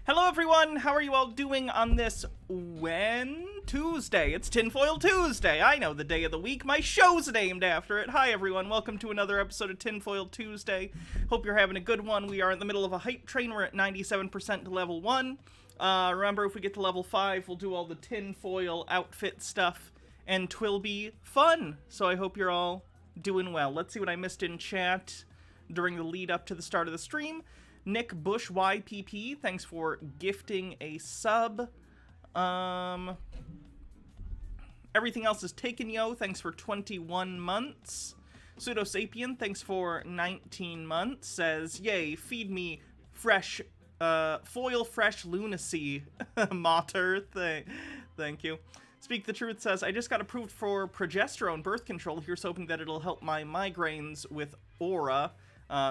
Hello everyone, how are you all doing on this Tuesday? It's Tinfoil Tuesday. I know the day of the week. My show's named after it. Hi everyone, welcome to another episode of Tinfoil Tuesday. Hope you're having a good one. We are in the middle of a hype train. We're at 97% to level 1. Remember, if we get to level 5, we'll do all the tinfoil outfit stuff, and 'twill be fun. So I hope you're all doing well. Let's see what I missed in chat during the lead up to the start of the stream. Nick Bush YPP, thanks for gifting a sub. Everything else is taken, yo. Thanks for 21 months. Pseudo Sapien, thanks for 19 months. Says, yay, feed me fresh, foil fresh lunacy. Mater, thank you. Speak the Truth says, I just got approved for progesterone birth control. Here's hoping that it'll help my migraines with aura.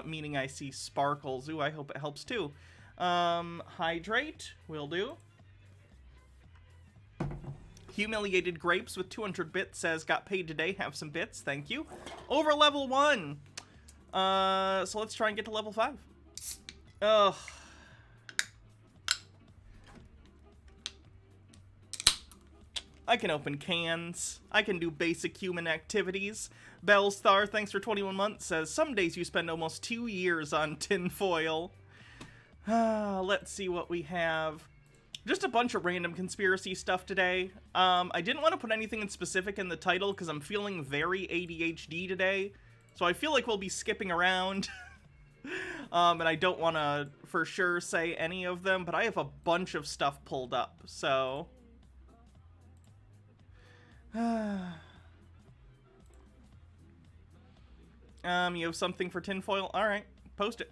Meaning I see sparkles. Ooh, I hope it helps too. Hydrate, will do. Humiliated Grapes with 200 bits says, got paid today, have some bits, thank you. Over level 1. So let's try and get to level 5. Ugh. I can open cans. I can do basic human activities. Bellstar, thanks for 21 months, says, some days you spend almost 2 years on tinfoil. Let's see what we have. Just a bunch of random conspiracy stuff today. I didn't want to put anything in specific in the title because I'm feeling very ADHD today. So I feel like we'll be skipping around. And I don't want to for sure say any of them, but I have a bunch of stuff pulled up, so... You have something for tinfoil? Alright, post it.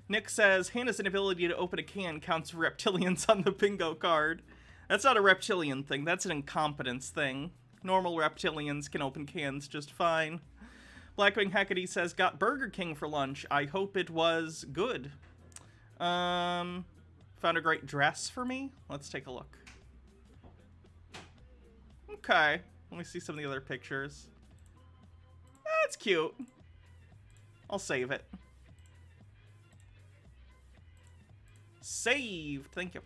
Nick says, Hannah's inability to open a can counts for reptilians on the bingo card. That's not a reptilian thing, that's an incompetence thing. Normal reptilians can open cans just fine. Blackwing Hecate says, got Burger King for lunch. I hope it was good. Found a great dress for me? Let's take a look. Okay. Let me see some of the other pictures. That's cute. I'll save it. Saved. Thank you.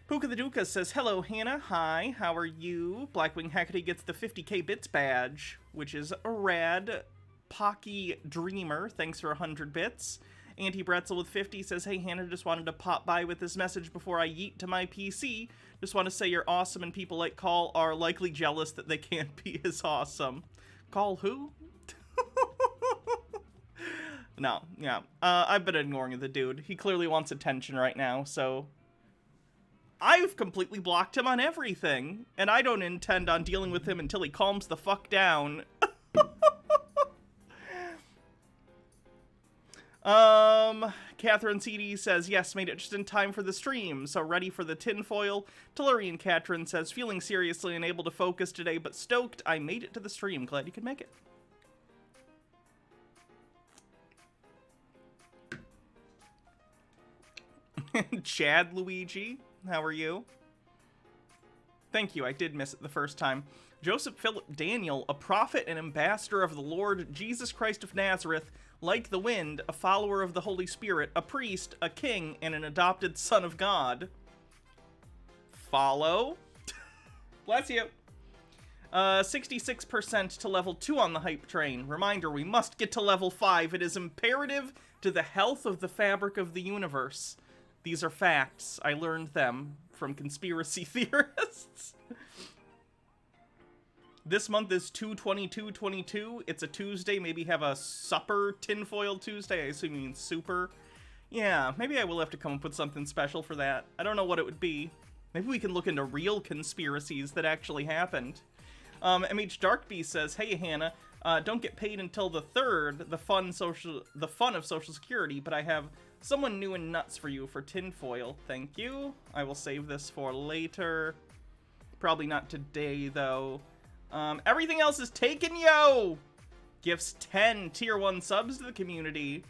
Puka the Duka says, hello, Hannah. Hi, how are you? Blackwing Hecate gets the 50k bits badge, which is a rad. Pocky Dreamer, thanks for 100 bits. Auntie Bretzel with 50 says, hey, Hannah, just wanted to pop by with this message before I yeet to my PC. Just want to say you're awesome, and people like Call are likely jealous that they can't be as awesome. Call who? No, yeah. I've been ignoring the dude. He clearly wants attention right now, so... I've completely blocked him on everything, and I don't intend on dealing with him until he calms the fuck down. Catherine CD says, yes, made it just in time for the stream, so ready for the tinfoil. Tellurian Catherine says, feeling seriously unable to focus today, but stoked I made it to the stream. Glad you could make it. Chad Luigi, how are you? Thank you, I did miss it the first time. Joseph Philip Daniel, a prophet and ambassador of the Lord Jesus Christ of Nazareth, like the wind, a follower of the Holy Spirit, a priest, a king, and an adopted son of God. Follow. Bless you. 66% to level 2 on the hype train. Reminder, we must get to level 5. It is imperative to the health of the fabric of the universe. These are facts. I learned them from conspiracy theorists. This month is 2/22/22. It's a Tuesday. Maybe have a supper tinfoil Tuesday. I assume you mean super. Yeah, maybe I will have to come up with something special for that. I don't know what it would be. Maybe we can look into real conspiracies that actually happened. MH Darkbeast says, hey Hannah, don't get paid until the 3rd, the fun of Social Security, but I have someone new and nuts for you for tinfoil. Thank you. I will save this for later. Probably not today, though. Everything else is taken, yo! Gifts 10 tier 1 subs to the community.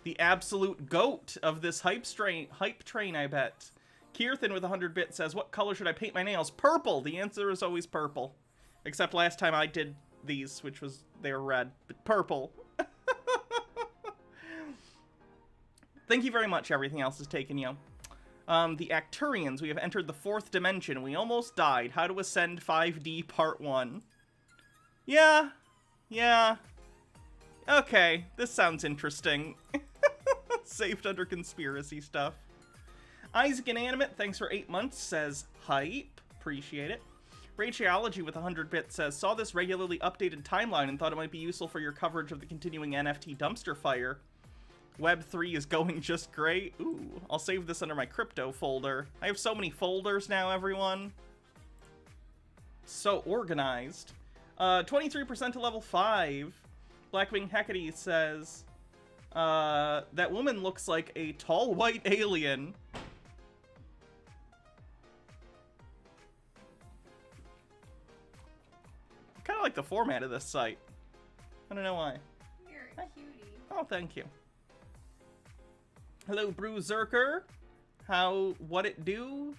The absolute goat of this hype train, I bet. Kirthan with 100 bits says, what color should I paint my nails? Purple! The answer is always purple. Except last time I did these, which was, they were red. But purple. Thank you very much. Everything else is taken, yo. The Acturians, we have entered the 4th dimension. We almost died. How to ascend 5D part 1. Yeah. Okay, this sounds interesting. Saved under conspiracy stuff. Isaac Inanimate, thanks for 8 months, says hype. Appreciate it. Rachology with 100 bits says, saw this regularly updated timeline and thought it might be useful for your coverage of the continuing NFT dumpster fire. Web3 is going just great. Ooh, I'll save this under my crypto folder. I have so many folders now, everyone. So organized. 23% to level 5. Blackwing Hecate says, that woman looks like a tall white alien. I kind of like the format of this site. I don't know why. You're a cutie. Oh, thank you. Hello, Bruiserker. What it do?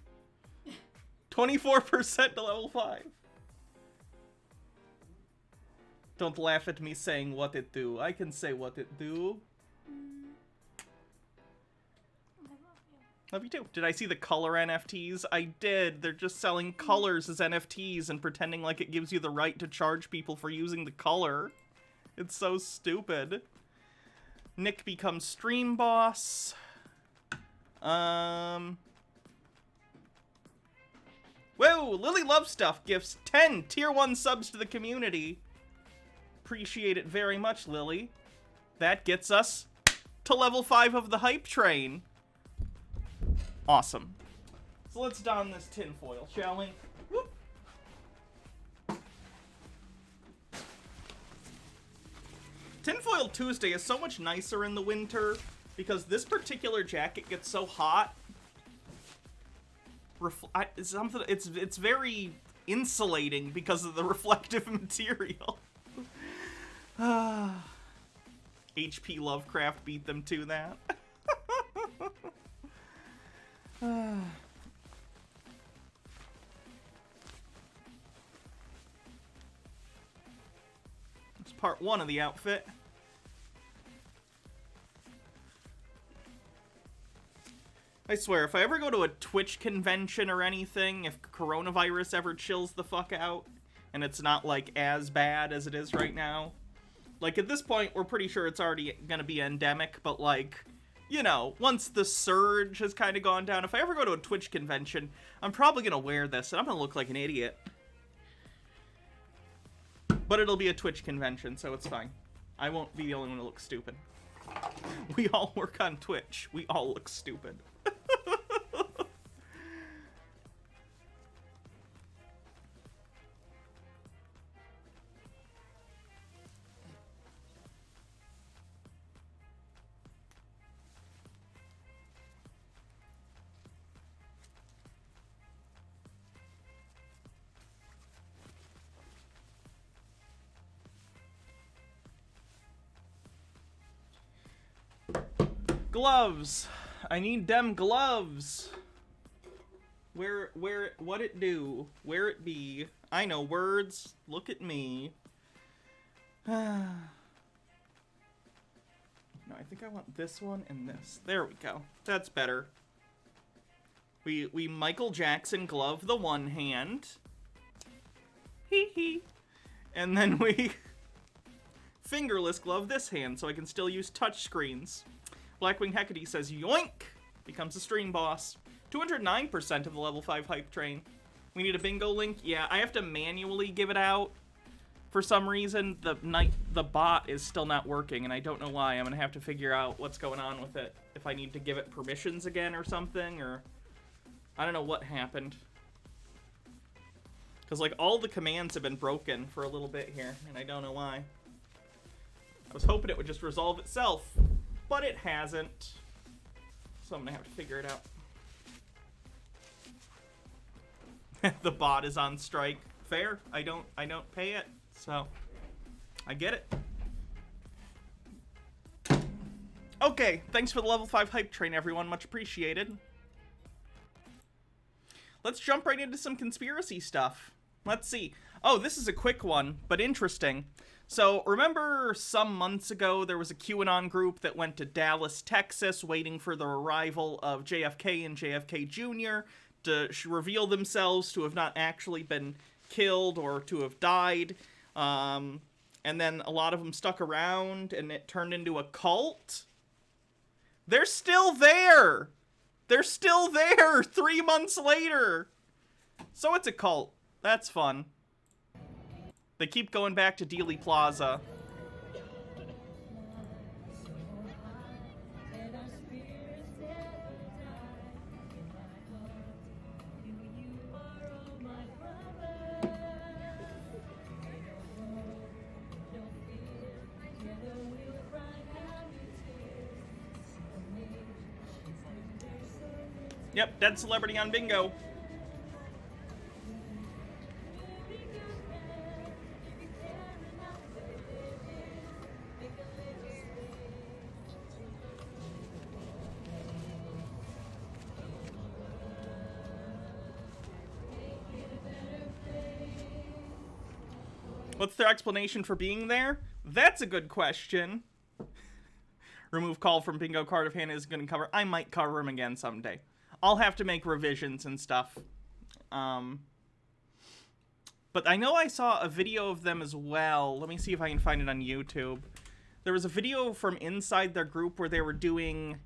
24% to level 5. Don't laugh at me saying what it do. I can say what it do. I love you. Love you too. Did I see the color NFTs? I did. They're just selling colors as NFTs and pretending like it gives you the right to charge people for using the color. It's so stupid. Nick becomes stream boss. Whoa, Lily Love Stuff gifts 10 tier 1 subs to the community. Appreciate it very much, Lily. That gets us to level 5 of the hype train. Awesome. So let's don this tinfoil, shall we? Whoop. Tinfoil Tuesday is so much nicer in the winter because this particular jacket gets so hot. It's very insulating because of the reflective material. HP Lovecraft beat them to that. It's part 1 of the outfit. I swear, if I ever go to a Twitch convention or anything, if coronavirus ever chills the fuck out, and it's not, like, as bad as it is right now. Like, at this point, we're pretty sure it's already gonna be endemic, but, like, you know, once the surge has kind of gone down, if I ever go to a Twitch convention, I'm probably gonna wear this, and I'm gonna look like an idiot. But it'll be a Twitch convention, so it's fine. I won't be the only one to look stupid. We all work on Twitch. We all look stupid. Gloves. I need them gloves. What it do? Where it be? I know words. Look at me. No, I think I want this one and this. There we go. That's better. We Michael Jackson glove the one hand. Hee hee. And then we fingerless glove this hand so I can still use touch screens. Blackwing Hecate says, yoink! Becomes a stream boss. 209% of the level 5 hype train. We need a bingo link. Yeah, I have to manually give it out. For some reason, the bot is still not working, and I don't know why. I'm gonna have to figure out what's going on with it. If I need to give it permissions again or something, or... I don't know what happened. Because, like, all the commands have been broken for a little bit here, and I don't know why. I was hoping it would just resolve itself. But it hasn't. So I'm gonna have to figure it out. The bot is on strike. Fair. I don't pay it. So I get it. Okay, thanks for the level 5 hype train, everyone. Much appreciated. Let's jump right into some conspiracy stuff. Let's see. Oh, this is a quick one, but interesting. So, remember some months ago there was a QAnon group that went to Dallas, Texas, waiting for the arrival of JFK and JFK Jr. to reveal themselves to have not actually been killed or to have died. And then a lot of them stuck around and it turned into a cult. They're still there! They're still there 3 months later! So it's a cult. That's fun. They keep going back to Dealey Plaza. Yep, dead celebrity on bingo. What's their explanation for being there? That's a good question. Remove call from bingo card if Hannah is going to cover. I might cover him again someday. I'll have to make revisions and stuff. But I know I saw a video of them as well. Let me see if I can find it on YouTube. There was a video from inside their group where they were doing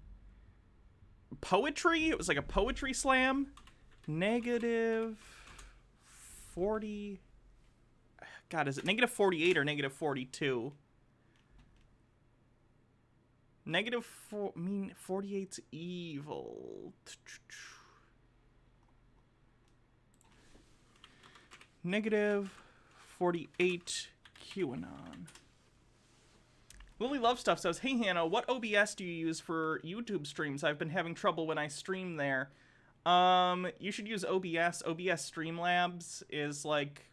poetry. It was like a poetry slam. Negative 40... God, is it negative 48 or negative 42? Negative 4... I mean, 48's evil. Negative 48 QAnon. Lily Love Stuff says, hey Hannah, what OBS do you use for YouTube streams? I've been having trouble when I stream there. You should use OBS. OBS Streamlabs is like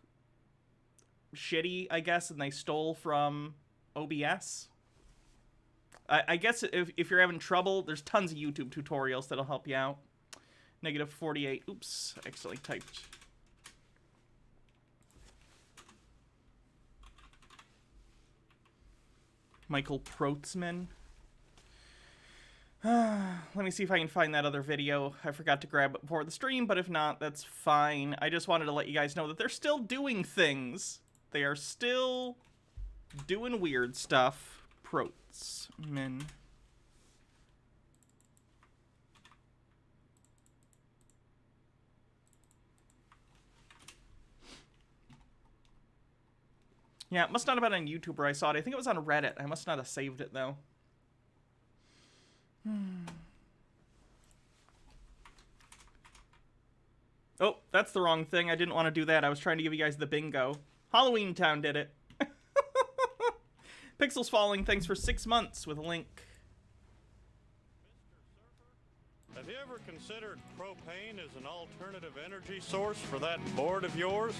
shitty, I guess, and they stole from OBS. I guess if you're having trouble, there's tons of YouTube tutorials that'll help you out. Negative 48. Oops, I accidentally typed. Michael Protzman. Let me see if I can find that other video. I forgot to grab it before the stream, but if not, that's fine. I just wanted to let you guys know that they're still doing things. They are still doing weird stuff. Protzman. Yeah, it must not have been on YouTube where I saw it. I think it was on Reddit. I must not have saved it, though. Oh, that's the wrong thing. I didn't want to do that. I was trying to give you guys the bingo. Halloween Town did it. Pixels Falling, thanks for 6 months with a link. Have you ever considered propane as an alternative energy source for that board of yours?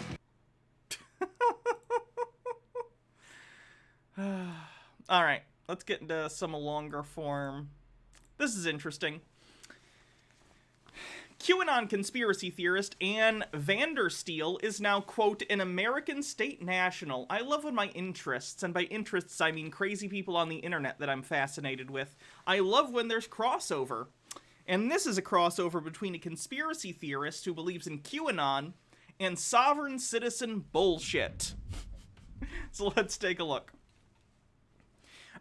Alright, let's get into some longer form. This is interesting. QAnon conspiracy theorist Ann Vandersteel is now, quote, an American state national. I love when my interests, and by interests I mean crazy people on the internet that I'm fascinated with. I love when there's crossover. And this is a crossover between a conspiracy theorist who believes in QAnon and sovereign citizen bullshit. So let's take a look.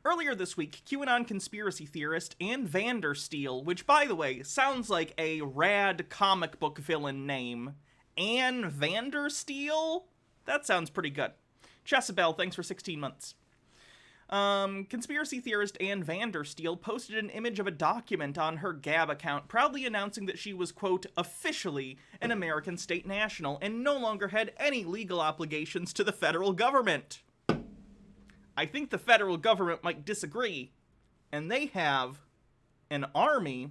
Earlier this week, QAnon conspiracy theorist Ann Vandersteel, which, by the way, sounds like a rad comic book villain name. Ann Vandersteel? That sounds pretty good. Chessabelle, thanks for 16 months. Conspiracy theorist Ann Vandersteel posted an image of a document on her Gab account, proudly announcing that she was, quote, officially an American state national and no longer had any legal obligations to the federal government. I think the federal government might disagree, and they have an army.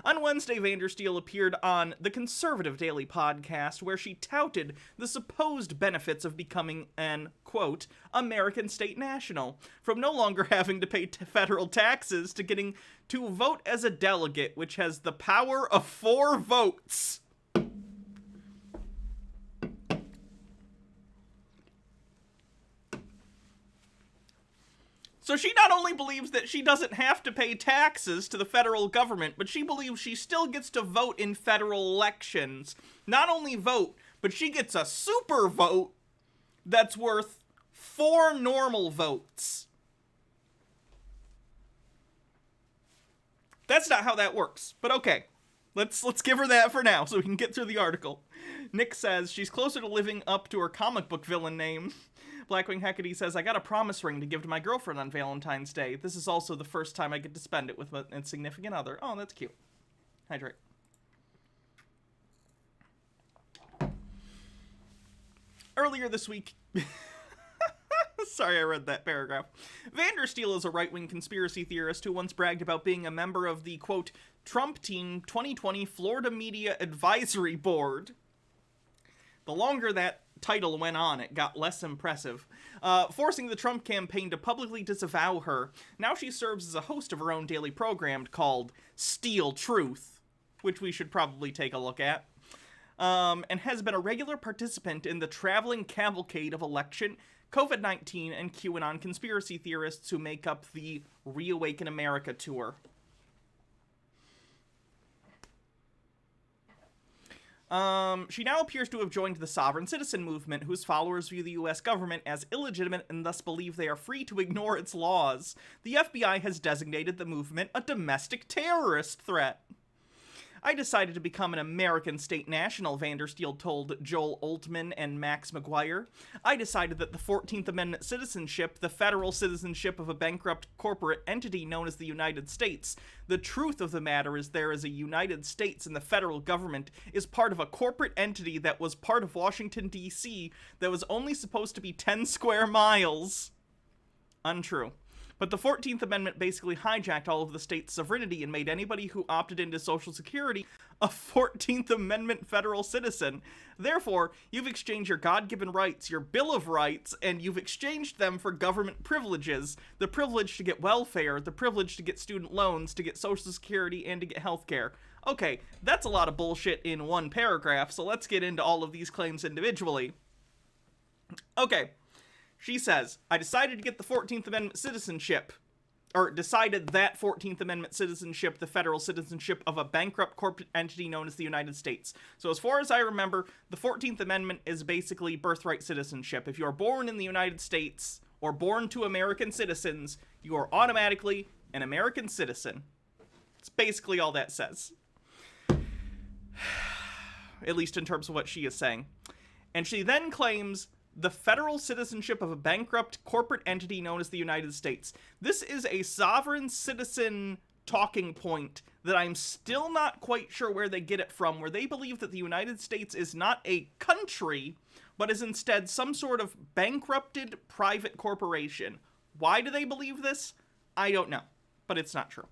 On Wednesday, Vandersteel appeared on the Conservative Daily podcast, where she touted the supposed benefits of becoming an, quote, American state national, from no longer having to pay federal taxes to getting to vote as a delegate, which has the power of 4 votes. So she not only believes that she doesn't have to pay taxes to the federal government, but she believes she still gets to vote in federal elections. Not only vote, but she gets a super vote that's worth 4 normal votes. That's not how that works, but okay. Let's give her that for now so we can get through the article. Nick says she's closer to living up to her comic book villain name. Blackwing Hecate says, I got a promise ring to give to my girlfriend on Valentine's Day. This is also the first time I get to spend it with a significant other. Oh, that's cute. Hydrate. Earlier this week... Sorry, I read that paragraph. Vandersteel is a right-wing conspiracy theorist who once bragged about being a member of the, quote, Trump Team 2020 Florida Media Advisory Board. The longer that title went on, it got less impressive, forcing the Trump campaign to publicly disavow her. Now she serves as a host of her own daily program called Steel Truth, which we should probably take a look at, and has been a regular participant in the traveling cavalcade of election, COVID-19, and QAnon conspiracy theorists who make up the Reawaken America tour. She now appears to have joined the sovereign citizen movement, whose followers view the U.S. government as illegitimate and thus believe they are free to ignore its laws. The FBI has designated the movement a domestic terrorist threat. I decided to become an American state national, Vandersteel told Joel Oltman and Max McGuire. I decided that the 14th Amendment citizenship, the federal citizenship of a bankrupt corporate entity known as the United States. The truth of the matter is there is a United States and the federal government is part of a corporate entity that was part of Washington, D.C. that was only supposed to be 10 square miles. Untrue. But the 14th Amendment basically hijacked all of the state's sovereignty and made anybody who opted into Social Security a 14th Amendment federal citizen. Therefore, you've exchanged your God-given rights, your Bill of Rights, and you've exchanged them for government privileges. The privilege to get welfare, the privilege to get student loans, to get Social Security, and to get health care. Okay, that's a lot of bullshit in one paragraph, so let's get into all of these claims individually. Okay. She says, I decided to get the 14th Amendment citizenship, or decided that 14th Amendment citizenship, the federal citizenship of a bankrupt corporate entity known as the United States. So as far as I remember, the 14th Amendment is basically birthright citizenship. If you are born in the United States, or born to American citizens, you are automatically an American citizen. It's basically all that says. At least in terms of what she is saying. And she then claims the federal citizenship of a bankrupt corporate entity known as the United States. This is a sovereign citizen talking point that I'm still not quite sure where they get it from, where they believe that the United States is not a country, but is instead some sort of bankrupted private corporation. Why do they believe this? I don't know, but it's not true.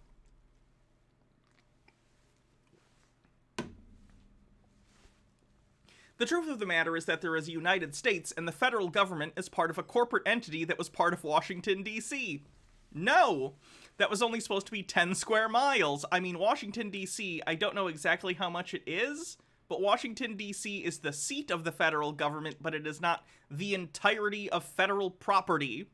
The truth of the matter is that there is a United States, and the federal government is part of a corporate entity that was part of Washington, D.C. No! That was only supposed to be 10 square miles. I mean, Washington, D.C., I don't know exactly how much it is, but Washington, D.C. is the seat of the federal government, but it is not the entirety of federal property.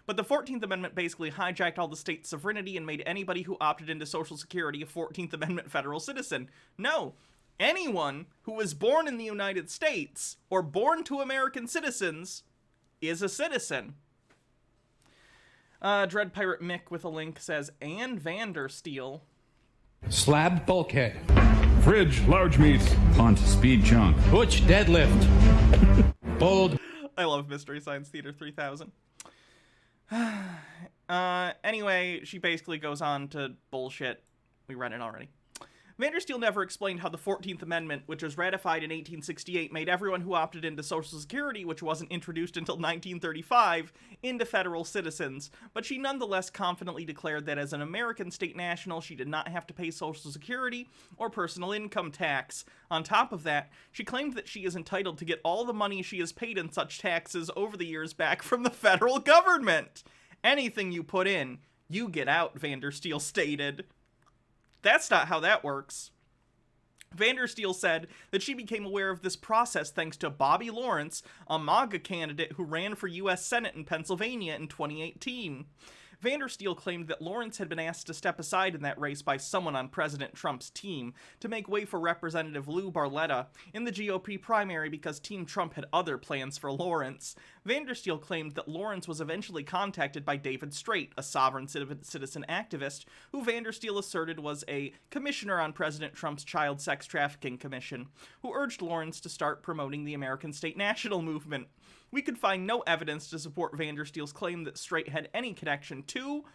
But the 14th Amendment basically hijacked all the state's sovereignty and made anybody who opted into Social Security a 14th Amendment federal citizen. No! Anyone who was born in the United States, or born to American citizens, is a citizen. Dread Pirate Mick with a link says, Ann Vandersteel. Slab bulkhead. Fridge large meat. Punt speed chunk. Butch deadlift. Bold. I love Mystery Science Theater 3000. Anyway, she basically goes on to bullshit. We read it already. Vandersteel never explained how the 14th Amendment, which was ratified in 1868, made everyone who opted into Social Security, which wasn't introduced until 1935, into federal citizens, but she nonetheless confidently declared that as an American state national, she did not have to pay Social Security or personal income tax. On top of that, she claimed that she is entitled to get all the money she has paid in such taxes over the years back from the federal government. Anything you put in, you get out, Vandersteel stated. That's not how that works. Vandersteel said that she became aware of this process thanks to Bobby Lawrence, a MAGA candidate who ran for U.S. Senate in Pennsylvania in 2018. Vandersteel claimed that Lawrence had been asked to step aside in that race by someone on President Trump's team to make way for Representative Lou Barletta in the GOP primary because Team Trump had other plans for Lawrence. Vandersteel claimed that Lawrence was eventually contacted by David Straight, a sovereign citizen activist, who Vandersteel asserted was a commissioner on President Trump's Child Sex Trafficking Commission, who urged Lawrence to start promoting the American State National movement. We could find no evidence to support Vandersteel's claim that Straight had any connection to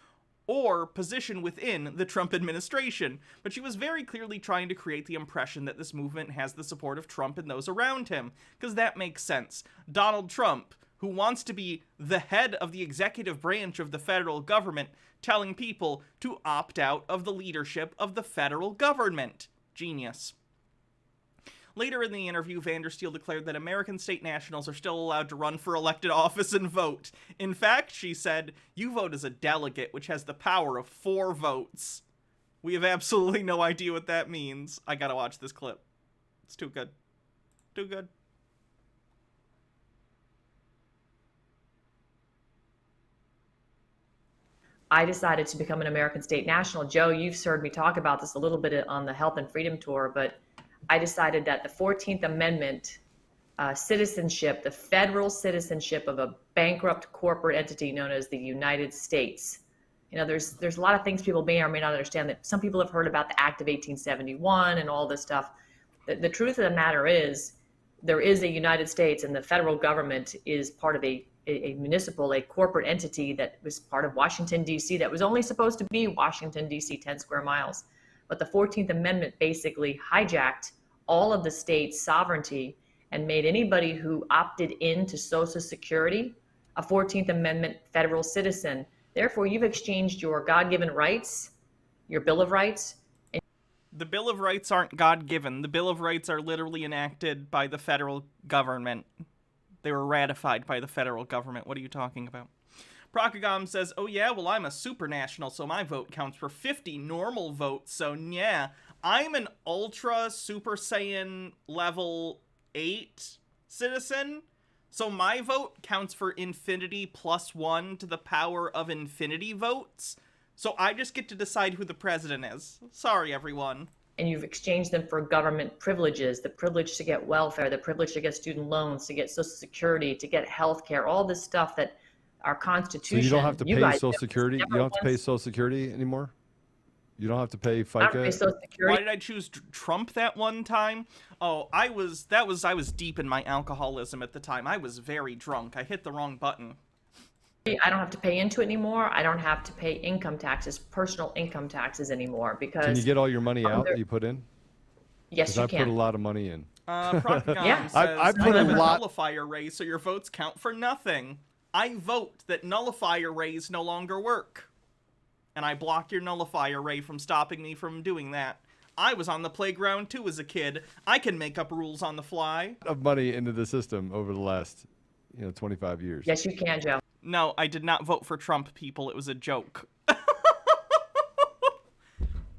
or position within the Trump administration, but she was very clearly trying to create the impression that this movement has the support of Trump and those around him, because that makes sense. Donald Trump, who wants to be the head of the executive branch of the federal government, telling people to opt out of the leadership of the federal government. Genius. Later in the interview, Vandersteel declared that American state nationals are still allowed to run for elected office and vote. In fact, she said, you vote as a delegate, which has the power of 4 votes. We have absolutely no idea what that means. I gotta watch this clip. It's too good. Too good. I decided to become an American state national. Joe, you've heard me talk about this a little bit on the Health and Freedom Tour, but I decided that the 14th Amendment citizenship, the federal citizenship of a bankrupt corporate entity known as the United States. You know, there's a lot of things people may or may not understand. That some people have heard about the Act of 1871 and all this stuff. The truth of the matter is, there is a United States, and the federal government is part of a municipal, a corporate entity that was part of Washington, D.C., that was only supposed to be Washington, D.C., 10 square miles. But the 14th Amendment basically hijacked all of the state's sovereignty and made anybody who opted into Social Security a 14th Amendment federal citizen. Therefore, you've exchanged your God-given rights, your Bill of Rights. The Bill of Rights aren't God-given. The Bill of Rights are literally enacted by the federal government. They were ratified by the federal government. What are you talking about? Procagom says, oh yeah, well I'm a supranational, so my vote counts for 50 normal votes, so yeah. I'm an Ultra Super Saiyan level 8 citizen, so my vote counts for infinity plus 1 to the power of infinity votes, so I just get to decide who the president is. Sorry, everyone. And you've exchanged them for government privileges, the privilege to get welfare, the privilege to get student loans, to get Social Security, to get health care, all this stuff that our Constitution. So you don't have to pay Social Security? You don't have to pay Social Security anymore? You don't have to pay FICA? Why did I choose Trump that one time? Oh, I was deep in my alcoholism at the time. I was very drunk. I hit the wrong button. I don't have to pay into it anymore. I don't have to pay income taxes, personal income taxes anymore, because... Can you get all your money out that you put in? Yes, you can. I put a lot of money in. Procagom Yeah. says, I put have a lot... nullifier raise, so your votes count for nothing. I vote that nullifier rays no longer work. And I block your nullifier ray from stopping me from doing that. I was on the playground too as a kid. I can make up rules on the fly. Of money into the system over the last, 25 years. Yes, you can, Joe. No, I did not vote for Trump, people. It was a joke.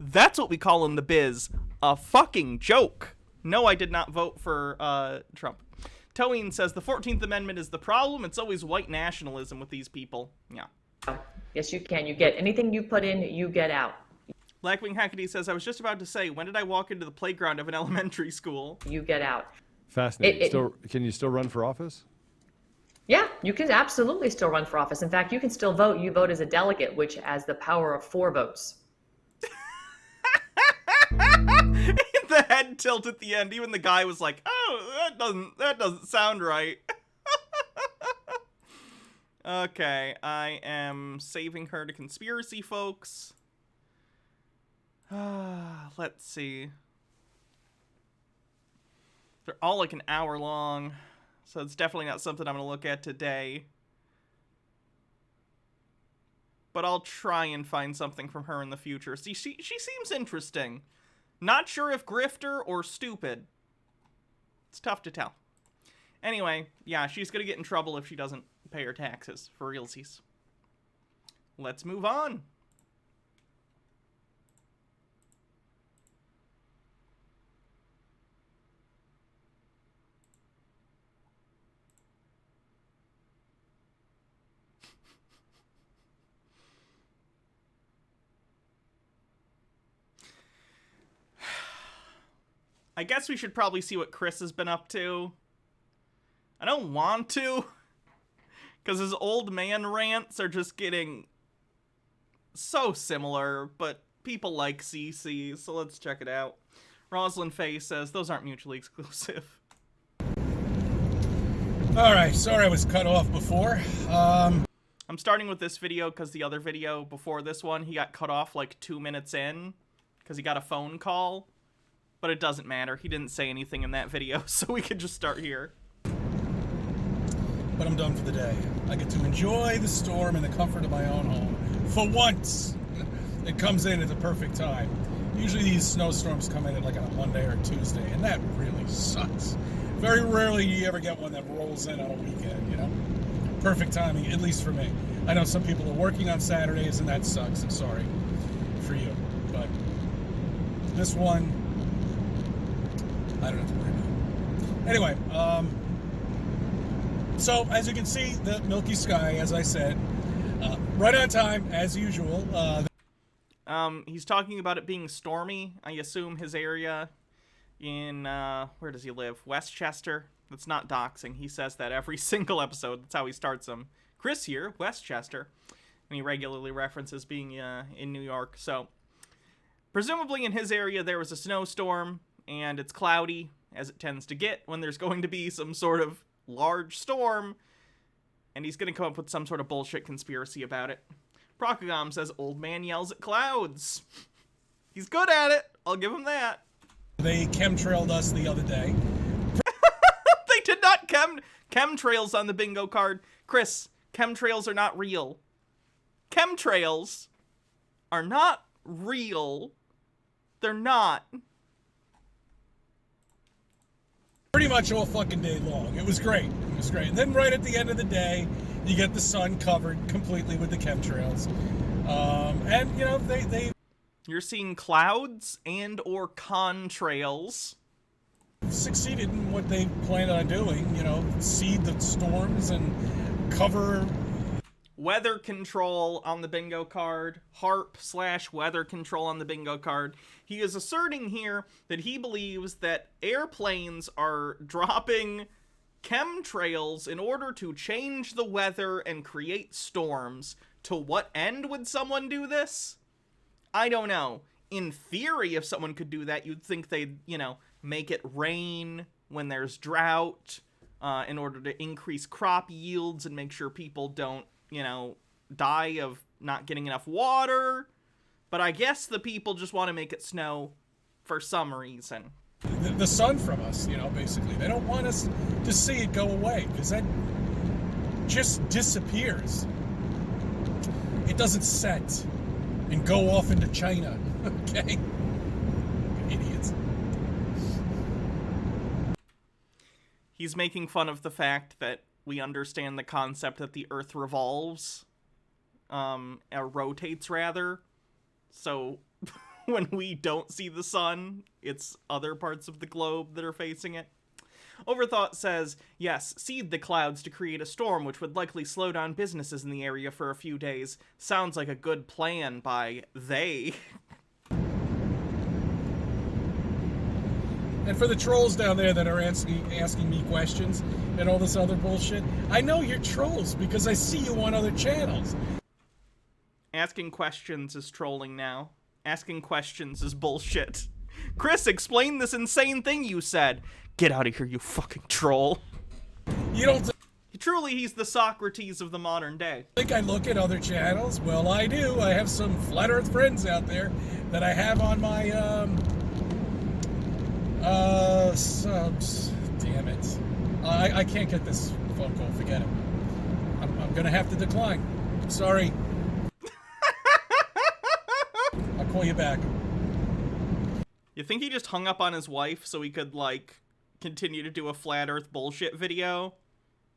That's what we call in the biz a fucking joke. No, I did not vote for Trump. Toween says the 14th Amendment is the problem. It's always white nationalism with these people. Yeah. Yes, you can. You get anything you put in, you get out. Blackwing Hackety says, I was just about to say, when did I walk into the playground of an elementary school? You get out. Fascinating. Can you still run for office? Yeah, you can absolutely still run for office. In fact, you can still vote. You vote as a delegate, which has the power of 4 votes. The head tilt at the end. Even the guy was like, oh, that doesn't sound right. Okay, I am saving her to conspiracy, folks. Let's see. They're all like an hour long, so it's definitely not something I'm going to look at today. But I'll try and find something from her in the future. See, she seems interesting. Not sure if grifter or stupid. It's tough to tell. Anyway, yeah, she's going to get in trouble if she doesn't pay her taxes, for realsies. Let's move on. I guess we should probably see what Chris has been up to. I don't want to, because his old man rants are just getting so similar, but people like CC, so let's check it out. Rosalind Faye says, those aren't mutually exclusive. Alright, sorry I was cut off before. I'm starting with this video because the other video before this one, he got cut off like 2 minutes in because he got a phone call. But it doesn't matter. He didn't say anything in that video, so we could just start here. But I'm done for the day. I get to enjoy the storm in the comfort of my own home. For once, it comes in at the perfect time. Usually these snowstorms come in at like on a Monday or a Tuesday, and that really sucks. Very rarely do you ever get one that rolls in on a weekend, you know? Perfect timing, at least for me. I know some people are working on Saturdays, and that sucks. I'm sorry for you. But this one, I don't have to worry about it. Anyway, so as you can see, the milky sky, as I said, right on time, as usual. He's talking about it being stormy. I assume his area in, where does he live? Westchester. That's not doxing. He says that every single episode. That's how he starts them. Chris here, Westchester. And he regularly references being in New York. So, presumably in his area there was a snowstorm, and it's cloudy, as it tends to get when there's going to be some sort of large storm, and he's going to come up with some sort of bullshit conspiracy about it. Procogam says, old man yells at clouds. He's good at it. I'll give him that. They chemtrailed us the other day. They did not chemtrails on the bingo card. Chris, chemtrails are not real. Chemtrails are not real. They're not. Pretty much all fucking day long. It was great. It was great. And then right at the end of the day, you get the sun covered completely with the chemtrails. And, you know, they You're seeing clouds and or contrails. succeeded in what they planned on doing, you know, seed the storms and cover... Weather control on the bingo card. HARP/weather control on the bingo card. He is asserting here that he believes that airplanes are dropping chemtrails in order to change the weather and create storms. To what end would someone do this? I don't know. In theory, if someone could do that, you'd think they'd, you know, make it rain when there's drought in order to increase crop yields and make sure people don't, you know, die of not getting enough water. But I guess the people just want to make it snow for some reason. The sun from us, you know, basically. They don't want us to see it go away, because that just disappears. It doesn't set and go off into China, okay? Idiots. He's making fun of the fact that we understand the concept that the Earth revolves, or rotates rather. So when we don't see the sun, it's other parts of the globe that are facing it. Overthought says, yes, seed the clouds to create a storm which would likely slow down businesses in the area for a few days. Sounds like a good plan by they. And for the trolls down there that are asking me questions and all this other bullshit, I know you're trolls because I see you on other channels. Asking questions is trolling now. Asking questions is bullshit. Chris, explain this insane thing you said. Get out of here, you fucking troll. You don't Truly, he's the Socrates of the modern day. think I look at other channels? Well, I do. I have some flat earth friends out there that I have on my, subs. Damn it. I can't get this phone call. Forget it. I'm gonna have to decline. Sorry. I'll call you back. You think he just hung up on his wife so he could, like, continue to do a flat earth bullshit video?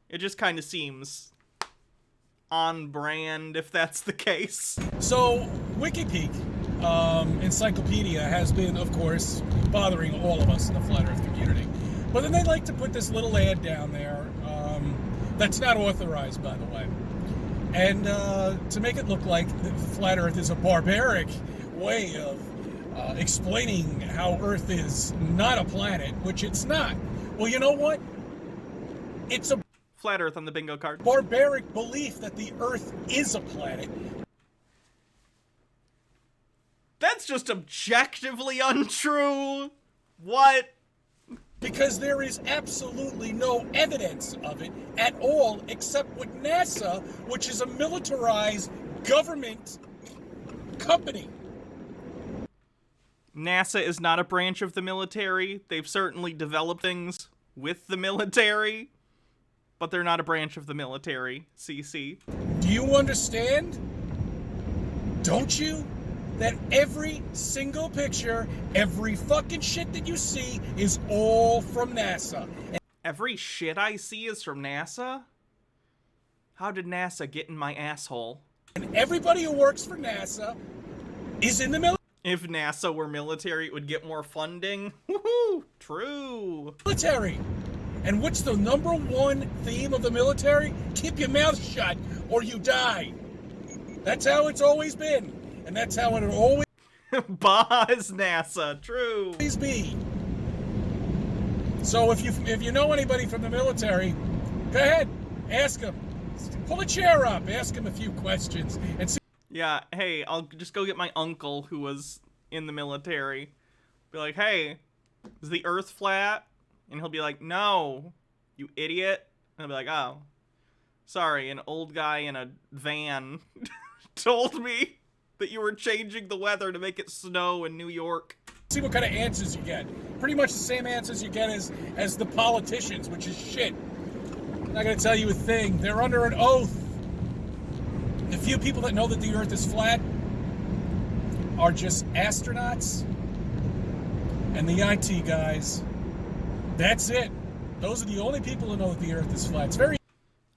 It just kind of seems on brand if that's the case. So, WikiPeak Encyclopedia has been, of course, bothering all of us in the flat earth community. But then they like to put this little ad down there that's not authorized, by the way. And to make it look like flat earth is a barbaric way of explaining how Earth is not a planet, which it's not. Well, you know what? It's a Flat Earth on the bingo card. barbaric belief that the Earth is a planet. That's just objectively untrue. What? Because there is absolutely no evidence of it at all, except with NASA, which is a militarized government company. NASA is not a branch of the military. They've certainly developed things with the military, but they're not a branch of the military, CC. Do you understand? Don't you? That every single picture, every fucking shit that you see is all from NASA. Every shit I see is from NASA? How did NASA get in my asshole? And everybody who works for NASA is in the military. If NASA were military, it would get more funding. Woohoo! True. And what's the number one theme of the military? Keep your mouth shut or you die. That's how it's always been. And that's how it'll always Boz NASA. True. be. So if you know anybody from the military, go ahead, ask them. Pull a chair up, ask him a few questions, and see. Yeah, hey, I'll just go get my uncle who was in the military. Be like, hey, is the Earth flat? And he'll be like, no, you idiot. And I'll be like, oh, sorry, an old guy in a van told me that you were changing the weather to make it snow in New York. See what kind of answers you get. Pretty much the same answers you get as the politicians, which is shit. I'm not going to tell you a thing. They're under an oath. The few people that know that the Earth is flat are just astronauts and the IT guys. That's it. Those are the only people who know that the Earth is flat. It's very...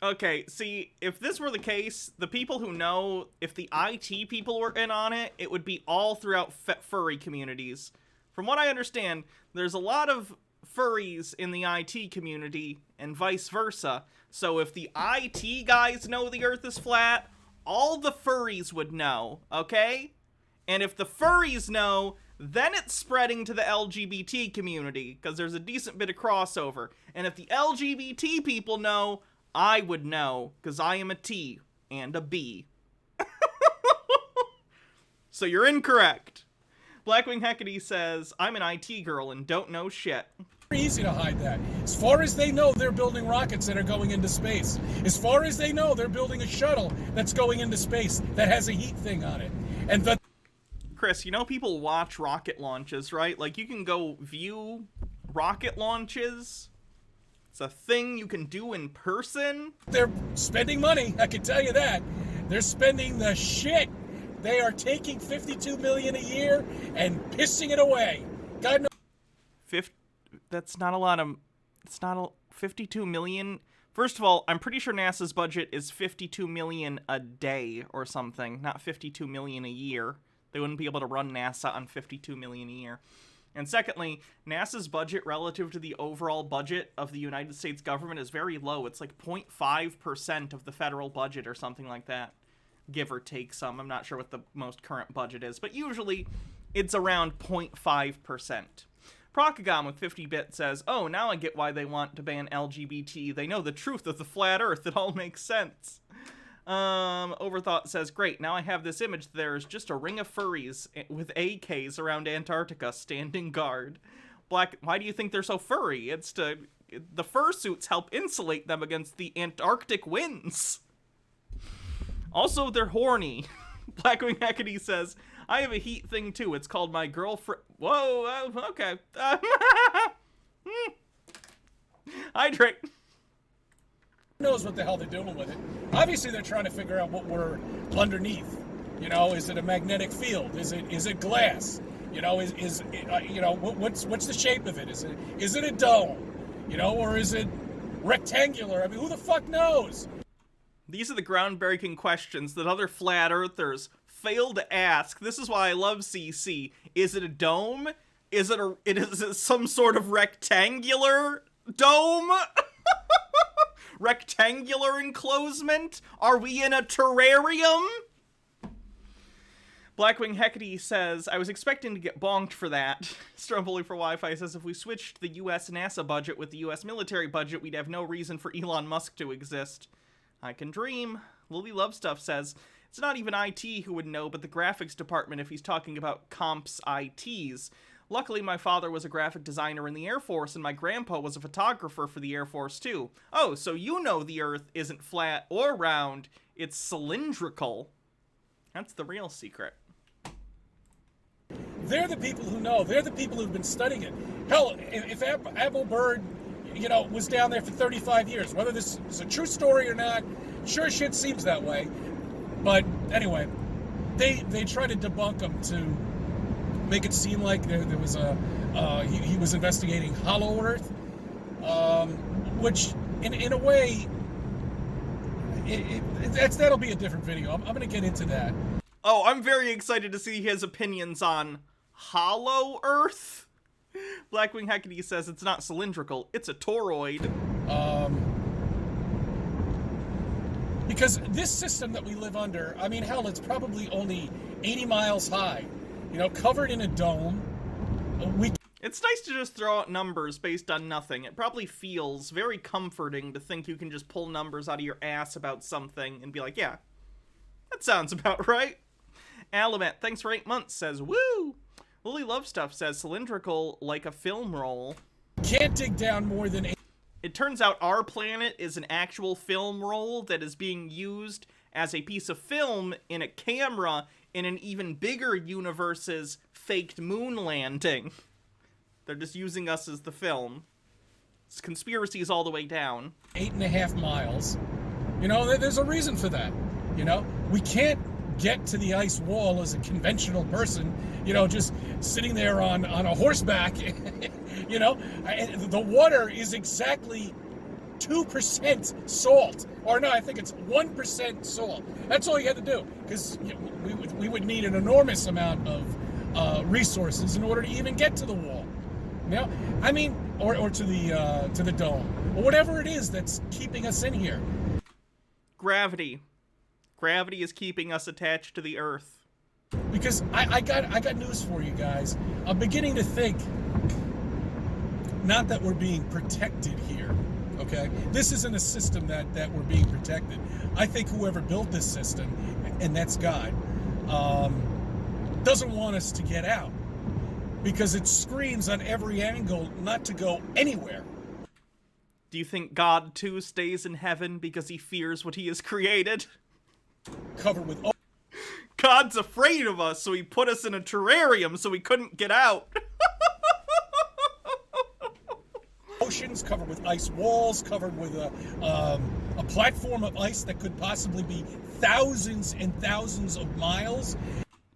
Okay, see, if this were the case, the people who know, if the IT people were in on it, it would be all throughout furry communities. From what I understand, there's a lot of furries in the IT community and vice versa. So if the IT guys know the Earth is flat, all the furries would know, okay? And if the furries know, then it's spreading to the LGBT community, because there's a decent bit of crossover. And if the LGBT people know, I would know, because I am a T and a B. So you're incorrect. Blackwing Hecate says, I'm an IT girl and don't know shit. Easy to hide that. As far as they know, they're building rockets that are going into space. As far as they know, they're building a shuttle that's going into space that has a heat thing on it. And the... Chris, you know people watch rocket launches, right? Like, you can go view rocket launches. It's a thing you can do in person. They're spending money, I can tell you that. They're spending the shit. They are taking $52 million a year and pissing it away. God knows. That's not a lot of... It's not a... $52 million... First of all, I'm pretty sure NASA's budget is $52 million a day or something, not $52 million a year. They wouldn't be able to run NASA on $52 million a year. And secondly, NASA's budget relative to the overall budget of the United States government is very low. It's like 0.5% of the federal budget or something like that. Give or take some. I'm not sure what the most current budget is, but usually it's around 0.5%. Procagon with 50-bit says, oh, now I get why they want to ban LGBT. They know the truth of the flat earth. It all makes sense. Overthought says, great, now I have this image. There's just a ring of furries with AKs around Antarctica standing guard. Black, why do you think they're so furry? It's to... The fursuits help insulate them against the Antarctic winds. Also, they're horny. Blackwing Hecate says, I have a heat thing too. It's called my girlfriend... Whoa, okay. Hydrate. Knows what the hell they're doing with it. Obviously, they're trying to figure out what we're underneath. You know, is it a magnetic field? Is it glass? You know, what's the shape of it? Is it a dome? You know, or is it rectangular? I mean, who the fuck knows? These are the groundbreaking questions that other flat earthers fail to ask. This is why I love CC. Is it a dome? Is it some sort of rectangular dome? Rectangular enclosement? Are we in a terrarium? Blackwing Hecate says, I was expecting to get bonked for that. Stromboli for Wi-Fi says, if we switched the U.S. NASA budget with the U.S. military budget, we'd have no reason for Elon Musk to exist. I can dream. Lily Love Stuff says, it's not even IT who would know, but the graphics department if he's talking about comps ITs. Luckily, my father was a graphic designer in the Air Force, and my grandpa was a photographer for the Air Force, too. Oh, so you know the Earth isn't flat or round, it's cylindrical. That's the real secret. They're the people who know. They're the people who've been studying it. Hell, if Apple Bird, was down there for 35 years, whether this is a true story or not, sure shit seems that way. But anyway, they try to debunk him to make it seem like there was he was investigating Hollow Earth, which in a way, that'll be a different video. I'm going to get into that. Oh, I'm very excited to see his opinions on Hollow Earth. Blackwing Hecate says it's not cylindrical, it's a toroid. Because this system that we live under, I mean, hell, it's probably only 80 miles high, covered in a dome. It's nice to just throw out numbers based on nothing. It probably feels very comforting to think you can just pull numbers out of your ass about something and be like, yeah, that sounds about right. Alamet, thanks for 8 months, says, woo! Lily Love Stuff says, cylindrical like a film roll. Can't dig down more than 8. It turns out our planet is an actual film roll that is being used as a piece of film in a camera in an even bigger universe's faked moon landing. They're just using us as the film. It's conspiracies all the way down. 8.5 miles. There's a reason for that. We can't get to the ice wall as a conventional person, just sitting there on a horseback. The water is exactly 2% salt. Or no, I think it's 1% salt. That's all you had to do, because we would need an enormous amount of resources in order to even get to the wall. Or to the dome, or whatever it is that's keeping us in here. Gravity. Gravity is keeping us attached to the Earth. Because I got news for you guys. I'm beginning to think, not that we're being protected here, okay? This isn't a system that we're being protected. I think whoever built this system, and that's God, doesn't want us to get out. Because it screams on every angle not to go anywhere. Do you think God, too, stays in heaven because he fears what he has created? Covered with... God's afraid of us, so he put us in a terrarium so we couldn't get out. Oceans covered with ice walls, covered with a platform of ice that could possibly be thousands and thousands of miles.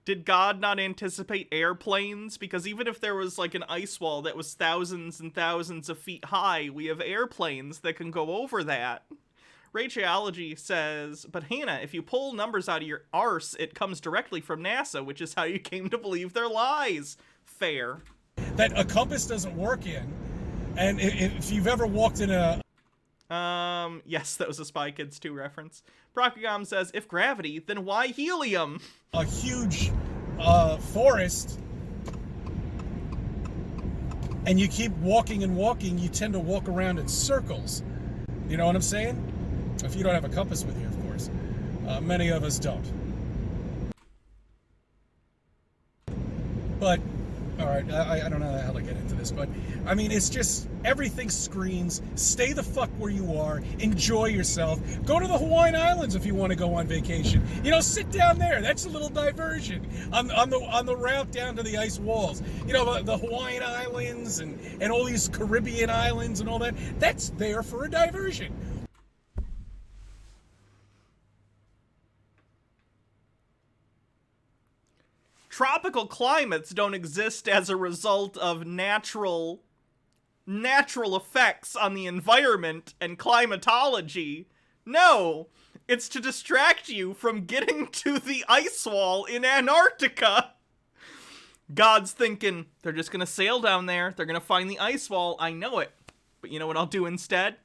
Did God not anticipate airplanes? Because even if there was like an ice wall that was thousands and thousands of feet high, we have airplanes that can go over that. Rachology says, but Hannah, if you pull numbers out of your arse, it comes directly from NASA, which is how you came to believe their lies. Fair. That a compass doesn't work in, and if you've ever walked in a... yes, that was a Spy Kids 2 reference. Procagam says, if gravity, then why helium? A huge forest, and you keep walking and walking, you tend to walk around in circles. You know what I'm saying? If you don't have a compass with you, of course. Many of us don't. But, alright, I don't know how to get into this, but, I mean, it's just, everything screams, stay the fuck where you are, enjoy yourself, go to the Hawaiian Islands if you want to go on vacation. Sit down there, that's a little diversion on the route down to the ice walls. The Hawaiian Islands and all these Caribbean islands and all that, that's there for a diversion. Tropical climates don't exist as a result of natural effects on the environment and climatology. No, it's to distract you from getting to the ice wall in Antarctica. God's thinking, they're just gonna sail down there, they're gonna find the ice wall, I know it. But you know what I'll do instead?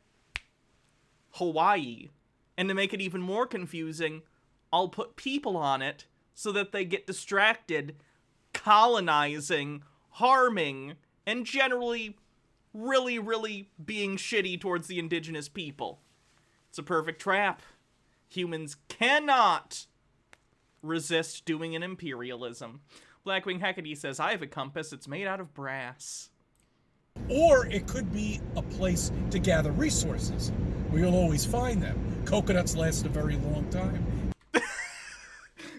Hawaii. And to make it even more confusing, I'll put people on it so that they get distracted, colonizing, harming, and generally really, really being shitty towards the indigenous people. It's a perfect trap. Humans cannot resist doing an imperialism. Blackwing Hecate says, I have a compass. It's made out of brass. Or it could be a place to gather resources where you'll always find them. Coconuts last a very long time.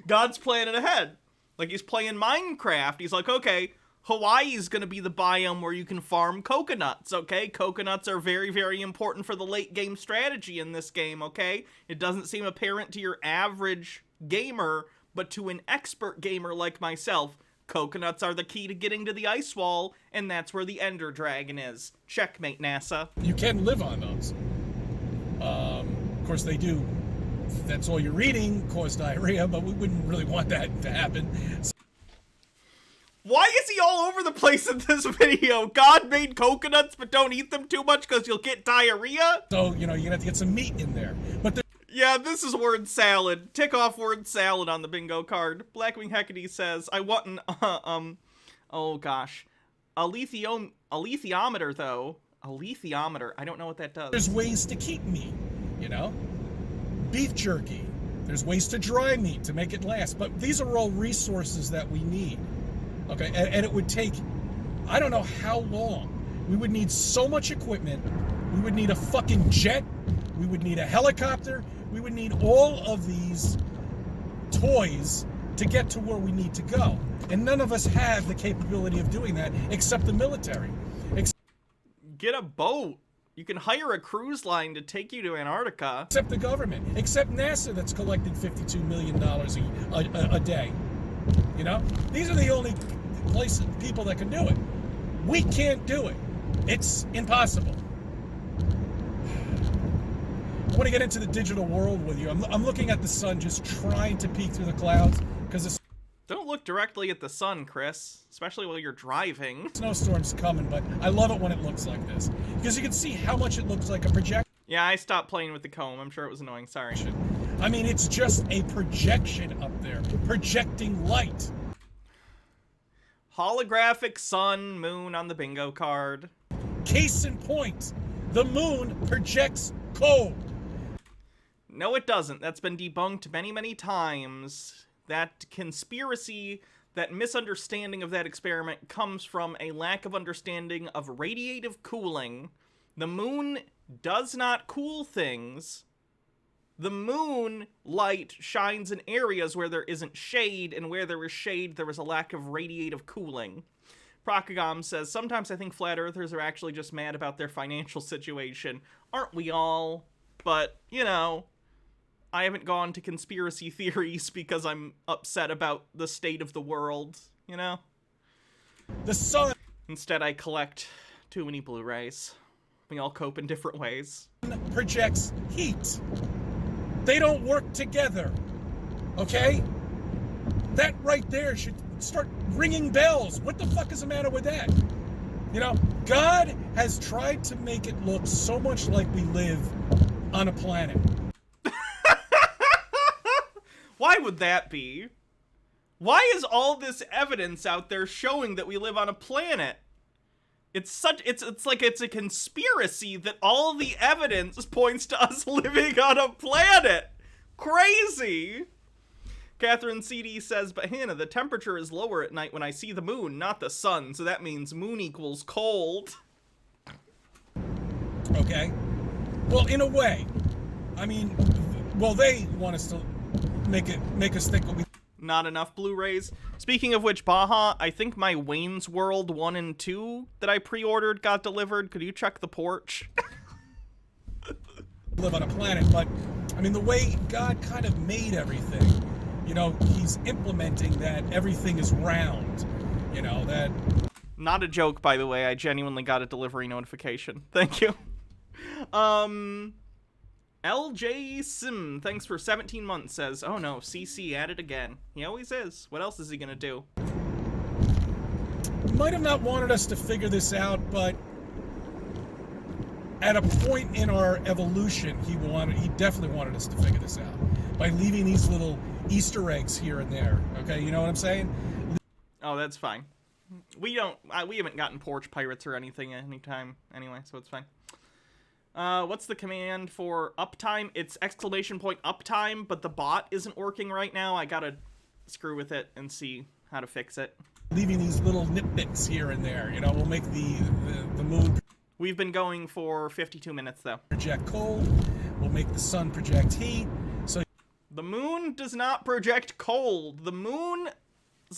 God's planning ahead. Like he's playing Minecraft. He's like, okay, Hawaii's going to be the biome where you can farm coconuts, okay? Coconuts are very, very important for the late game strategy in this game, okay? It doesn't seem apparent to your average gamer, but to an expert gamer like myself, coconuts are the key to getting to the ice wall, and that's where the Ender Dragon is. Checkmate, NASA. You can live on those. Of course, they do. If that's all you're eating, cause diarrhea, but we wouldn't really want that to happen. Why is he all over the place in this video? God made coconuts, but don't eat them too much because you'll get diarrhea? So, you're going to have to get some meat in there. But yeah, this is word salad. Tick off word salad on the bingo card. Blackwing Hecate says, I want an, oh gosh. A lithiometer, though. A lithiometer. I don't know what that does. There's ways to keep meat, Beef jerky. There's ways to dry meat to make it last. But these are all resources that we need. Okay, and it would take, I don't know how long. We would need so much equipment. We would need a fucking jet. We would need a helicopter. We would need all of these toys to get to where we need to go. And none of us have the capability of doing that except the military. Get a boat. You can hire a cruise line to take you to Antarctica. Except the government. Except NASA that's collecting $52 million a day. These are the only people that can do it. We can't do it. It's impossible. I want to get into the digital world with you. I'm looking at the sun just trying to peek through the clouds because it's... Don't look directly at the sun, Chris, especially while you're driving. Snowstorm's coming, but I love it when it looks like this because you can see how much it looks like a projection. Yeah, I stopped playing with the comb. I'm sure it was annoying. Sorry. I mean, it's just a projection up there, projecting light. Holographic sun, moon on the bingo card. Case in point, the moon projects cold. No, it doesn't. That's been debunked many, many times. That conspiracy, that misunderstanding of that experiment comes from a lack of understanding of radiative cooling. The moon does not cool things. The moon light shines in areas where there isn't shade, and where there is shade, there is a lack of radiative cooling. Procagom says, sometimes I think flat earthers are actually just mad about their financial situation. Aren't we all? But, I haven't gone to conspiracy theories because I'm upset about the state of the world, The sun Instead, I collect too many Blu-rays. We all cope in different ways. Projects heat. They don't work together. Okay? That right there should start ringing bells. What the fuck is the matter with that? God has tried to make it look so much like we live on a planet. Why would that be? Why is all this evidence out there showing that we live on a planet? It's like it's a conspiracy that all the evidence points to us living on a planet. Crazy. Catherine CD says, but Hannah, the temperature is lower at night when I see the moon, not the sun, so that means moon equals cold. Okay. Well, in a way. I mean, they want us to make us think what we... Not enough Blu-rays. Speaking of which, Baja, I think my Wayne's World 1 and 2 that I pre-ordered got delivered. Could you check the porch? Live on a planet, but I mean, the way God kind of made everything, he's implementing that everything is round, that... Not a joke, by the way. I genuinely got a delivery notification. Thank you. LJ Sim, thanks for 17 months, says, oh no, CC at it again. He always is. What else is he gonna do? Might have not wanted us to figure this out, but at a point in our evolution, he definitely wanted us to figure this out by leaving these little Easter eggs here and there. Okay, you know what I'm saying? Oh, that's fine. We haven't gotten porch pirates or anything at any time anyway, so it's fine. What's the command for uptime? It's !uptime, but the bot isn't working right now. I gotta screw with it and see how to fix it. Leaving these little nitpicks here and there, you know, will make the moon We've been going for 52 minutes, though. project cold, will make the sun project heat. So The moon does not project cold. The moon's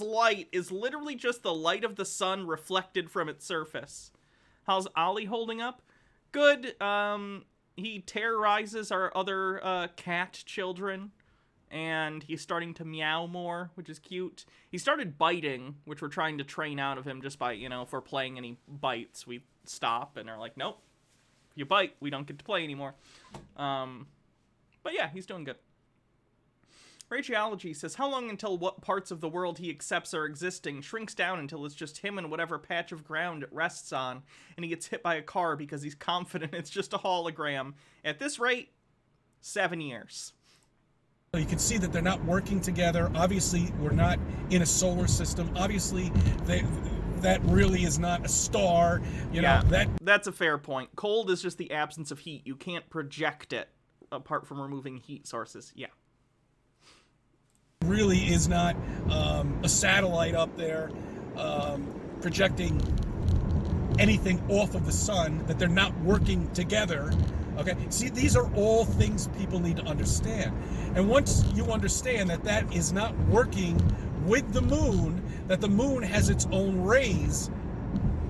light is literally just the light of the sun reflected from its surface. How's Ollie holding up? Good. He terrorizes our other cat children, and he's starting to meow more, which is cute. He started biting, which we're trying to train out of him just by, you know, if we're playing and he bites, we stop and are like, nope, if you bite, we don't get to play anymore. But yeah, he's doing good. Radiology says, how long until what parts of the world he accepts are existing shrinks down until it's just him and whatever patch of ground it rests on, and he gets hit by a car because he's confident it's just a hologram. At this rate, 7 years. you can see that they're not working together. Obviously, we're not in a solar system. Obviously, that really is not a star. You know, that's a fair point. Cold is just the absence of heat. You can't project it apart from removing heat sources. Yeah. Really is not a satellite up there projecting anything off of the sun, that they're not working together. Okay, see, these are all things people need to understand. And once you understand that that is not working with the moon, that the moon has its own rays,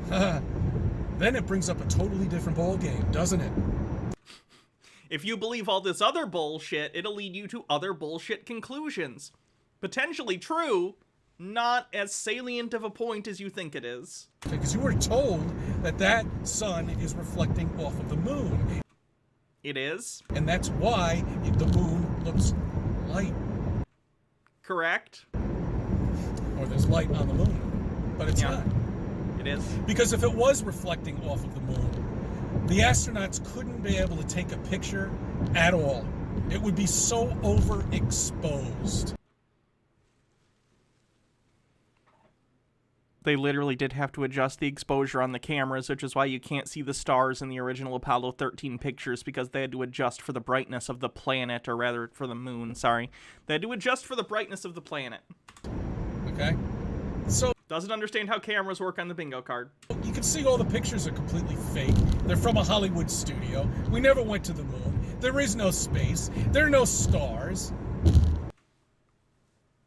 then it brings up a totally different ball game, doesn't it? If you believe all this other bullshit, it'll lead you to other bullshit conclusions. Potentially true, not as salient of a point as you think it is. Because you were told that that sun is reflecting off of the moon. It is. And that's why the moon looks light. Correct. Or there's light on the moon, but it's not. It is. Because if it was reflecting off of the moon, the astronauts couldn't be able to take a picture at all. It would be so overexposed. They literally did have to adjust the exposure on the cameras, which is why you can't see the stars in the original Apollo 13 pictures, because they had to adjust for the brightness of the planet, or rather for the moon, sorry. They had to adjust for the brightness of the planet. Okay? So doesn't understand how cameras work on the bingo card. You can see all the pictures are completely fake. They're from a Hollywood studio. We never went to the moon. There is no space. There are no stars.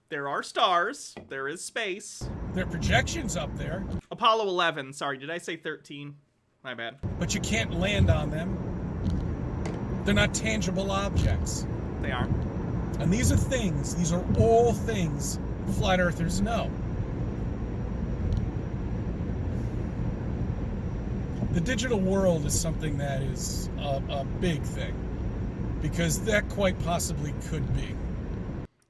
There are stars. There is space. There are projections up there. Apollo 11. Sorry, did I say 13? My bad. But you can't land on them. They're not tangible objects. They are. And these are things, these are all things flat earthers know. The digital world is something that is a big thing, because that quite possibly could be.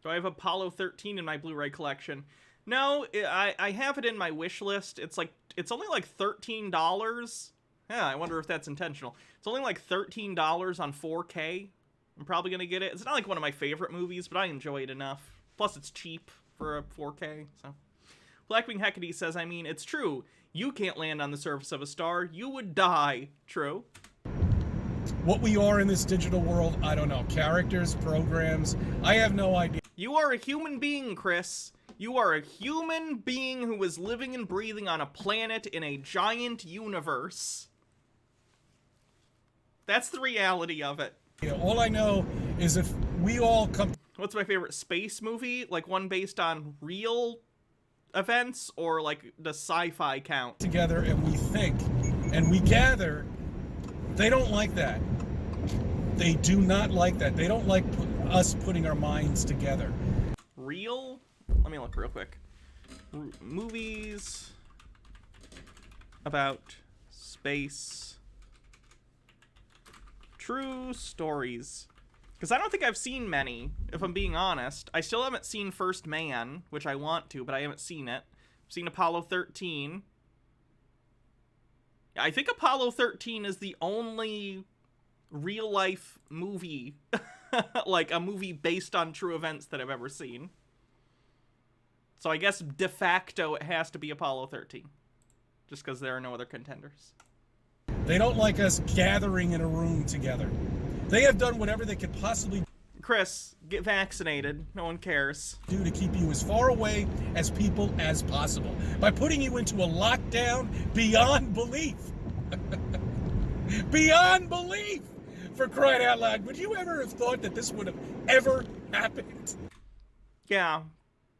Do I have Apollo 13 in my Blu-ray collection? No, I have it in my wish list. It's only like $13. Yeah, I wonder if that's intentional. It's only like $13 on 4K. I'm probably gonna get it. It's not like one of my favorite movies, but I enjoy it enough. Plus, it's cheap for a 4K. So, Blackwing Hecate says, I mean, it's true. You can't land on the surface of a star. You would die. True. What we are in this digital world, I don't know. Characters, programs, I have no idea. You are a human being, Chris. You are a human being who is living and breathing on a planet in a giant universe. That's the reality of it. Yeah, all I know is if we all come... What's my favorite space movie? Like one based on real events, or like the sci-fi count? Together and we think and we gather, they don't like that. They do not like that. They don't like us putting our minds together. Real? Let me look real quick. Movies about space. True stories. Because I don't think I've seen many, if I'm being honest. I still haven't seen First Man, which I want to, but I haven't seen it. I've seen Apollo 13. I think Apollo 13 is the only real-life movie like a movie based on true events that I've ever seen. So I guess de facto it has to be Apollo 13. Just because there are no other contenders. They don't like us gathering in a room together. They have done whatever they could possibly Chris, get vaccinated. No one cares. do to keep you as far away as people as possible by putting you into a lockdown beyond belief. Beyond belief! For crying out loud, would you ever have thought that this would have ever happened? Yeah,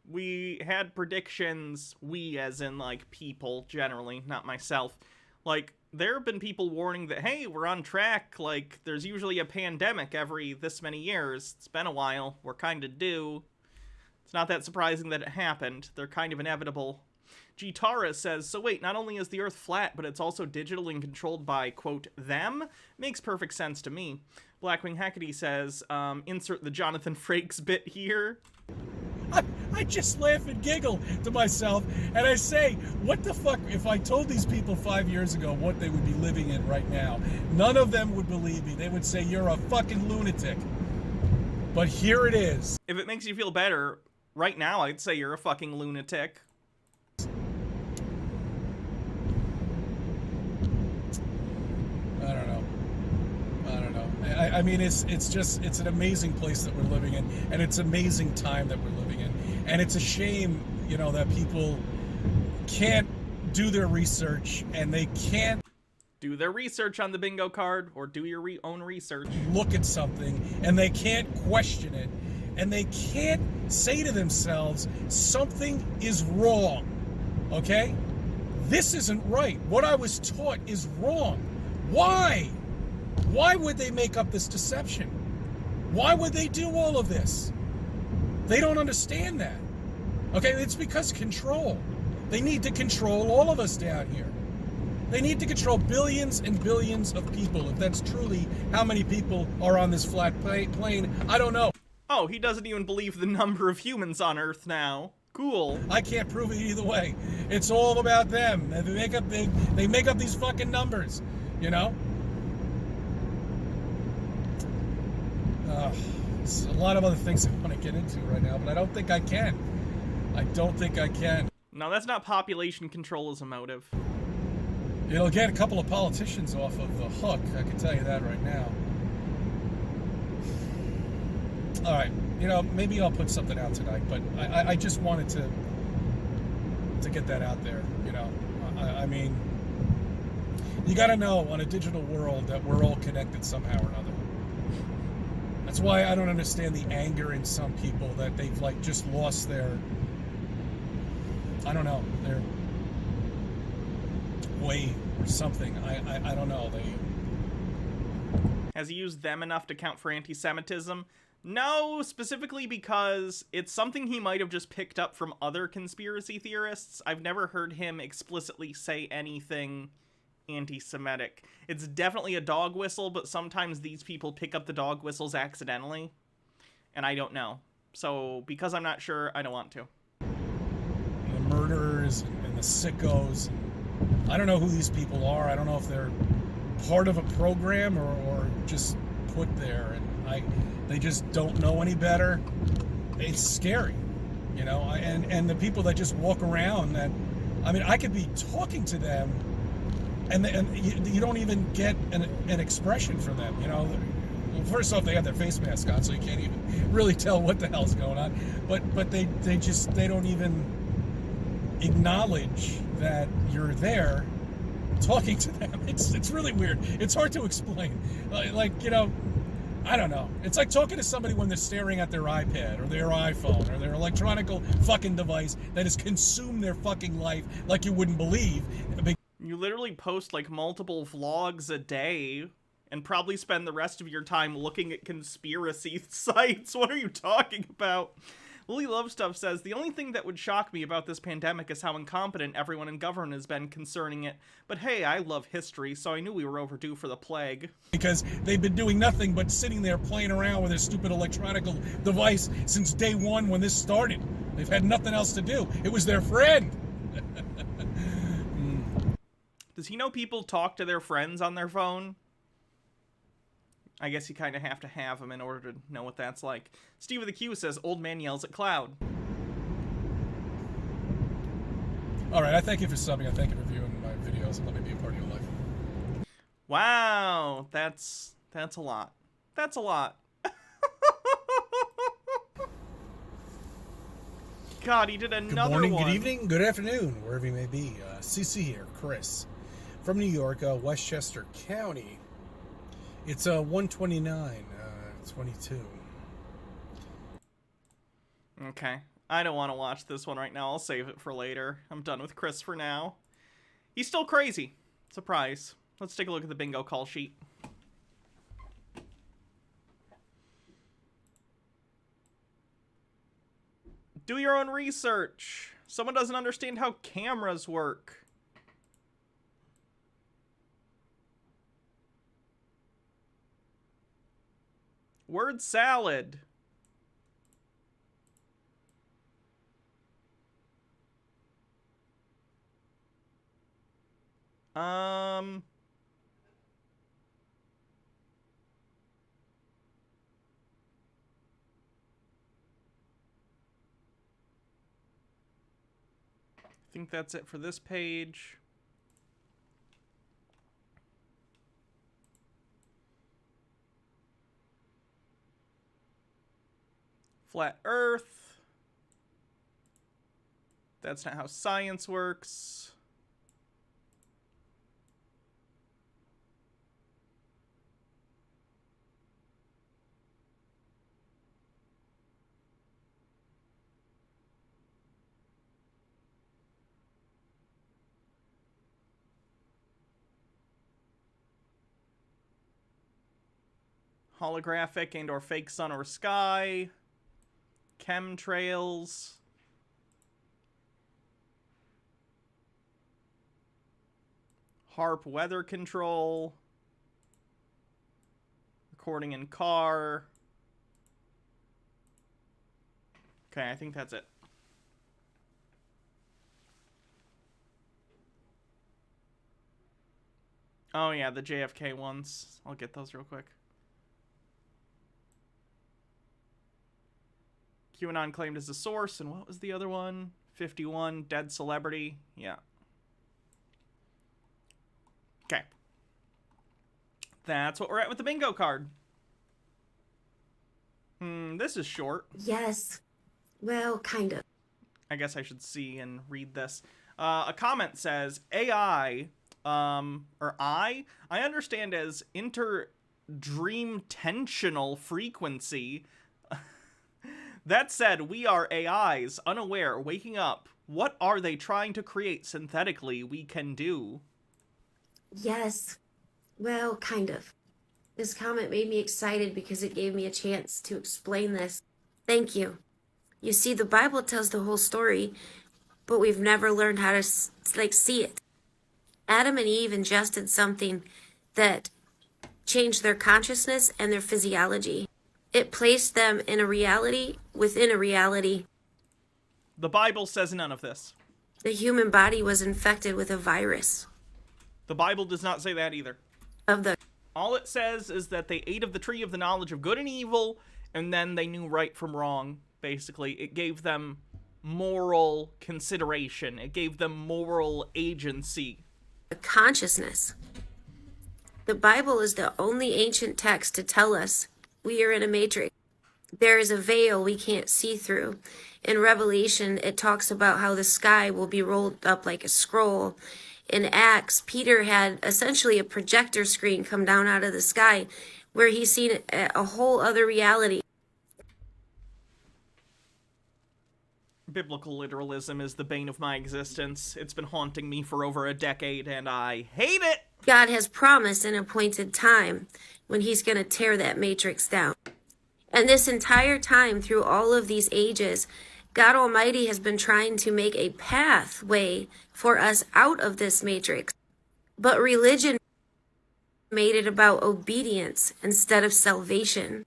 we had predictions, we as in, like, people, generally, not myself. Like, there have been people warning that, hey, we're on track, like, there's usually a pandemic every this many years. It's been a while, we're kinda due. It's not that surprising that it happened. They're kind of inevitable. Gitara says, so wait, not only is the Earth flat, but it's also digital and controlled by, quote, them? Makes perfect sense to me. Blackwing Hackety says, insert the Jonathan Frakes bit here. I just laugh and giggle to myself, and I say, what the fuck, if I told these people 5 years ago what they would be living in right now, none of them would believe me. They would say, you're a fucking lunatic. But here it is. If it makes you feel better, right now I'd say you're a fucking lunatic. I don't know. I mean, it's an amazing place that we're living in, and it's an amazing time that we're living in. And it's a shame, you know, that people can't do their research, and they can't Do their research on the bingo card, or do your own research. look at something, and they can't question it, and they can't say to themselves, something is wrong, okay? This isn't right. What I was taught is wrong. Why? Why would they make up this deception? Why would they do all of this? They don't understand that. Okay, it's because control. They need to control all of us down here. They need to control billions and billions of people. If that's truly how many people are on this flat plane, I don't know. Oh, he doesn't even believe the number of humans on Earth now. Cool. I can't prove it either way. It's all about them. They make up these fucking numbers, you know? There's a lot of other things I want to get into right now, but I don't think I can. No, that's not population control as a motive. It'll get a couple of politicians off of the hook, I can tell you that right now. All right, you know, maybe I'll put something out tonight, but I just wanted to get that out there, you know. I mean, you got to know on a digital world that we're all connected somehow or another. That's why I don't understand the anger in some people that they've, like, just lost their, I don't know, their way or something. I don't know. Has he used them enough to count for anti-Semitism? No, specifically because it's something he might have just picked up from other conspiracy theorists. I've never heard him explicitly say anything anti-Semitic. It's definitely a dog whistle, but sometimes these people pick up the dog whistles accidentally, and I don't know. So, because I'm not sure, I don't want to. The murderers and the sickos. I don't know who these people are. I don't know if they're part of a program or just put there, and they just don't know any better. It's scary, you know. And the people that just walk around, that, I mean, I could be talking to them, and you don't even get an expression from them, you know. Well, first off, they have their face mask on, so you can't even really tell what the hell's going on. But they don't even acknowledge that you're there talking to them. It's really weird. It's hard to explain. Like, you know, I don't know. It's like talking to somebody when they're staring at their iPad or their iPhone or their electronic fucking device that has consumed their fucking life like you wouldn't believe. You literally post like multiple vlogs a day and probably spend the rest of your time looking at conspiracy sites. What are you talking about? Lily Love Stuff says, the only thing that would shock me about this pandemic is how incompetent everyone in government has been concerning it. But hey, I love history, so I knew we were overdue for the plague. Because they've been doing nothing but sitting there playing around with their stupid electronic device since day one when this started. They've had nothing else to do. It was their friend. Does he know people talk to their friends on their phone? I guess you kind of have to have them in order to know what that's like. Steve of the Q says, old man yells at cloud. All right, I thank you for subbing. I thank you for viewing my videos and let me be a part of your life. Wow, that's a lot. That's a lot. God, he did another Good morning, one. good evening, good afternoon, wherever you may be. CC here, Chris, from New York, Westchester County. It's 1:29:22. Okay. I don't want to watch this one right now. I'll save it for later. I'm done with Chris for now. He's still crazy. Surprise. Let's take a look at the bingo call sheet. Do your own research. Someone doesn't understand how cameras work. Word salad. I think that's it for this page. Flat Earth. That's not how science works. Holographic and or fake sun or sky. Chemtrails. HARP weather control. Recording in car. Okay, I think that's it. Oh yeah, the JFK ones. I'll get those real quick. QAnon claimed as a source, and what was the other one? 51, dead celebrity. Yeah. Okay. That's what we're at with the bingo card. This is short. Yes. Well, kind of. I guess I should see and read this. A comment says, AI, I understand as interdream-tensional frequency. That said, we are AIs, unaware, waking up. What are they trying to create synthetically we can do? Yes. Well, kind of. This comment made me excited because it gave me a chance to explain this. Thank you. You see, the Bible tells the whole story, but we've never learned how to, see it. Adam and Eve ingested something that changed their consciousness and their physiology. It placed them in a reality within a reality. The Bible says none of this. The human body was infected with a virus. The Bible does not say that either. All it says is that they ate of the tree of the knowledge of good and evil, and then they knew right from wrong, basically. It gave them moral consideration. It gave them moral agency. The consciousness. The Bible is the only ancient text to tell us we are in a matrix. There is a veil we can't see through. In Revelation, it talks about how the sky will be rolled up like a scroll. In Acts, Peter had essentially a projector screen come down out of the sky where he's seen a whole other reality. Biblical literalism is the bane of my existence. It's been haunting me for over a decade, and I hate it! God has promised an appointed time when he's going to tear that matrix down. And this entire time, through all of these ages, God Almighty has been trying to make a pathway for us out of this matrix. But religion made it about obedience instead of salvation.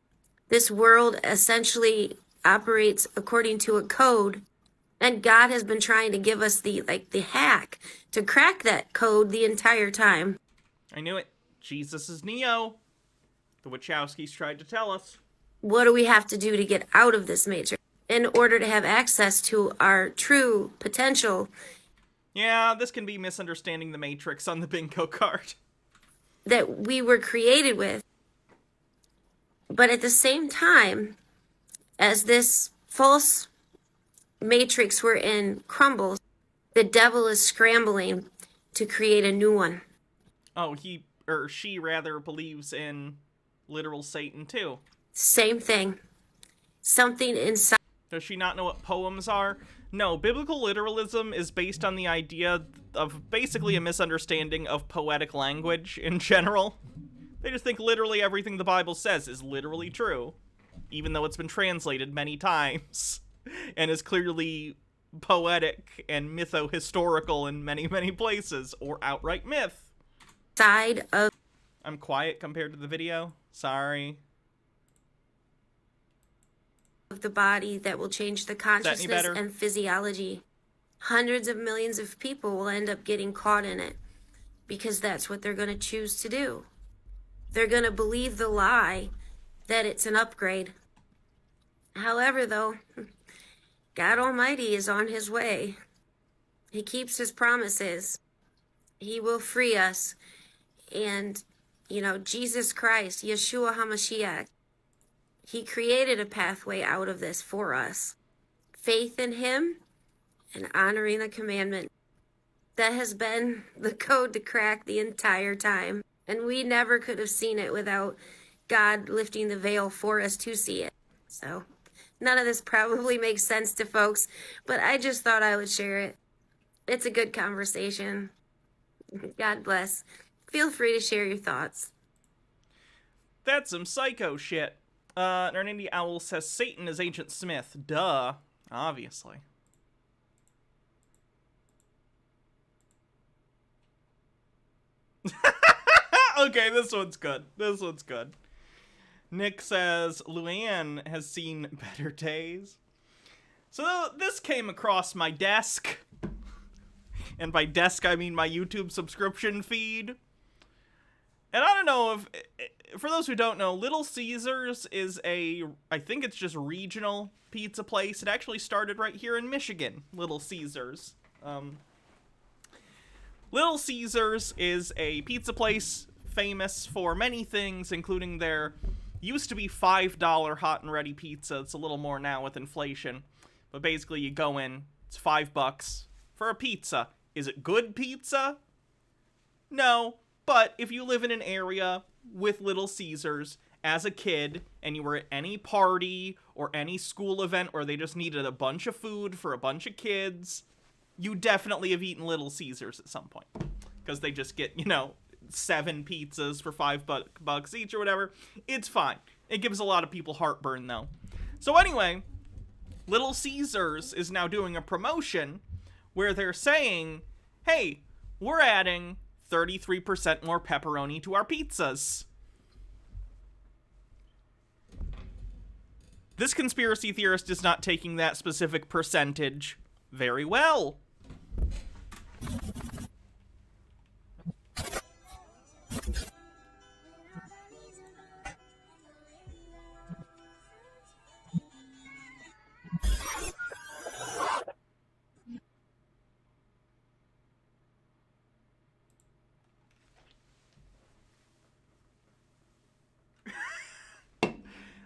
This world essentially operates according to a code, and God has been trying to give us the hack to crack that code the entire time. I knew it. Jesus is Neo. The Wachowskis tried to tell us. What do we have to do to get out of this matrix in order to have access to our true potential? Yeah, this can be misunderstanding the Matrix on the bingo card. That we were created with. But at the same time, as this false matrix we're in crumbles, the devil is scrambling to create a new one. Oh, he, or she rather, believes in literal Satan too. Same thing. Something inside. Does she not know what poems are? No, biblical literalism is based on the idea of basically a misunderstanding of poetic language in general. They just think literally everything the Bible says is literally true, even though it's been translated many times and is clearly poetic and mytho-historical in many, many places, or outright myth. Side of. I'm quiet compared to the video. Sorry. Of the body that will change the consciousness and physiology. Hundreds of millions of people will end up getting caught in it because that's what they're going to choose to do. They're going to believe the lie that it's an upgrade. However, though, God Almighty is on his way. He keeps his promises. He will free us. And, you know, Jesus Christ, Yeshua HaMashiach, he created a pathway out of this for us. Faith in him and honoring the commandment. That has been the code to crack the entire time. And we never could have seen it without God lifting the veil for us to see it. So none of this probably makes sense to folks, but I just thought I would share it. It's a good conversation. God bless. Feel free to share your thoughts. That's some psycho shit. Nernindi Owl says Satan is Agent Smith. Duh. Obviously. Okay, this one's good. This one's good. Nick says Luann has seen better days. So this came across my desk. And by desk, I mean my YouTube subscription feed. And I don't know if, for those who don't know, Little Caesars is I think it's just regional pizza place. It actually started right here in Michigan, Little Caesars. Little Caesars is a pizza place famous for many things, including their used to be $5 hot and ready pizza. It's a little more now with inflation. But basically you go in, it's $5 for a pizza. Is it good pizza? No. But if you live in an area with Little Caesars as a kid and you were at any party or any school event where they just needed a bunch of food for a bunch of kids, you definitely have eaten Little Caesars at some point. Because they just get, 7 pizzas for $5 each or whatever. It's fine. It gives a lot of people heartburn though. So anyway, Little Caesars is now doing a promotion where they're saying, hey, we're adding 33% more pepperoni to our pizzas. This conspiracy theorist is not taking that specific percentage very well.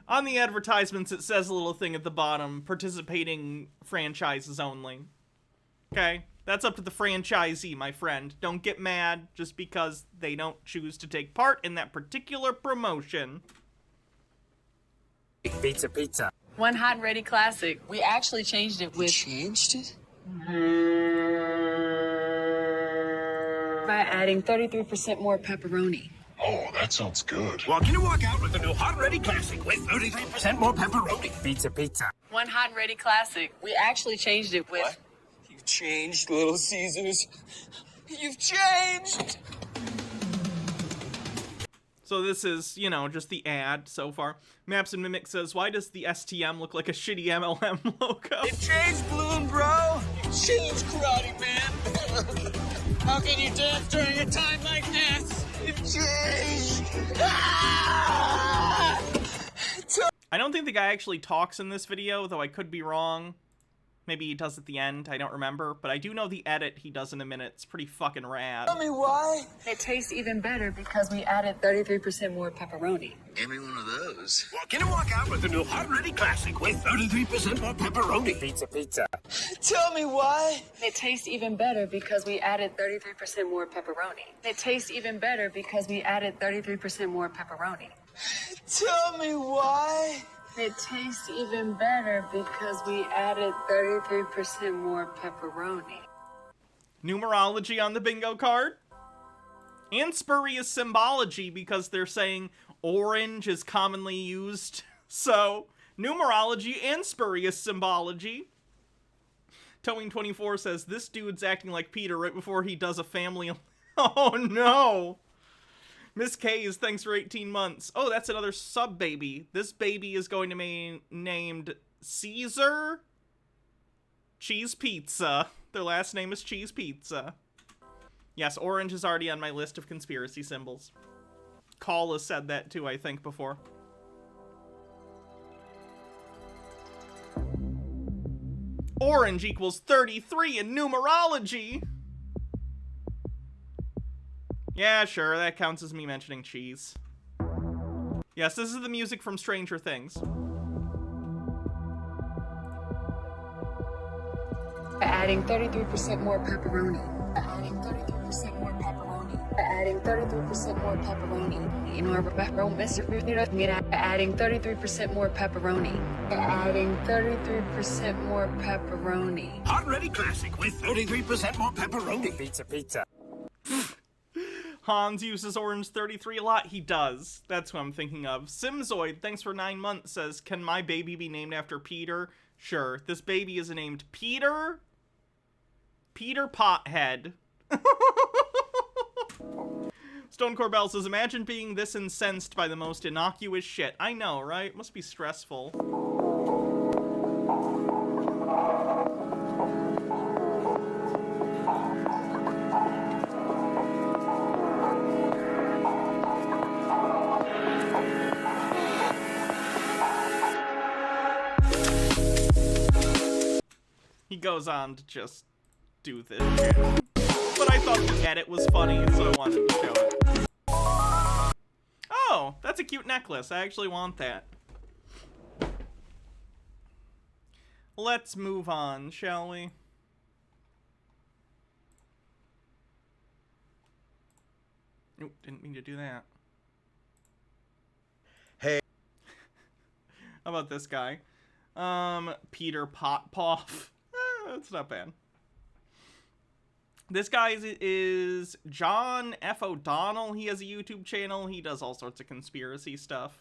On the advertisements, it says a little thing at the bottom, participating franchises only. Okay? That's up to the franchisee, my friend. Don't get mad just because they don't choose to take part in that particular promotion. Pizza, pizza. One hot and ready classic. We actually changed it with... Changed it? By adding 33% more pepperoni. Oh, that sounds good. Well, can you walk out with the new hot and ready classic with 33% more pepperoni? Pizza, pizza. One hot and ready classic. We actually changed it with... What? You changed, Little Caesars. You've changed! So this is, just the ad so far. Maps and Mimic says, why does the STM look like a shitty MLM logo? It changed, Balloon Bro. You changed, Karate Man. How can you dance during a time like this? It changed. Ah! I don't think the guy actually talks in this video, though I could be wrong. Maybe he does at the end, I don't remember. But I do know the edit he does in a minute. It's pretty fucking rad. Tell me why. It tastes even better because we added 33% more pepperoni. Give me one of those. Walk in and walk out with the new Hot and Ready Classic with 33% more pepperoni. Pizza. Tell me why. It tastes even better because we added 33% more pepperoni. It tastes even better because we added 33% more pepperoni. Tell me why. It tastes even better because we added 33% more pepperoni. Numerology on the bingo card. And spurious symbology because they're saying orange is commonly used. So, numerology and spurious symbology. Towing24 says, this dude's acting like Peter right before he does a family... Oh no! Miss K's, thanks for 18 months. Oh, that's another sub-baby. This baby is going to be named Caesar Cheese Pizza. Their last name is Cheese Pizza. Yes, orange is already on my list of conspiracy symbols. Call has said that too, I think, before. Orange equals 33 in numerology! Yeah, sure, that counts as me mentioning cheese. Yes, this is the music from Stranger Things. Adding 33% more pepperoni. Adding 33% more pepperoni. Adding 33% more pepperoni. You know, adding 33% more pepperoni. Adding 33% more pepperoni. Hot and Ready Classic with 33% more pepperoni. Pizza. Hans uses orange 33 a lot. He does. That's who I'm thinking of. Simzoid, thanks for 9 months, says, can my baby be named after Peter? Sure. This baby is named Peter? Peter Pothead. Stone Corbell says, imagine being this incensed by the most innocuous shit. I know, right? Must be stressful. He goes on to just do this shit. But I thought the edit was funny, so I wanted to show it. Oh, that's a cute necklace. I actually want that. Let's move on, shall we? Oop, didn't mean to do that. Hey. How about this guy? Peter Potpoff. That's not bad. This guy is John F. O'Donnell. He has a YouTube channel. He does all sorts of conspiracy stuff.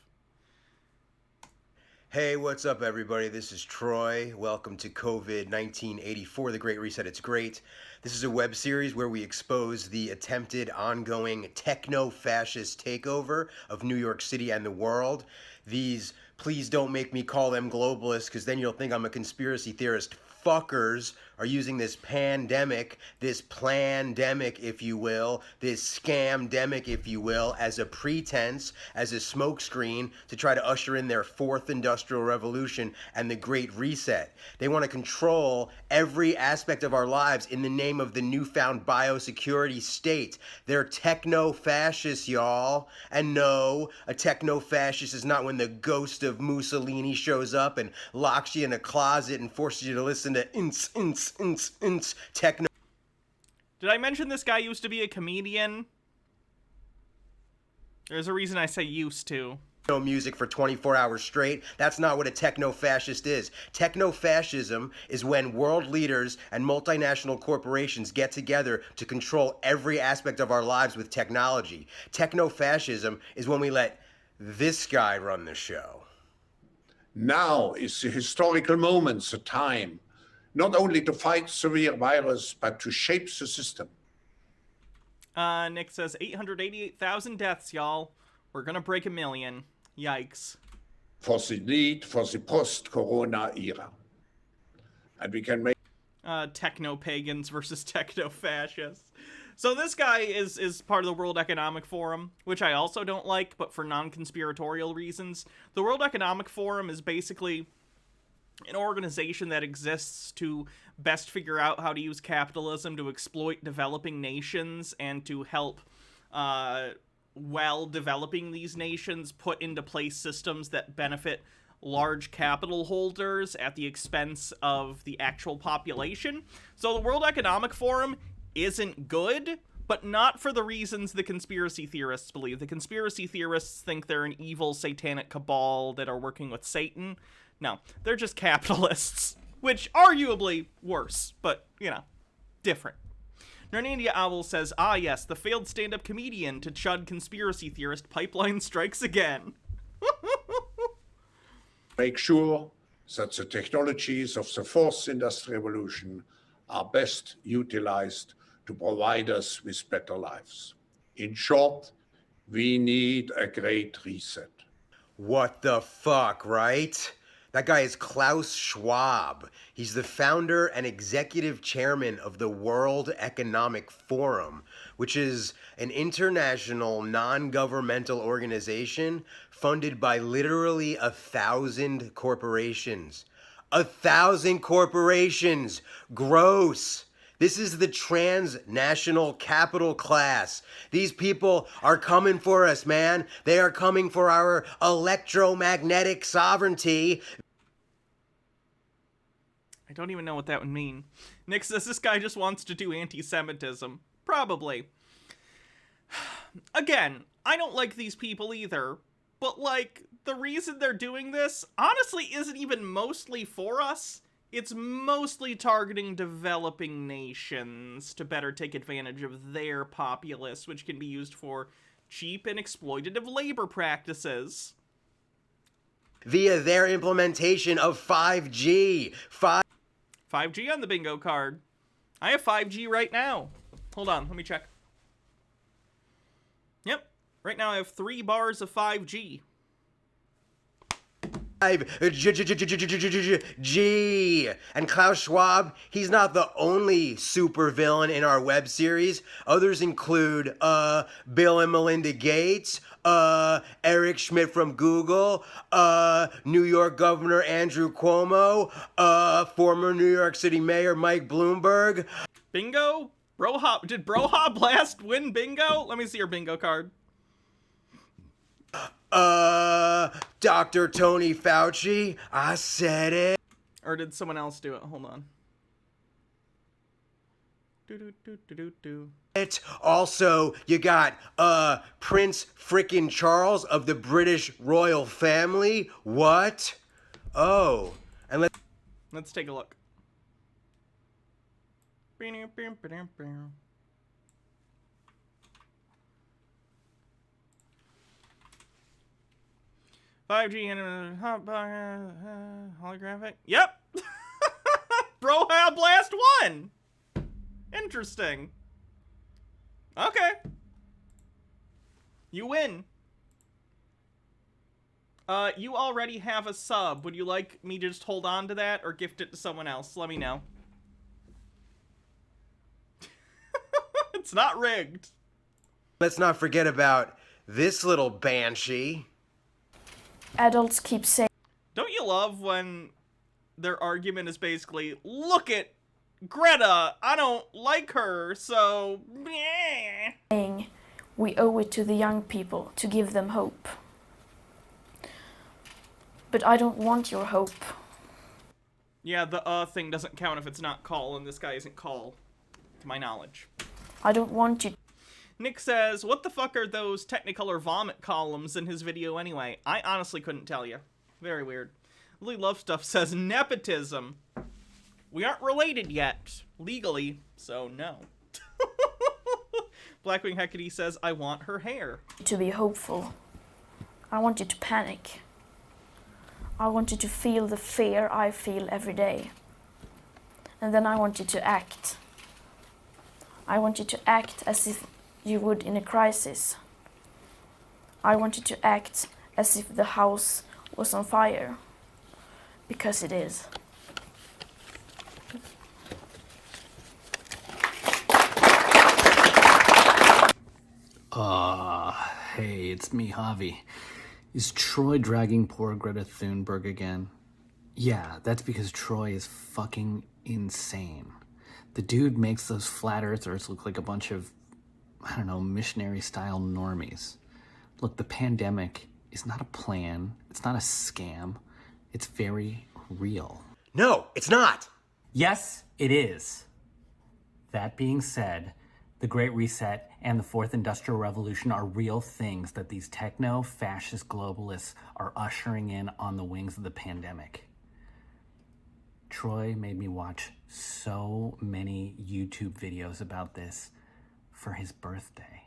Hey, what's up, everybody? This is Troy. Welcome to COVID 1984, The Great Reset. It's great. This is a web series where we expose the attempted ongoing techno-fascist takeover of New York City and the world. These, please don't make me call them globalists, because then you'll think I'm a conspiracy theorist. Fuckers are using this pandemic, this plandemic, if you will, this scamdemic, if you will, as a pretense, as a smokescreen to try to usher in their fourth industrial revolution and the Great Reset. They want to control every aspect of our lives in the name of the newfound biosecurity state. They're techno-fascists, y'all. And no, a techno-fascist is not when the ghost of Mussolini shows up and locks you in a closet and forces you to listen to techno. Did I mention this guy used to be a comedian? There's a reason I say used to. Music for 24 hours straight. That's not what a techno-fascist is. Techno-fascism is when world leaders and multinational corporations get together to control every aspect of our lives with technology. Techno-fascism is when we let this guy run the show. Now is the historical moment, the time, not only to fight severe virus, but to shape the system. Nick says 888,000 deaths, y'all. We're gonna break 1 million. Yikes. For the need for the post-corona era. And we can make... Techno-pagans versus techno-fascists. So this guy is part of the World Economic Forum, which I also don't like, but for non-conspiratorial reasons. The World Economic Forum is basically an organization that exists to best figure out how to use capitalism to exploit developing nations and to help, while developing these nations, put into place systems that benefit large capital holders at the expense of the actual population. So the World Economic Forum isn't good, but not for the reasons the conspiracy theorists believe. The conspiracy theorists think they're an evil satanic cabal that are working with Satan. No, they're just capitalists, which arguably worse, but, you know, different. Narnia Owl says, ah yes, the failed stand-up comedian to chud conspiracy theorist pipeline strikes again. Make sure that the technologies of the fourth industrial revolution are best utilized to provide us with better lives. In short, we need a great reset. What the fuck, right? That guy is Klaus Schwab. He's the founder and executive chairman of the World Economic Forum, which is an international non-governmental organization funded by literally 1,000 corporations. 1,000 corporations! Gross! This is the transnational capital class. These people are coming for us, man. They are coming for our electromagnetic sovereignty. I don't even know what that would mean. Nick says this guy just wants to do anti-Semitism. Probably. Again, I don't like these people either, but, like, the reason they're doing this honestly isn't even mostly for us. It's mostly targeting developing nations to better take advantage of their populace, which can be used for cheap and exploitative labor practices. Via their implementation of 5G. 5G on the bingo card. I have 5G right now. Hold on, let me check. Yep, right now I have 3 bars of 5G. G. And Klaus Schwab, he's not the only supervillain in our web series. Others include Bill and Melinda Gates, Eric Schmidt from Google, New York Governor Andrew Cuomo, former New York City Mayor Mike Bloomberg. Bingo? Did Broha Blast win bingo? Let me see your bingo card. Dr. Tony Fauci, I said it. Or did someone else do it? Hold on. Also, you got, Prince frickin' Charles of the British royal family. What? Oh, and let's take a look. 5G and holographic. Yep. Broha Blast won. Interesting. Okay. You win. You already have a sub. Would you like me to just hold on to that or gift it to someone else? Let me know. It's not rigged. Let's not forget about this little banshee. Adults keep saying... Don't you love when their argument is basically, look at Greta, I don't like her, so... ...saying we owe it to the young people to give them hope. But I don't want your hope. Yeah, the thing doesn't count if it's not call, and this guy isn't call, to my knowledge. I don't want you... Nick says, what the fuck are those Technicolor vomit columns in his video anyway? I honestly couldn't tell you. Very weird. Lily Love Stuff says, nepotism. We aren't related yet, legally, so no. Blackwing Hecate says, I want her hair. ...to be hopeful. I want you to panic. I want you to feel the fear I feel every day. And then I want you to act. I want you to act as if you would in a crisis. I want you to act as if the house was on fire. Because it is. Hey, it's me, Javi. Is Troy dragging poor Greta Thunberg again? Yeah, that's because Troy is fucking insane. The dude makes those flat earthers look like a bunch of, I don't know, missionary-style normies. Look, the pandemic is not a plan. It's not a scam. It's very real. No, it's not. Yes, it is. That being said, the Great Reset and the Fourth Industrial Revolution are real things that these techno-fascist globalists are ushering in on the wings of the pandemic. Troy made me watch so many YouTube videos about this for his birthday.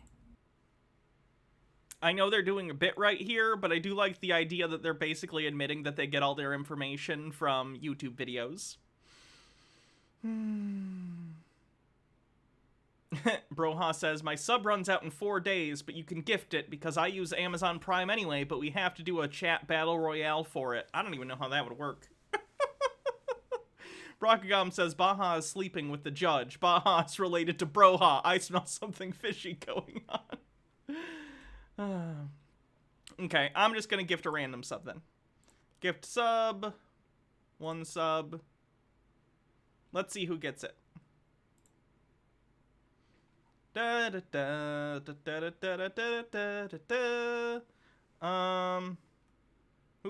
I know they're doing a bit right here, but I do like the idea that they're basically admitting that they get all their information from YouTube videos. Broha says, my sub runs out in 4 days, but you can gift it because I use Amazon Prime anyway, but we have to do a chat battle royale for it. I don't even know how that would work. Brockagam says, Baha is sleeping with the judge. Baha is related to Broha. I smell something fishy going on. Okay, I'm just gonna gift a random sub then. Gift sub. 1 sub. Let's see who gets it. Who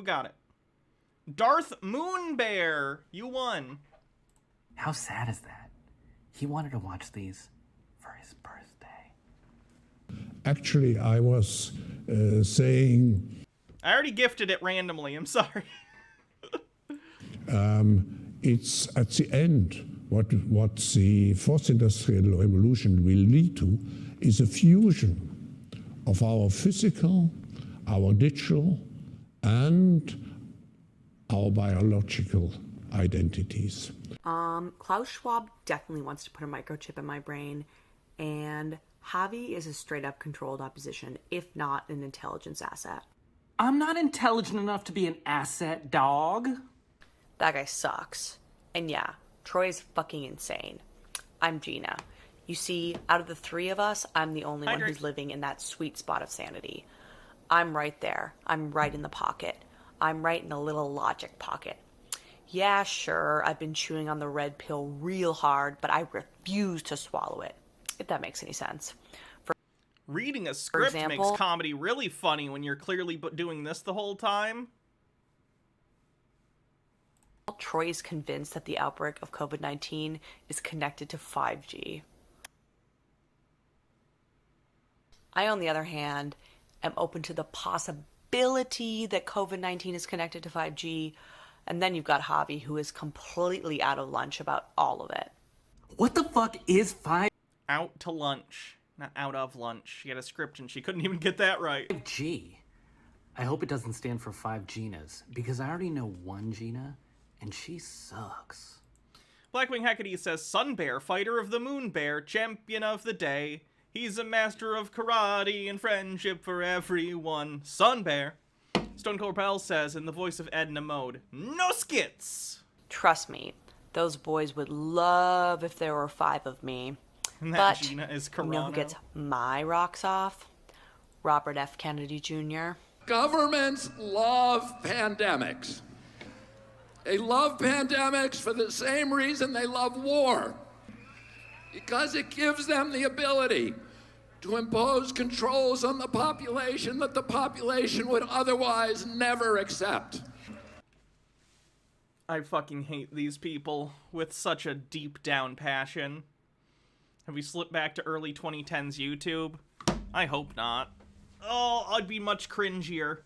got it? Darth Moonbear, you won. How sad is that? He wanted to watch these for his birthday. Actually, I was saying... I already gifted it randomly, I'm sorry. It's at the end, what the Fourth Industrial Revolution will lead to is a fusion of our physical, our digital, and our biological identities. Klaus Schwab definitely wants to put a microchip in my brain, and Javi is a straight-up controlled opposition, if not an intelligence asset. I'm not intelligent enough to be an asset, dog. That guy sucks. And yeah, Troy is fucking insane. I'm Gina. You see, out of the 3 of us, I'm the only one who's living in that sweet spot of sanity. I'm right there. I'm right in the pocket. I'm right in a little logic pocket. Yeah, sure, I've been chewing on the red pill real hard, but I refuse to swallow it, if that makes any sense. Reading a script makes comedy really funny when you're clearly doing this the whole time. Troy is convinced that the outbreak of COVID-19 is connected to 5G. I, on the other hand, am open to the possibility that COVID-19 is connected to 5G, and then you've got Javi, who is completely out of lunch about all of it. What the fuck is 5G? Out to lunch, not out of lunch. She had a script and she couldn't even get that right. 5G. I hope it doesn't stand for 5 Ginas, because I already know 1 Gina, and she sucks. Blackwing Hecate says, Sunbear, fighter of the Moon Bear, champion of the day. He's a master of karate and friendship for everyone. Sunbear. Stone Cold Pell says, in the voice of Edna Mode, no skits! Trust me, those boys would love if there were 5 of me. And that Gina is Carano. You know who gets my rocks off? Robert F. Kennedy Jr. Governments love pandemics. They love pandemics for the same reason they love war. Because it gives them the ability to impose controls on the population that the population would otherwise never accept. I fucking hate these people with such a deep down passion. Have we slipped back to early 2010s YouTube? I hope not. Oh, I'd be much cringier.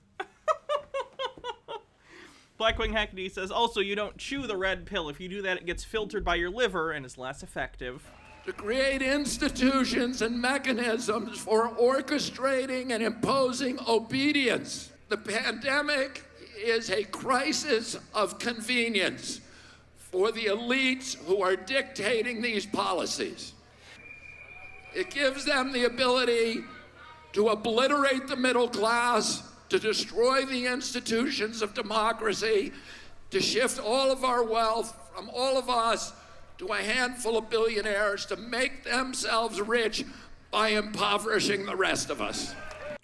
Blackwing Hecate says, also, you don't chew the red pill. If you do that, it gets filtered by your liver and is less effective. To create institutions and mechanisms for orchestrating and imposing obedience. The pandemic is a crisis of convenience for the elites who are dictating these policies. It gives them the ability to obliterate the middle class, to destroy the institutions of democracy, to shift all of our wealth from all of us to a handful of billionaires, to make themselves rich by impoverishing the rest of us.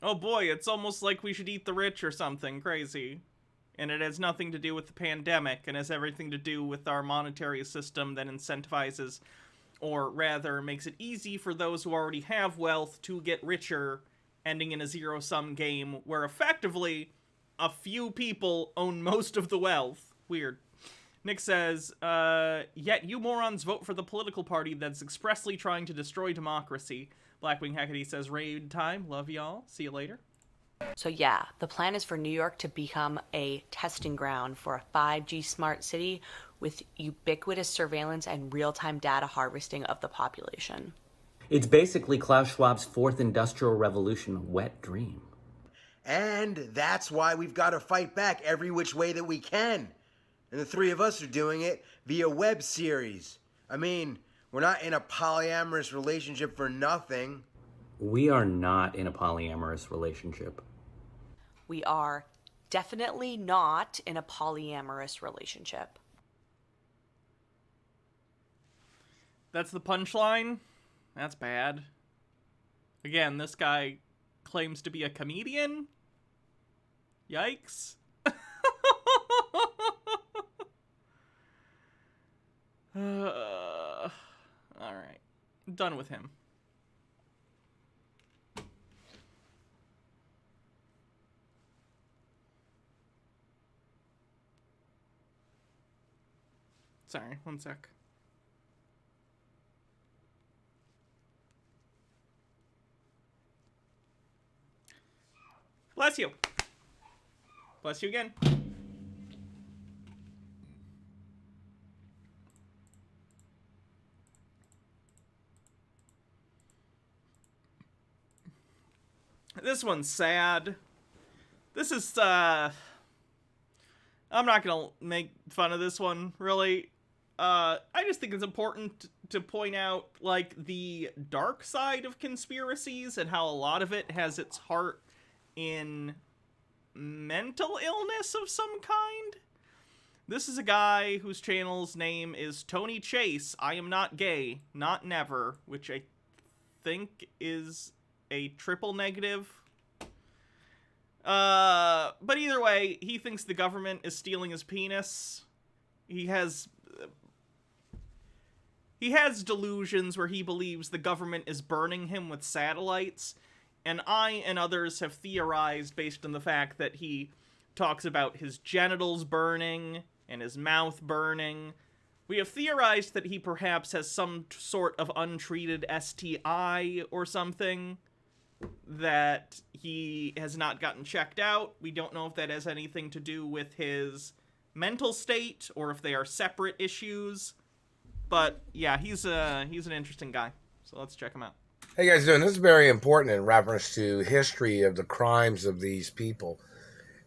Oh boy, it's almost like we should eat the rich or something crazy. And it has nothing to do with the pandemic, and has everything to do with our monetary system that incentivizes, or rather makes it easy for those who already have wealth to get richer, ending in a zero-sum game where effectively a few people own most of the wealth. Weird. Nick says, yet you morons vote for the political party that's expressly trying to destroy democracy. Blackwing Hackety says, raid time. Love y'all. See you later. So yeah, the plan is for New York to become a testing ground for a 5G smart city with ubiquitous surveillance and real-time data harvesting of the population. It's basically Klaus Schwab's fourth industrial revolution wet dream. And that's why we've got to fight back every which way that we can. And the three of us are doing it via web series. I mean, we're not in a polyamorous relationship for nothing. We are not in a polyamorous relationship. We are definitely not in a polyamorous relationship. That's the punchline? That's bad. Again, this guy claims to be a comedian? Yikes. Alright. Done with him. Sorry, one sec. Bless you. Bless you again. This one's sad. This is, I'm not gonna make fun of this one, really. I just think it's important to point out, like, the dark side of conspiracies and how a lot of it has its heart in mental illness of some kind. This is a guy whose channel's name is Tony Chase. I am not gay, not never, which I think is a triple negative. But either way, he thinks the government is stealing his penis. He has delusions where he believes the government is burning him with satellites, and I and others have theorized based on the fact that he talks about his genitals burning and his mouth burning. We have theorized that he perhaps has some sort of untreated STI or something that he has not gotten checked out. We don't know if that has anything to do with his mental state or if they are separate issues. But yeah, he's an interesting guy. So let's check him out. Hey guys, doing this is very important in reference to history of the crimes of these people.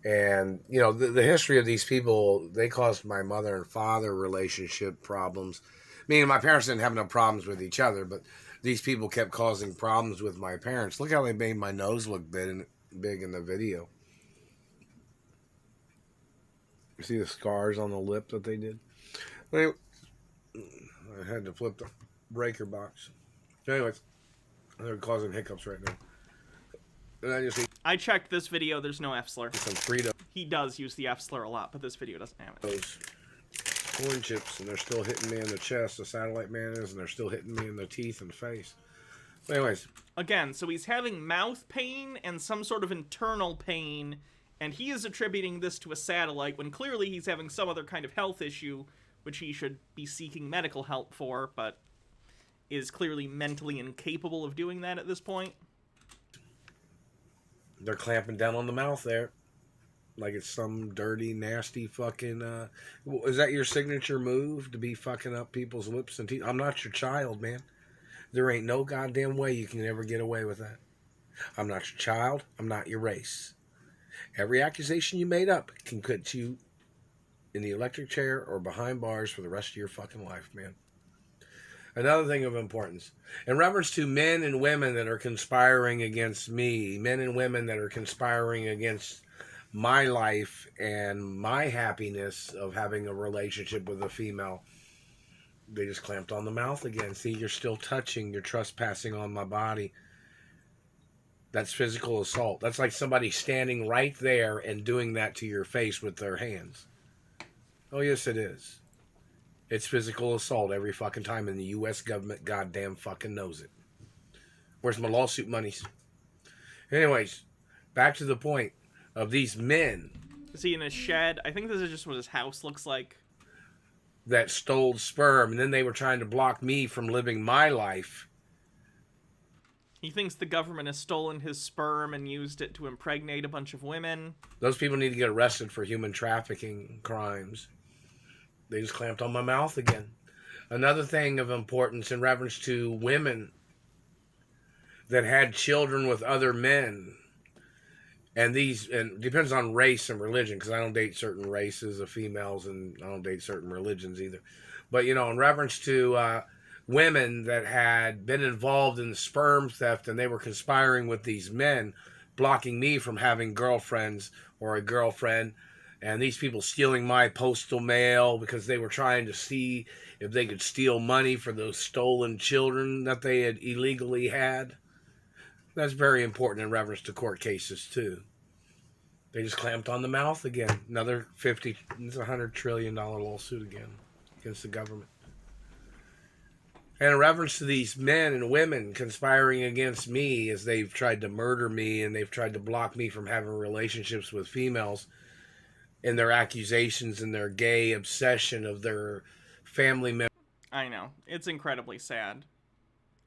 And, you know, the history of these people, they caused my mother and father relationship problems. Meaning my parents didn't have no problems with each other, but these people kept causing problems with my parents. Look how they made my nose look big in the video. You see the scars on the lip that they did? Anyway, I had to flip the breaker box. Anyways, they're causing hiccups right now. And I checked this video, there's no F slur. Some Frito. He does use the F slur a lot, but this video doesn't have it. Those corn chips, and they're still hitting me in the chest, the satellite man is, and they're still hitting me in the teeth and face. But anyways. Again, so he's having mouth pain and some sort of internal pain, and he is attributing this to a satellite when clearly he's having some other kind of health issue, which he should be seeking medical help for, but is clearly mentally incapable of doing that at this point. They're clamping down on the mouth there. Like it's some dirty, nasty fucking... is that your signature move? To be fucking up people's lips and teeth? I'm not your child, man. There ain't no goddamn way you can ever get away with that. I'm not your child. I'm not your race. Every accusation you made up can put you in the electric chair or behind bars for the rest of your fucking life, man. Another thing of importance, in reference to men and women that are conspiring against me, men and women that are conspiring against my life and my happiness of having a relationship with a female, they just clamped on the mouth again. See, you're still touching, you're trespassing on my body. That's physical assault. That's like somebody standing right there and doing that to your face with their hands. Oh, yes, it is. It's physical assault every fucking time, and the U.S. government goddamn fucking knows it. Where's my lawsuit monies? Anyways, back to the point of these men. Is he in a shed? I think this is just what his house looks like. That stole sperm, and then they were trying to block me from living my life. He thinks the government has stolen his sperm and used it to impregnate a bunch of women. Those people need to get arrested for human trafficking crimes. They just clamped on my mouth again. Another thing of importance in reference to women that had children with other men. And it depends on race and religion, because I don't date certain races of females, and I don't date certain religions either. But, you know, in reference to women that had been involved in the sperm theft, and they were conspiring with these men, blocking me from having girlfriends or a girlfriend, and these people stealing my postal mail because they were trying to see if they could steal money for those stolen children that they had illegally had. That's very important in reference to court cases, too. They just clamped on the mouth again. Another it's $100 trillion lawsuit again against the government. And in reference to these men and women conspiring against me as they've tried to murder me and they've tried to block me from having relationships with females, and their accusations and their gay obsession of their family members. I know. It's incredibly sad.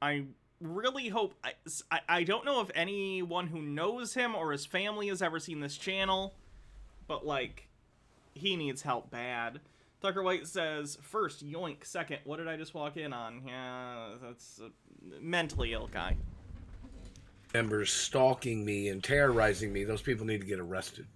I really hope... I don't know if anyone who knows him or his family has ever seen this channel, but, like, he needs help bad. Tucker White says, first, yoink. Second, what did I just walk in on? Yeah, that's a mentally ill guy. Members stalking me and terrorizing me. Those people need to get arrested.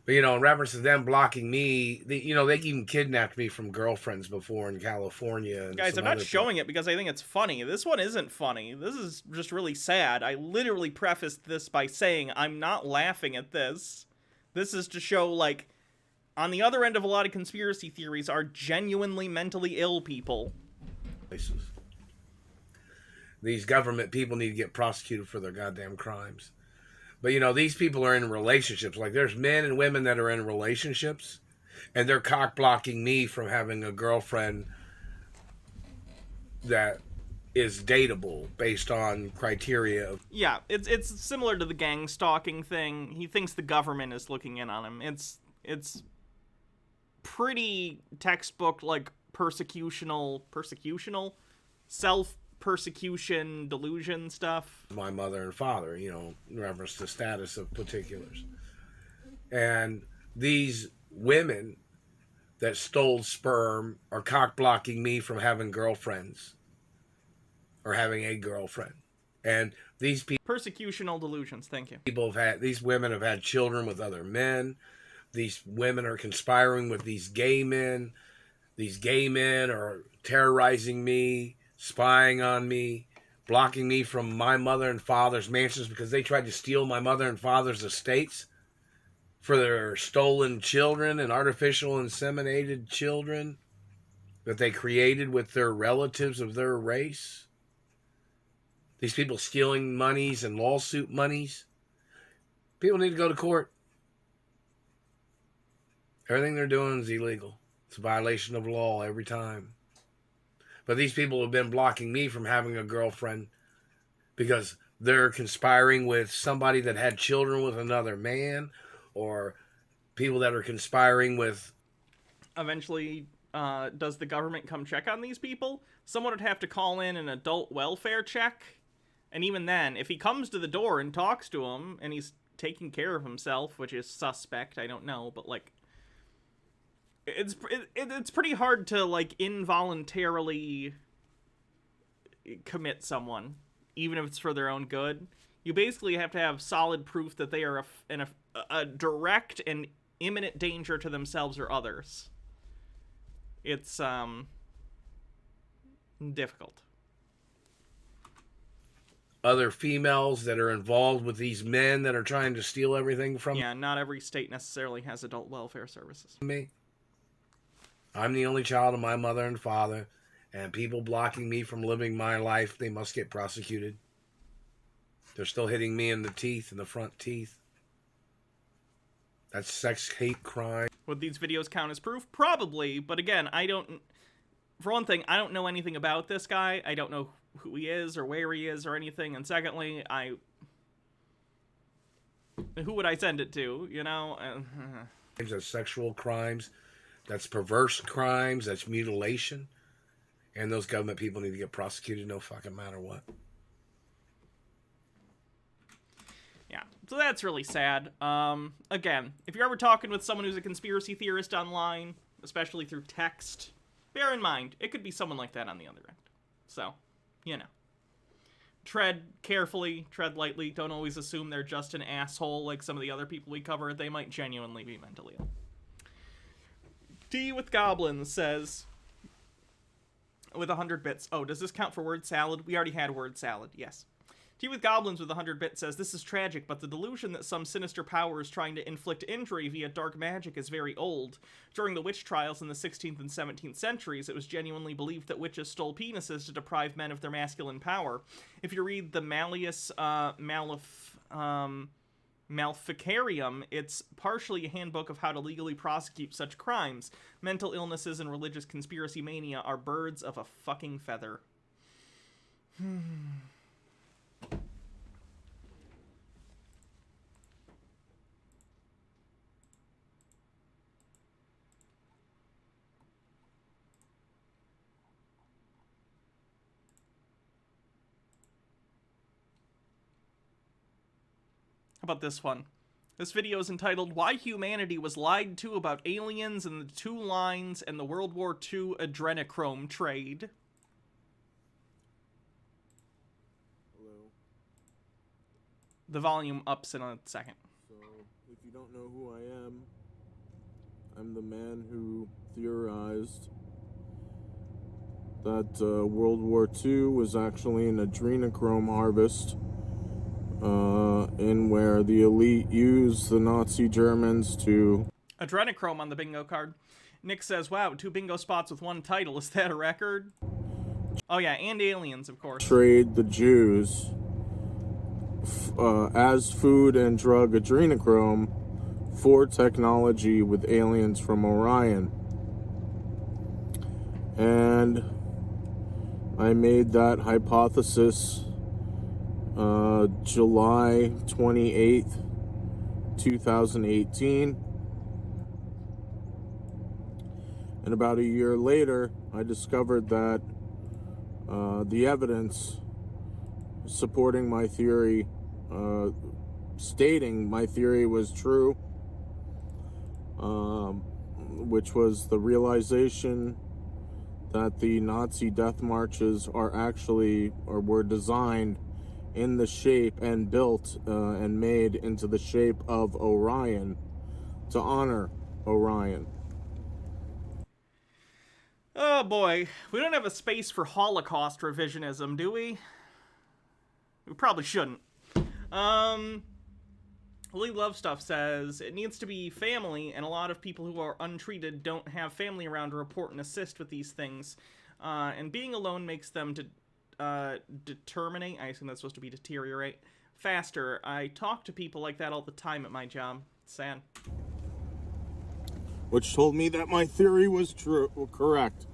But, you know, in reference to them blocking me, they even kidnapped me from girlfriends before in California. And guys, I'm not showing it because I think it's funny. This one isn't funny. This is just really sad. I literally prefaced this by saying I'm not laughing at this. This is to show, like, on the other end of a lot of conspiracy theories are genuinely mentally ill people. These government people need to get prosecuted for their goddamn crimes. But, you know, these people are in relationships. Like, there's men and women that are in relationships, and they're cock-blocking me from having a girlfriend that is dateable based on criteria. Yeah, it's similar to the gang stalking thing. He thinks the government is looking in on him. It's pretty textbook, like, persecutional, self-persecution, delusion stuff. My mother and father, you know, in reference to status of particulars. And these women that stole sperm are cock-blocking me from having girlfriends or having a girlfriend. And these people... Persecutional delusions, thank you. These women have had children with other men. These women are conspiring with these gay men. These gay men are terrorizing me, spying on me, blocking me from my mother and father's mansions because they tried to steal my mother and father's estates for their stolen children and artificial inseminated children that they created with their relatives of their race. These people stealing monies and lawsuit monies. People need to go to court. Everything they're doing is illegal. It's a violation of law every time. But these people have been blocking me from having a girlfriend because they're conspiring with somebody that had children with another man, or people that are conspiring with... Eventually, does the government come check on these people? Someone would have to call in an adult welfare check. And even then, if he comes to the door and talks to him, and he's taking care of himself, which is suspect, I don't know, but, like... It's pretty hard to, like, involuntarily commit someone, even if it's for their own good. You basically have to have solid proof that they are a direct and imminent danger to themselves or others. It's, difficult. Other females that are involved with these men that are trying to steal everything from... Yeah, not every state necessarily has adult welfare services. Me. I'm the only child of my mother and father, and people blocking me from living my life, they must get prosecuted. They're still hitting me in the teeth, in the front teeth. That's sex, hate, crime. Would these videos count as proof? Probably, but again, for one thing, I don't know anything about this guy. I don't know who he is or where he is or anything. And secondly, who would I send it to, you know? That's sexual crimes. That's perverse crimes. That's mutilation. And those government people need to get prosecuted no fucking matter what. Yeah, so that's really sad. Again, if you're ever talking with someone who's a conspiracy theorist online, especially through text, bear in mind, it could be someone like that on the other end. So, you know. Tread carefully, tread lightly. Don't always assume they're just an asshole like some of the other people we cover. They might genuinely be mentally ill. D with Goblins says, with 100 bits. Oh, does this count for word salad? We already had word salad, yes. T with Goblins with 100 bits says, this is tragic, but the delusion that some sinister power is trying to inflict injury via dark magic is very old. During the witch trials in the 16th and 17th centuries, it was genuinely believed that witches stole penises to deprive men of their masculine power. If you read the Malleus Maleficarium, it's partially a handbook of how to legally prosecute such crimes. Mental illnesses and religious conspiracy mania are birds of a fucking feather. How about this one? This video is entitled, Why Humanity Was Lied to About Aliens and the Two Lines and the World War II Adrenochrome Trade. Hello. The volume ups in a second. So, if you don't know who I am, I'm the man who theorized that World War II was actually an adrenochrome harvest. In where the elite used the Nazi Germans to... Adrenochrome on the bingo card. Nick says, wow, 2 bingo spots with 1 title. Is that a record? Oh yeah, and aliens, of course. Trade the Jews as food and drug adrenochrome for technology with aliens from Orion. And I made that hypothesis July 28th, 2018. And about a year later, I discovered that the evidence supporting my theory, stating my theory was true, which was the realization that the Nazi death marches are actually, or were designed in the shape and built and made into the shape of Orion to honor Orion. Oh boy, we don't have a space for Holocaust revisionism, do we? We probably shouldn't. Lee Love Stuff says, it needs to be family, and a lot of people who are untreated don't have family around to report and assist with these things. And being alone makes them determinate, I assume that's supposed to be deteriorate, faster. I talk to people like that all the time at my job. It's sad. Which told me that my theory was true, correct.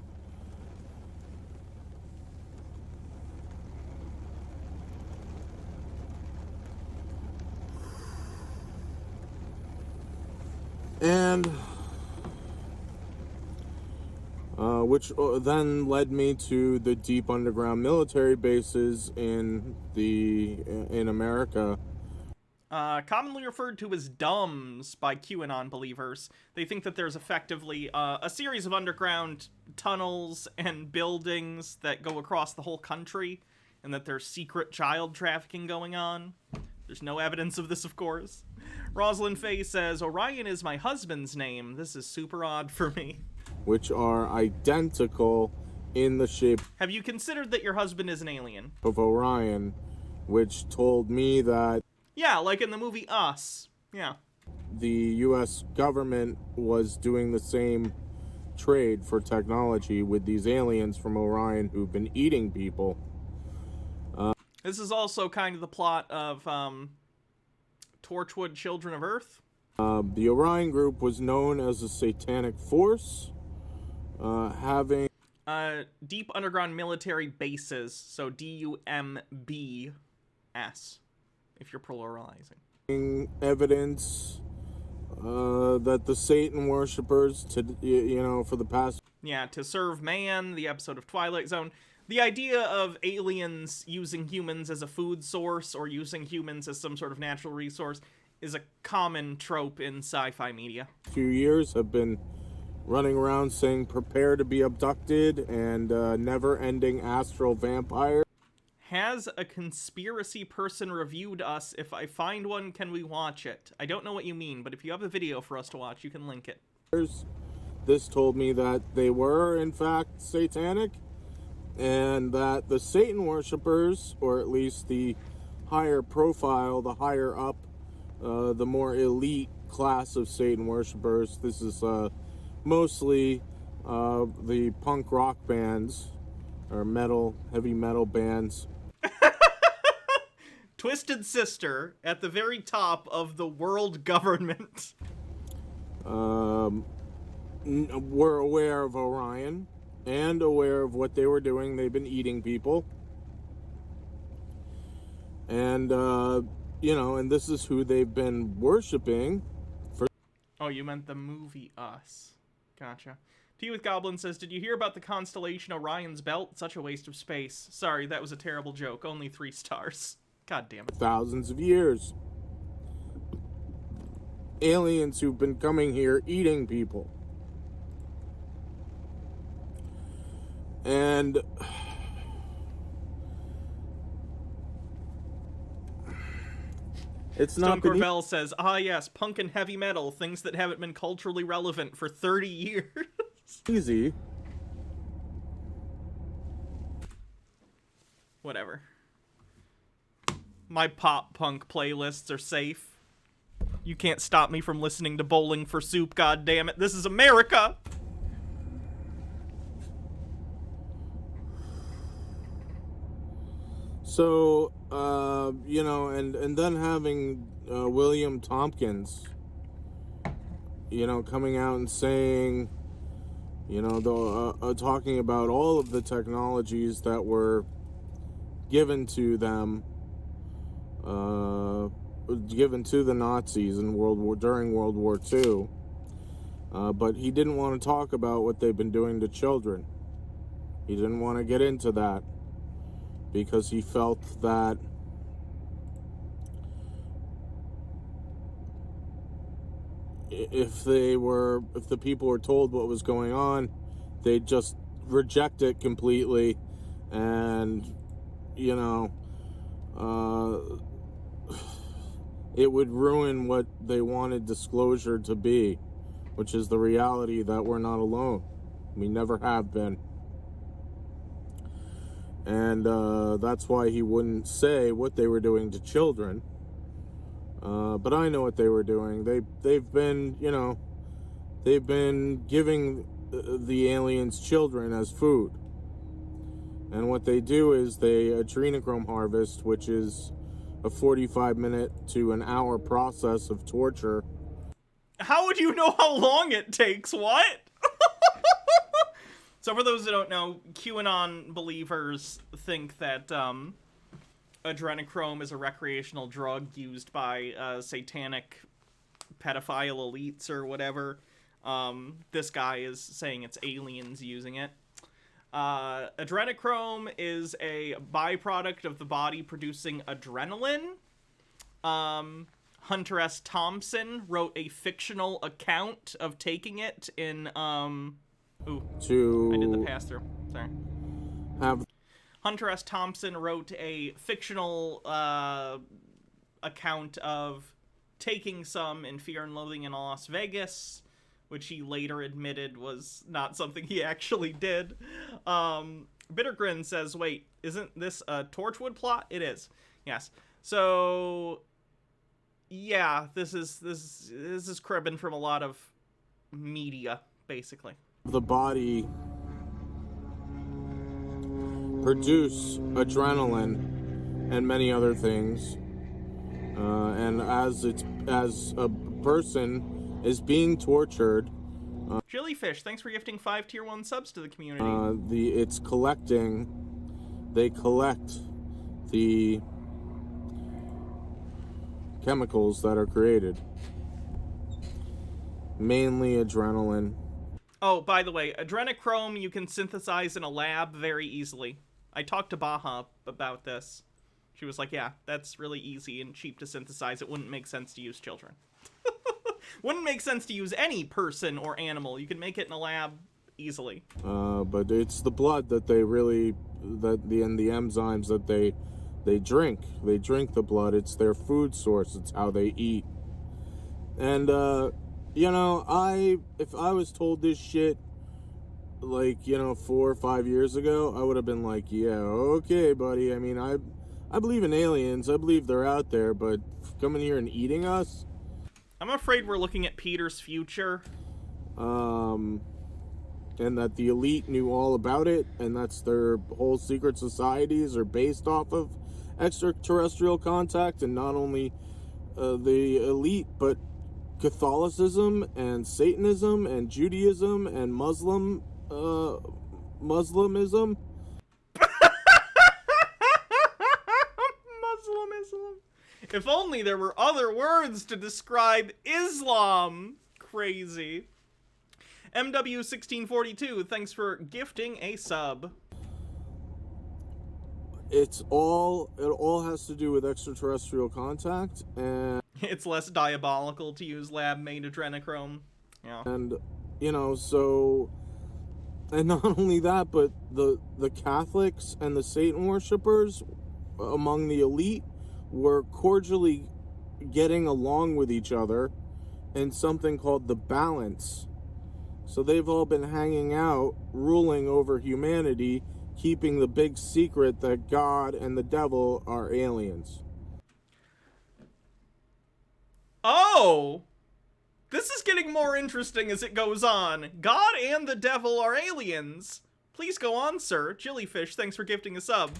And which then led me to the deep underground military bases in America. Commonly referred to as DUMBs by QAnon believers. They think that there's effectively a series of underground tunnels and buildings that go across the whole country, and that there's secret child trafficking going on. There's no evidence of this, of course. Rosalind Faye says, Orion is my husband's name. This is super odd for me. Which are identical in the shape. Have you considered that your husband is an alien? Of Orion, which told me that... Yeah, like in the movie Us. Yeah. The U.S. government was doing the same trade for technology with these aliens from Orion who've been eating people. This is also kind of the plot of Torchwood Children of Earth. The Orion Group was known as a satanic force, having... deep underground military bases, so DUMBS, if you're pluralizing. Evidence that the Satan worshippers, for the past... Yeah, To Serve Man, the episode of Twilight Zone. The idea of aliens using humans as a food source or using humans as some sort of natural resource is a common trope in sci-fi media. Few years have been running around saying prepare to be abducted and never-ending astral vampire. Has a conspiracy person reviewed us? If I find one, can we watch it? I don't know what you mean, but if you have a video for us to watch, you can link it. This told me that they were, in fact, satanic, and that the Satan worshippers, or at least the higher profile, the higher up, the more elite class of Satan worshippers, this is mostly the punk rock bands, or heavy metal bands. Twisted Sister at the very top of the world government. Were aware of Orion and aware of what they were doing. They've been eating people. And, and this is who they've been worshiping for... Oh, you meant the movie Us. Gotcha. Tea with Goblin says, did you hear about the constellation Orion's Belt? Such a waste of space. Sorry, that was a terrible joke. Only 3 stars. God damn it. Thousands of years. Aliens who've been coming here eating people. And it's not... Stone Corvell says, ah yes, punk and heavy metal, things that haven't been culturally relevant for 30 years. Easy. Whatever. My pop-punk playlists are safe. You can't stop me from listening to Bowling for Soup, goddammit. This is America! So, and then having William Tompkins, coming out and saying, talking about all of the technologies that were given to them, given to the Nazis in during World War II, but he didn't want to talk about what they've been doing to children. He didn't want to get into that because he felt that if the people were told what was going on, they'd just reject it completely, and it would ruin what they wanted disclosure to be, which is the reality that we're not alone. We never have been. And that's why he wouldn't say what they were doing to children. But I know what they were doing. They've been giving the aliens children as food. And what they do is they adrenochrome harvest, which is a 45-minute to an hour process of torture. How would you know how long it takes? What? So for those who don't know, QAnon believers think that adrenochrome is a recreational drug used by satanic pedophile elites or whatever. This guy is saying it's aliens using it. Adrenochrome is a byproduct of the body producing adrenaline. Hunter S. Thompson wrote a fictional account of taking it in, I did the pass-through. Sorry. Hunter S. Thompson wrote a fictional account of taking some in Fear and Loathing in Las Vegas, which he later admitted was not something he actually did. Bittergrin says, wait, isn't this a Torchwood plot? It is. Yes. So, yeah, this is cribbing from a lot of media, basically. The body produce adrenaline and many other things. And as a person is being tortured, Jellyfish, thanks for gifting 5 tier 1 subs to the community. They collect the chemicals that are created, mainly adrenaline. Oh, by the way, adrenochrome you can synthesize in a lab very easily. I talked to Baha about this. She was like, yeah, that's really easy and cheap to synthesize. It wouldn't make sense to use children. Wouldn't make sense to use any person or animal. You can make it in a lab easily. But it's the blood that they really, and the enzymes that they drink. They drink the blood. It's their food source. It's how they eat. And, you know, if I was told this shit, like, you know, 4 or 5 years ago, I would have been like, yeah, okay, buddy. I mean, I believe in aliens. I believe they're out there, but coming here and eating us? I'm afraid we're looking at Peter's future. And that the elite knew all about it, and that's their whole secret societies are based off of extraterrestrial contact, and not only the elite, but Catholicism and Satanism and Judaism and Muslimism. Muslimism. If only there were other words to describe Islam. Crazy. MW1642, thanks for gifting a sub. It all has to do with extraterrestrial contact, and it's less diabolical to use lab-made adrenochrome. Yeah. And, you know, so, and not only that, but the Catholics and the Satan worshippers among the elite were cordially getting along with each other in something called the balance. So they've all been hanging out, ruling over humanity, keeping the big secret that God and the devil are aliens. Oh! This is getting more interesting as it goes on. God and the devil are aliens. Please go on, sir. Jellyfish, thanks for gifting a sub.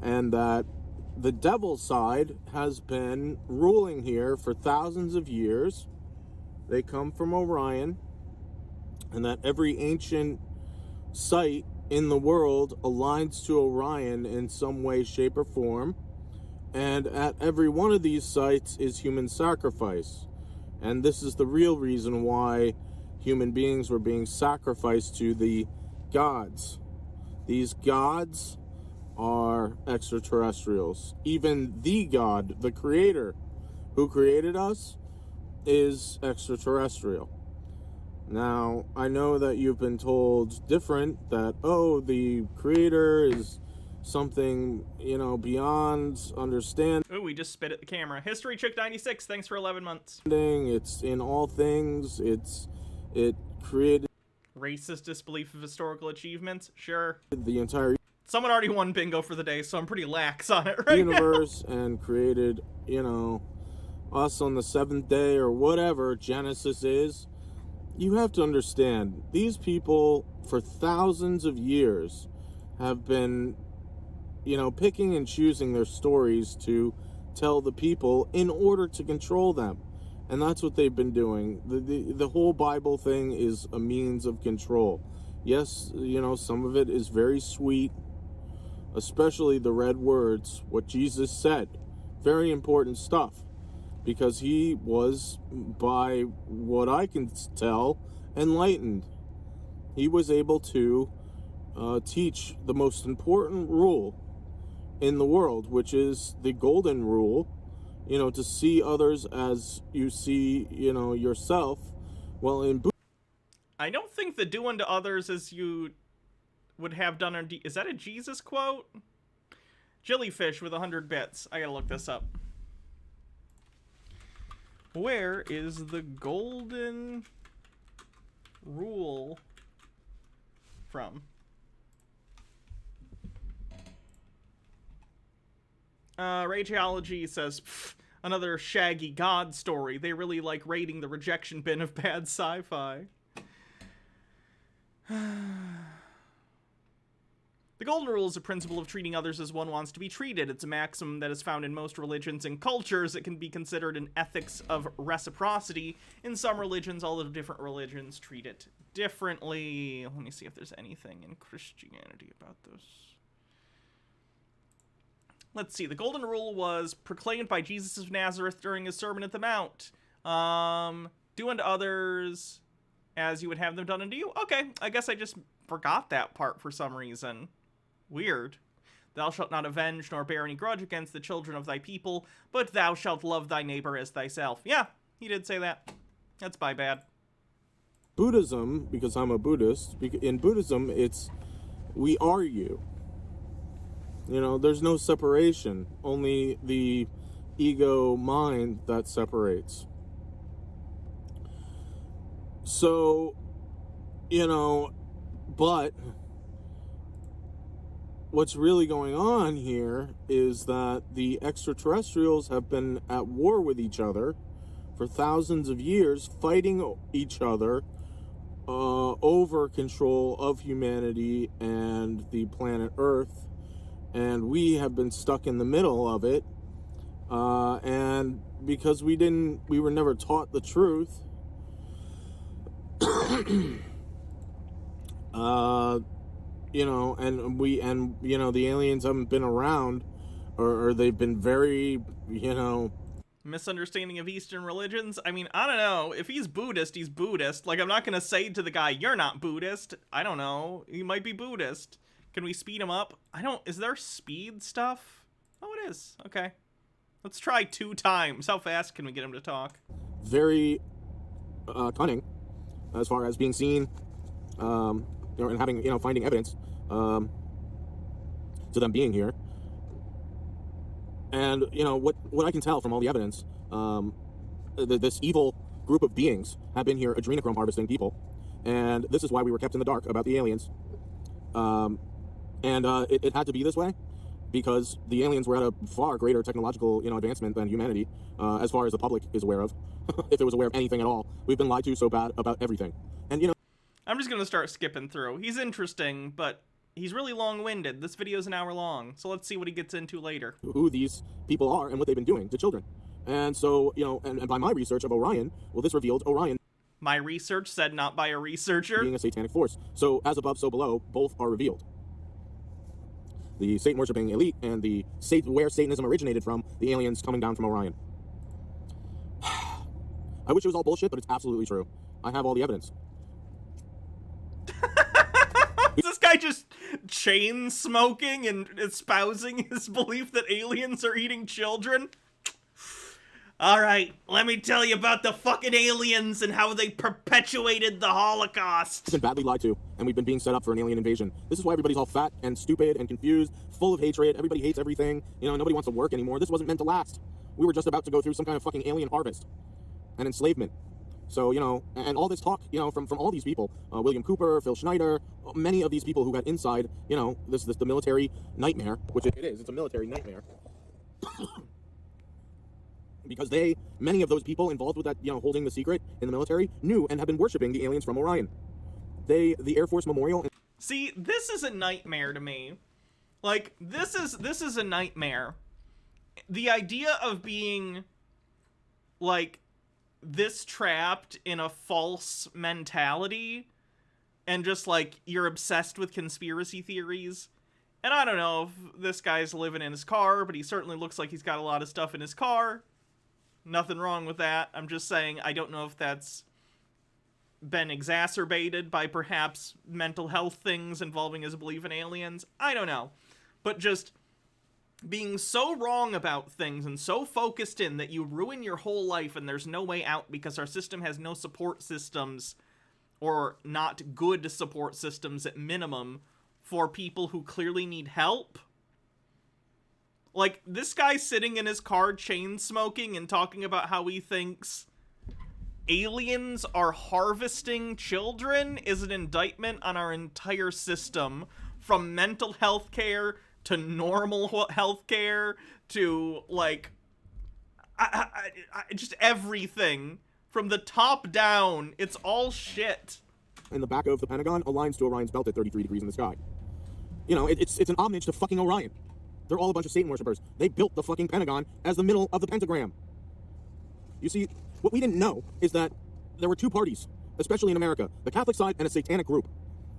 And that the devil side has been ruling here for thousands of years. They come from Orion, and that every ancient site in the world aligns to Orion in some way, shape, or form. And at every one of these sites is human sacrifice. And this is the real reason why human beings were being sacrificed to the gods. These gods are extraterrestrials. Even the God, the creator who created us, is extraterrestrial. Now, I know that you've been told different, that, oh, the creator is something, you know, beyond understanding. Ooh, we just spit at the camera. History Chick 96, thanks for 11 months. It's in all things. It created racist disbelief of historical achievements. Sure. The entire someone already won bingo for the day, so I'm pretty lax on it right universe now. And created, you know, us on the 7th day or whatever Genesis is. You have to understand, these people for thousands of years have been, you know, picking and choosing their stories to tell the people in order to control them. And that's what they've been doing. The whole Bible thing is a means of control. Yes, you know, some of it is very sweet, especially the red words, what Jesus said. Very important stuff, because he was, by what I can tell, enlightened. He was able to teach the most important rule in the world, which is the golden rule, you know, to see others as you see, you know, yourself. Well, in I don't think the do unto others as you would have done unto... Is that a Jesus quote? Jellyfish with 100 bits. I gotta look this up. Where is the golden rule from? Rageology says, another shaggy god story. They really like raiding the rejection bin of bad sci-fi. The golden rule is a principle of treating others as one wants to be treated. It's a maxim that is found in most religions and cultures. It can be considered an ethics of reciprocity. In some religions, all the different religions treat it differently. Let me see if there's anything in Christianity about this. Let's see. The golden rule was proclaimed by Jesus of Nazareth during his Sermon at the Mount. Do unto others as you would have them done unto you. Okay, I guess I just forgot that part for some reason. Weird. Thou shalt not avenge nor bear any grudge against the children of thy people, but thou shalt love thy neighbor as thyself. Yeah, he did say that. That's my bad. Buddhism, because I'm a Buddhist, in Buddhism, it's we are you. You know, there's no separation, only the ego mind that separates. So, you know, but what's really going on here is that the extraterrestrials have been at war with each other for thousands of years, fighting each other over control of humanity and the planet Earth. And we have been stuck in the middle of it. And because we were never taught the truth, you know, and you know, the aliens haven't been around, or they've been very, you know, misunderstanding of Eastern religions. I mean, I don't know. If he's Buddhist, he's Buddhist. Like, I'm not gonna say to the guy, you're not Buddhist. I don't know. He might be Buddhist. Can we speed him up? Is there speed stuff? Oh, it is. Okay. Let's try 2 times. How fast can we get him to talk? very cunning as far as being seen, and having, finding evidence to them being here. And, what I can tell from all the evidence, this evil group of beings have been here adrenochrome harvesting people. And this is why we were kept in the dark about the aliens. It had to be this way because the aliens were at a far greater technological, advancement than humanity, as far as the public is aware of, if it was aware of anything at all. We've been lied to so bad about everything. And, I'm just going to start skipping through. He's interesting, but he's really long-winded. This video's an hour long, so let's see what he gets into later. Who these people are and what they've been doing to children. And so, and by my research of Orion, well, this revealed Orion. My research said not by a researcher. Being a satanic force. So, as above, so below, both are revealed. The Satan-worshipping elite and where Satanism originated from, the aliens coming down from Orion. I wish it was all bullshit, but it's absolutely true. I have all the evidence. Is this guy just chain smoking and espousing his belief that aliens are eating children? Alright, let me tell you about the fucking aliens and how they perpetuated the Holocaust. We've been badly lied to, and we've been being set up for an alien invasion. This is why everybody's all fat and stupid and confused, full of hatred. Everybody hates everything. Nobody wants to work anymore. This wasn't meant to last. We were just about to go through some kind of fucking alien harvest and enslavement. So, and all this talk, from all these people, William Cooper, Phil Schneider, many of these people who got inside, the military nightmare, which it is, it's a military nightmare. Because many of those people involved with that, holding the secret in the military, knew and have been worshiping the aliens from Orion. The Air Force Memorial. See, this is a nightmare to me. Like, this is a nightmare. The idea of being, like, this trapped in a false mentality and just, like, you're obsessed with conspiracy theories. And I don't know if this guy's living in his car, but he certainly looks like he's got a lot of stuff in his car. Nothing wrong with that. I'm just saying I don't know if that's been exacerbated by perhaps mental health things involving his belief in aliens. I don't know. But just being so wrong about things and so focused in that you ruin your whole life and there's no way out because our system has no support systems, or not good support systems at minimum, for people who clearly need help. Like, this guy sitting in his car chain smoking and talking about how he thinks aliens are harvesting children is an indictment on our entire system, from mental health care to normal health care to, like, just everything. From the top down, it's all shit. And the back of the Pentagon aligns to Orion's belt at 33 degrees in the sky. You know, it's an homage to fucking Orion. They're all a bunch of Satan worshippers. They built the fucking Pentagon as the middle of the pentagram. You see, what we didn't know is that there were two parties, especially in America, the Catholic side and a satanic group,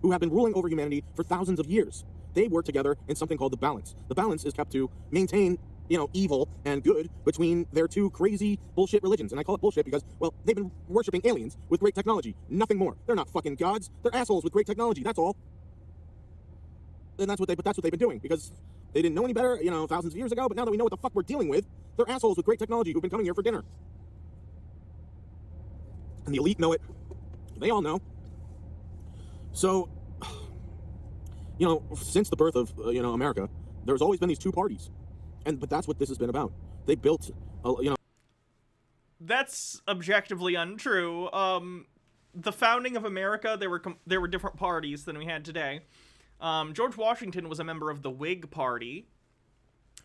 who have been ruling over humanity for thousands of years. They work together in something called the balance. The balance is kept to maintain, you know, evil and good between their two crazy bullshit religions. And I call it bullshit because, well, they've been worshiping aliens with great technology. Nothing more. They're not fucking gods. They're assholes with great technology. That's all. And that's what they've been doing, because they didn't know any better, you know, thousands of years ago, but now that we know what the fuck we're dealing with, they're assholes with great technology who've been coming here for dinner. And the elite know it. They all know. So, you know, since the birth of, you know, America, there's always been these two parties. But that's what this has been about. They built, you know... That's objectively untrue. The founding of America, there were different parties than we had today. George Washington was a member of the Whig Party,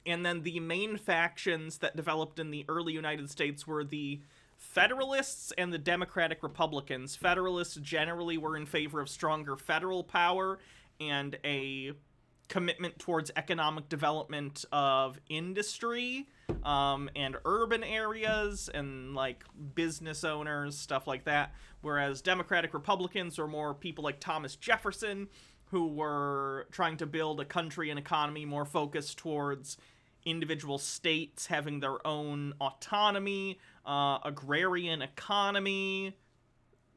and then the main factions that developed in the early United States were the Federalists and the Democratic Republicans. Federalists generally were in favor of stronger federal power and a commitment towards economic development of industry, and urban areas, and, like, business owners, stuff like that. Whereas Democratic Republicans are more people like Thomas Jefferson, who were trying to build a country and economy more focused towards individual states having their own autonomy, agrarian economy,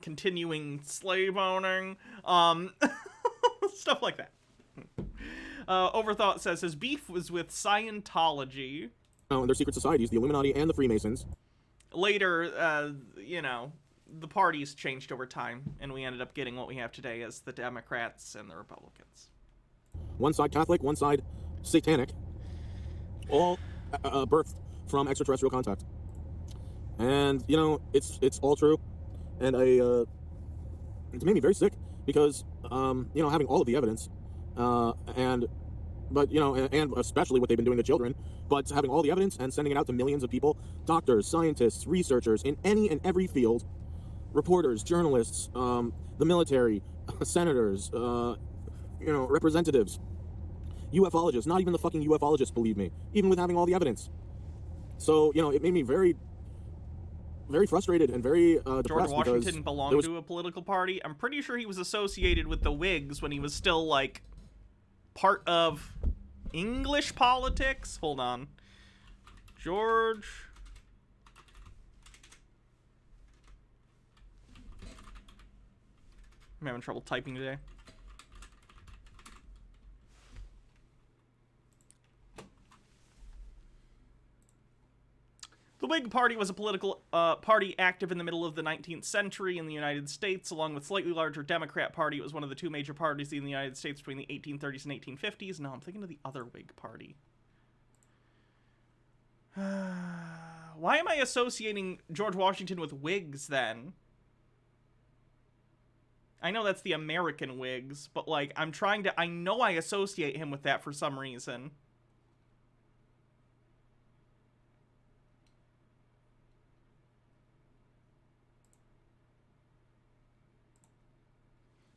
continuing slave owning, stuff like that. Overthought says his beef was with Scientology. And their secret societies, the Illuminati and the Freemasons. Later, you know, the parties changed over time, and we ended up getting what we have today as the Democrats and the Republicans. One side Catholic, one side satanic. All birthed from extraterrestrial contact. And, you know, it's all true. And it's made me very sick because, you know, having all of the evidence, but, you know, and especially what they've been doing to children, but having all the evidence and sending it out to millions of people, doctors, scientists, researchers in any and every field, reporters, journalists, the military, senators, you know, representatives, ufologists. Not even the fucking ufologists believe me, even with having all the evidence. So, you know, it made me very, very frustrated and very depressed. George Washington belonged to a political party. I'm pretty sure he was associated with the Whigs when he was still, like, part of English politics. Hold on. George... I'm having trouble typing today. The Whig Party was a political party active in the middle of the 19th century in the United States. Along with slightly larger Democrat Party, it was one of the two major parties in the United States between the 1830s and 1850s. No, I'm thinking of the other Whig Party. Why am I associating George Washington with Whigs, then? I know that's the American Whigs, but, like, I know I associate him with that for some reason.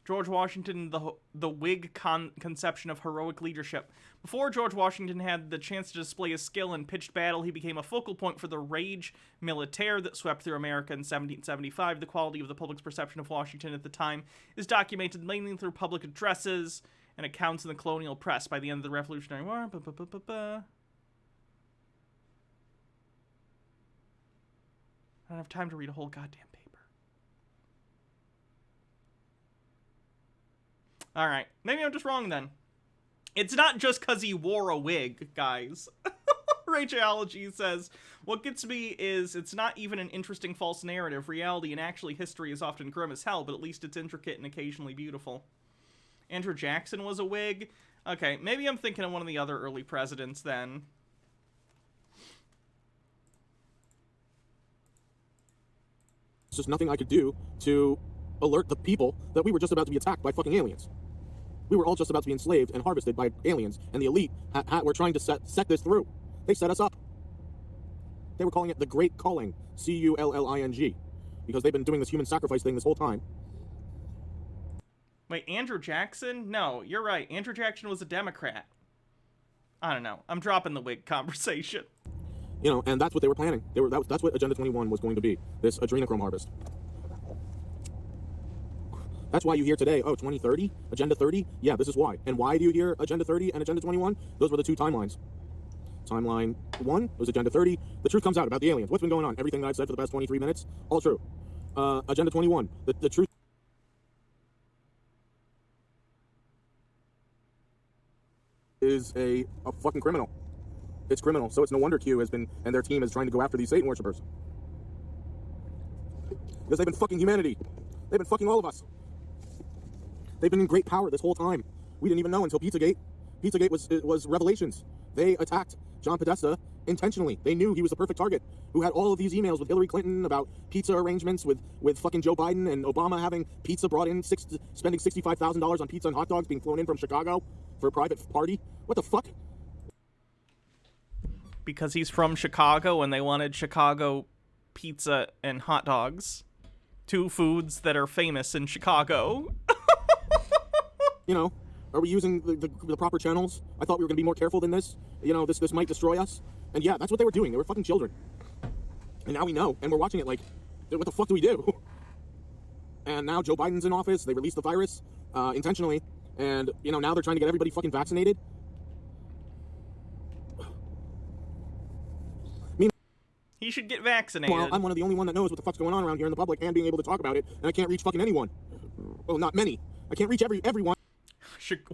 George Washington, the Whig conception of heroic leadership. Before George Washington had the chance to display his skill in pitched battle, he became a focal point for the rage militaire that swept through America in 1775. The quality of the public's perception of Washington at the time is documented mainly through public addresses and accounts in the colonial press. By the end of the Revolutionary War... I don't have time to read a whole goddamn paper. Alright, maybe I'm just wrong then. It's not just because he wore a wig, guys. Rachology says, what gets me is it's not even an interesting false narrative. Reality and actually history is often grim as hell, but at least it's intricate and occasionally beautiful. Andrew Jackson was a wig. Okay, maybe I'm thinking of one of the other early presidents then. It's just nothing I could do to alert the people that we were just about to be attacked by fucking aliens. We were all just about to be enslaved and harvested by aliens, and the elite were trying to set this through. They set us up. They were calling it the Great Culling, C-U-L-L-I-N-G, because they've been doing this human sacrifice thing this whole time. Wait, Andrew Jackson? No, you're right. Andrew Jackson was a Democrat. I don't know. I'm dropping the wig conversation. You know, and that's what they were planning. That's what Agenda 21 was going to be, this adrenochrome harvest. That's why you hear today, oh, 2030, Agenda 30? Yeah, this is why. And why do you hear Agenda 30 and Agenda 21? Those were the two timelines. Timeline 1 was Agenda 30. The truth comes out about the aliens. What's been going on? Everything that I've said for the past 23 minutes, all true. Agenda 21, the truth is a fucking criminal. It's criminal, so it's no wonder Q has been, and their team is trying to go after these Satan worshippers. Because they've been fucking humanity. They've been fucking all of us. They've been in great power this whole time. We didn't even know until Pizzagate. Pizzagate was revelations. They attacked John Podesta intentionally. They knew he was the perfect target, who had all of these emails with Hillary Clinton about pizza arrangements with fucking Joe Biden and Obama having pizza brought in, spending $65,000 on pizza and hot dogs being flown in from Chicago for a private party. What the fuck? Because he's from Chicago and they wanted Chicago pizza and hot dogs. Two foods that are famous in Chicago. You know, are we using the proper channels? I thought we were going to be more careful than this. You know, this might destroy us. And yeah, that's what they were doing. They were fucking children. And now we know, and we're watching it like, what the fuck do we do? And now Joe Biden's in office. They released the virus intentionally. And, you know, now they're trying to get everybody fucking vaccinated. He should get vaccinated. Well, I'm one of the only one that knows what the fuck's going on around here in the public and being able to talk about it, and I can't reach fucking anyone. Well, not many. I can't reach everyone.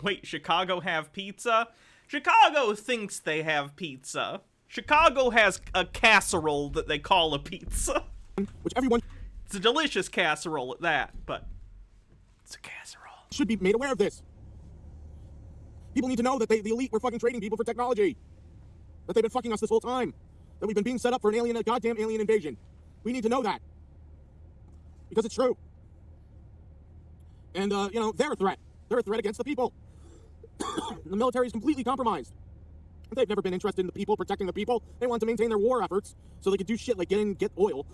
Wait, Chicago have pizza? Chicago thinks they have pizza. Chicago has a casserole that they call a pizza. Which everyone... It's a delicious casserole at that, but it's a casserole. Should be made aware of this. People need to know that the elite were fucking trading people for technology. That they've been fucking us this whole time. That we've been being set up for a goddamn alien invasion. We need to know that. Because it's true. And, you know, they're a threat. They're a threat against the people. The military is completely compromised. They've never been interested in the people, protecting the people. They want to maintain their war efforts so they could do shit like get oil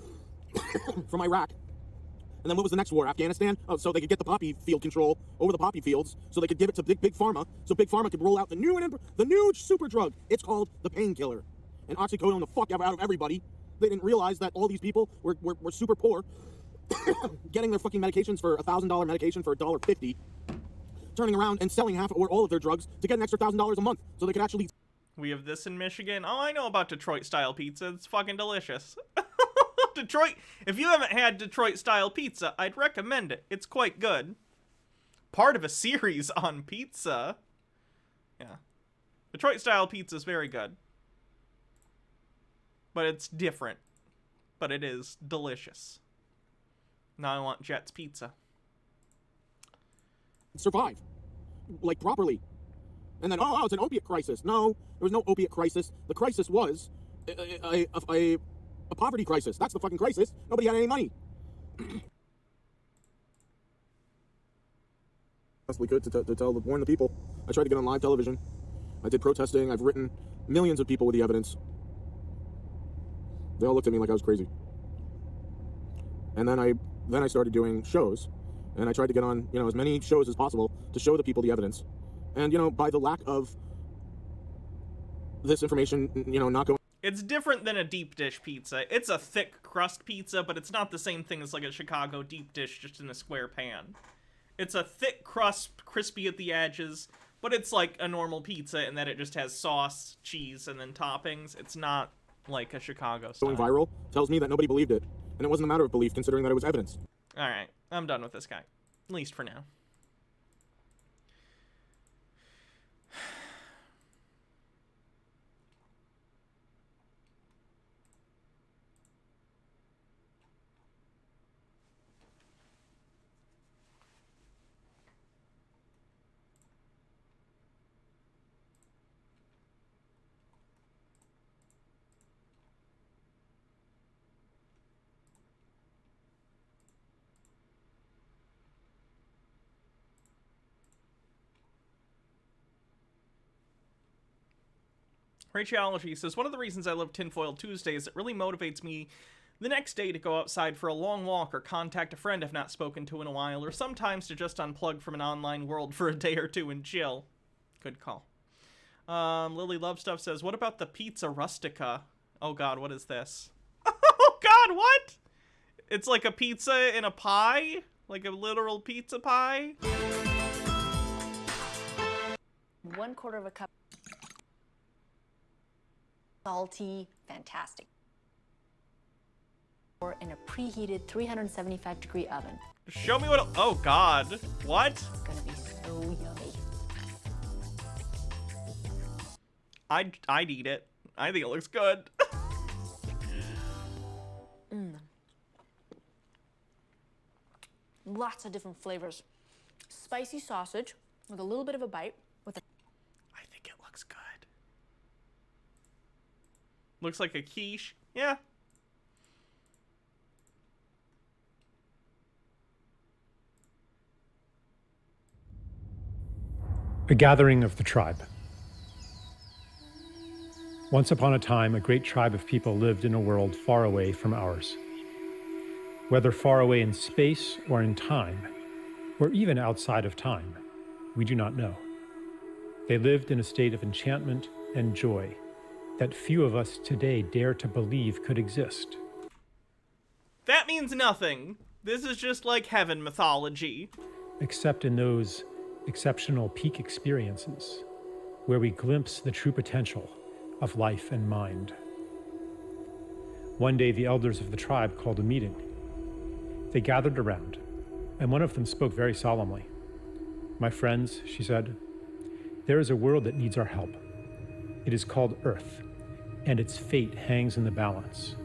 from Iraq. And then what was the next war? Afghanistan? Oh, so they could get the poppy field control over the poppy fields so they could give it to big pharma so big pharma could roll out the new super drug. It's called the painkiller. And oxycodone the fuck out of everybody. They didn't realize that all these people were super poor, getting their fucking medications for $1,000 medication for $1.50, turning around and selling half or all of their drugs to get an extra $1,000 a month so they could actually... We have this in Michigan. Oh, I know about Detroit-style pizza. It's fucking delicious. Detroit, if you haven't had Detroit-style pizza, I'd recommend it. It's quite good. Part of a series on pizza. Yeah. Detroit-style pizza is very good. But it's different. But it is delicious. Now I want Jet's pizza. Survive. Like, properly. And then, oh, it's an opiate crisis. No, there was no opiate crisis. The crisis was a poverty crisis. That's the fucking crisis. Nobody had any money. Possibly could to warn the people. I tried to get on live television. I did protesting. I've written millions of people with the evidence. They all looked at me like I was crazy. And then I started doing shows, and I tried to get on, you know, as many shows as possible to show the people the evidence. And, you know, by the lack of this information, you know, not going... It's different than a deep dish pizza. It's a thick crust pizza, but it's not the same thing as like a Chicago deep dish just in a square pan. It's a thick crust, crispy at the edges, but it's like a normal pizza in that it just has sauce, cheese, and then toppings. It's not like a Chicago style. Going viral tells me that nobody believed it. And it wasn't a matter of belief, considering that it was evidence. Alright, I'm done with this guy. At least for now. Rachology says, one of the reasons I love Tinfoil Tuesday is it really motivates me The next day to go outside for a long walk or contact a friend I've not spoken to in a while, or sometimes to just unplug from an online world for a day or two and chill. Good call. Lily Love Stuff says, what about the pizza rustica? Oh god, what is this? Oh god, what? It's like a pizza in a pie? Like a literal pizza pie? 1/4 of a cup. Salty, fantastic. Or in a preheated 375-degree oven. Show me what. Oh god. What? It's gonna be so yummy. I'd eat it. I think it looks good. Lots of different flavors. Spicy sausage with a little bit of a bite. With a I think it looks good. Looks like a quiche. Yeah. A gathering of the tribe. Once upon a time, a great tribe of people lived in a world far away from ours. Whether far away in space or in time, or even outside of time, we do not know. They lived in a state of enchantment and joy that few of us today dare to believe could exist. That means nothing. This is just like heaven mythology. Except in those exceptional peak experiences where we glimpse the true potential of life and mind. One day, the elders of the tribe called a meeting. They gathered around, and one of them spoke very solemnly. My friends, she said, there is a world that needs our help. It is called Earth, and its fate hangs in the balance.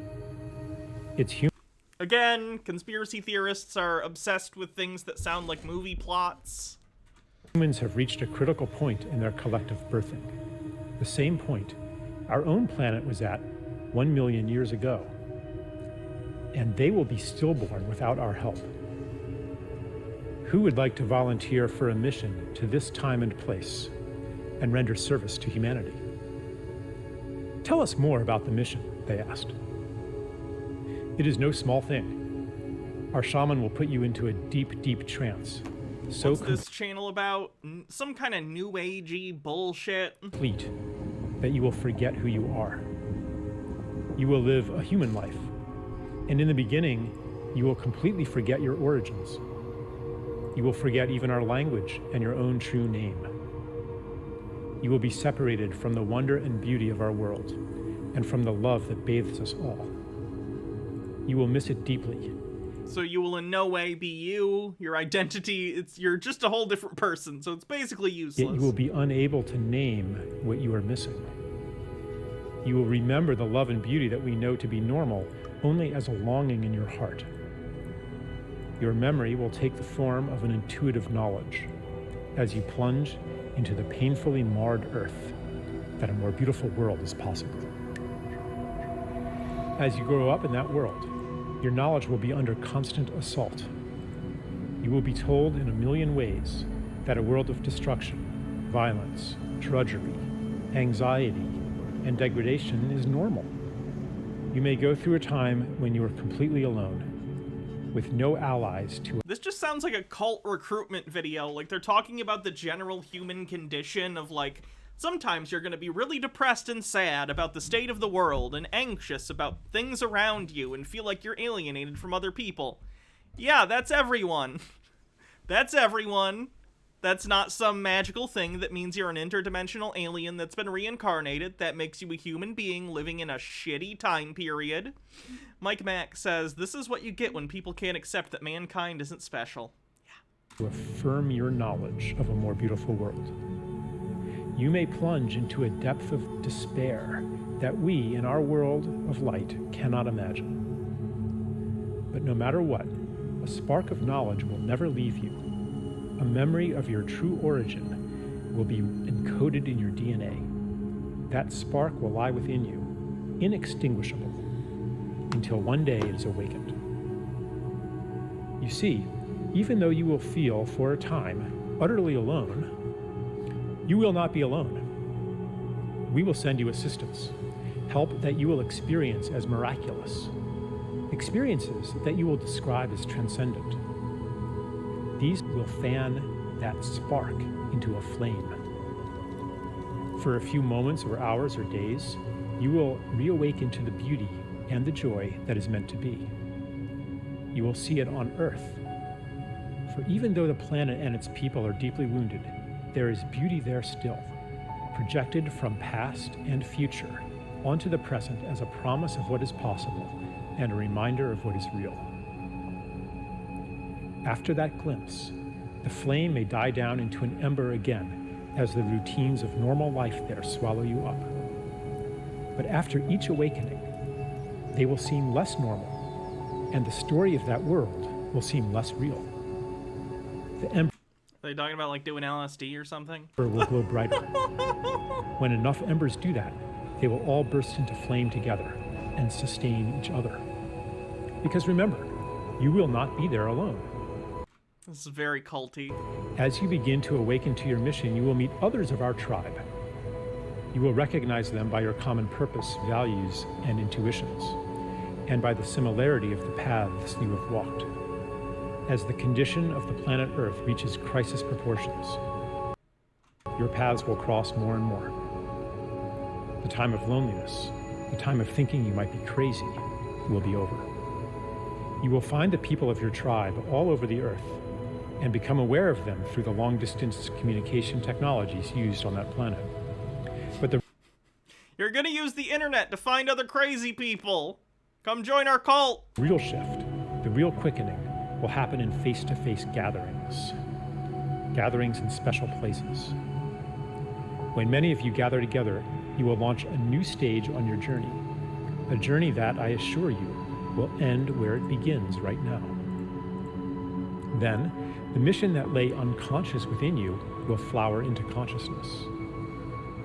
It's human. Again, conspiracy theorists are obsessed with things that sound like movie plots. Humans have reached a critical point in their collective birthing. The same point our own planet was at 1 million years ago. And they will be stillborn without our help. Who would like to volunteer for a mission to this time and place and render service to humanity? Tell us more about the mission, they asked. It is no small thing. Our shaman will put you into a deep, deep trance. So what's this channel about? Some kind of new agey bullshit? Complete that you will forget who you are. You will live a human life. And in the beginning, you will completely forget your origins. You will forget even our language and your own true name. You will be separated from the wonder and beauty of our world and from the love that bathes us all. You will miss it deeply. So you will in no way be you, your identity, you're just a whole different person, so it's basically useless. Yet you will be unable to name what you are missing. You will remember the love and beauty that we know to be normal only as a longing in your heart. Your memory will take the form of an intuitive knowledge as you plunge into the painfully marred earth that a more beautiful world is possible. As you grow up in that world, your knowledge will be under constant assault. You will be told in a million ways that a world of destruction, violence, drudgery, anxiety, and degradation is normal. You may go through a time when you are completely alone, with no allies to... This just sounds like a cult recruitment video. Like, they're talking about the general human condition of, like, sometimes you're gonna be really depressed and sad about the state of the world and anxious about things around you and feel like you're alienated from other people. Yeah, that's everyone. That's everyone. That's not some magical thing that means you're an interdimensional alien that's been reincarnated that makes you a human being living in a shitty time period. Mike Mack says, this is what you get when people can't accept that mankind isn't special. To affirm your knowledge of a more beautiful world. You may plunge into a depth of despair that we, in our world of light, cannot imagine. But no matter what, a spark of knowledge will never leave you. A memory of your true origin will be encoded in your DNA. That spark will lie within you, inextinguishable, until one day it is awakened. You see, even though you will feel for a time utterly alone, you will not be alone. We will send you assistance, help that you will experience as miraculous. experiences that you will describe as transcendent. These will fan that spark into a flame. For a few moments or hours or days, you will reawaken to the beauty and the joy that is meant to be. You will see it on Earth. For even though the planet and its people are deeply wounded, there is beauty there still, projected from past and future onto the present as a promise of what is possible and a reminder of what is real. After that glimpse, the flame may die down into an ember again as the routines of normal life there swallow you up. But after each awakening, they will seem less normal, and the story of that world will seem less real. The ember Are they talking about like doing LSD or something? will glow brighter. When enough embers do that, they will all burst into flame together and sustain each other. Because remember, you will not be there alone. This is very culty. As you begin to awaken to your mission, you will meet others of our tribe. You will recognize them by your common purpose, values, and intuitions, and by the similarity of the paths you have walked. As the condition of the planet Earth reaches crisis proportions, your paths will cross more and more. The time of loneliness, the time of thinking you might be crazy, will be over. You will find the people of your tribe all over the Earth and become aware of them through the long-distance communication technologies used on that planet. But the You're gonna use the internet to find other crazy people. Come join our cult. real shift, the real quickening, will happen in face-to-face gatherings. Gatherings in special places. When many of you gather together, you will launch a new stage on your journey. A journey that, I assure you, will end where it begins right now. Then, the mission that lay unconscious within you will flower into consciousness.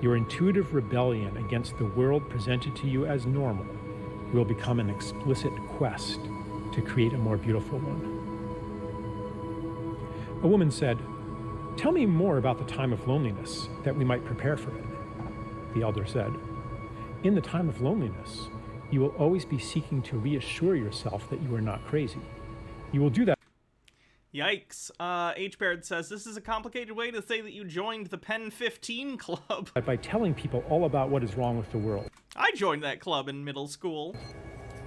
Your intuitive rebellion against the world presented to you as normal will become an explicit quest to create a more beautiful one. A woman said, "Tell me more about the time of loneliness, that we might prepare for it." The elder said, "In the time of loneliness, you will always be seeking to reassure yourself that you are not crazy. You will do that." Yikes. H-Baird says, this is a complicated way to say that you joined the Pen 15 club. By telling people all about what is wrong with the world. I joined that club in middle school.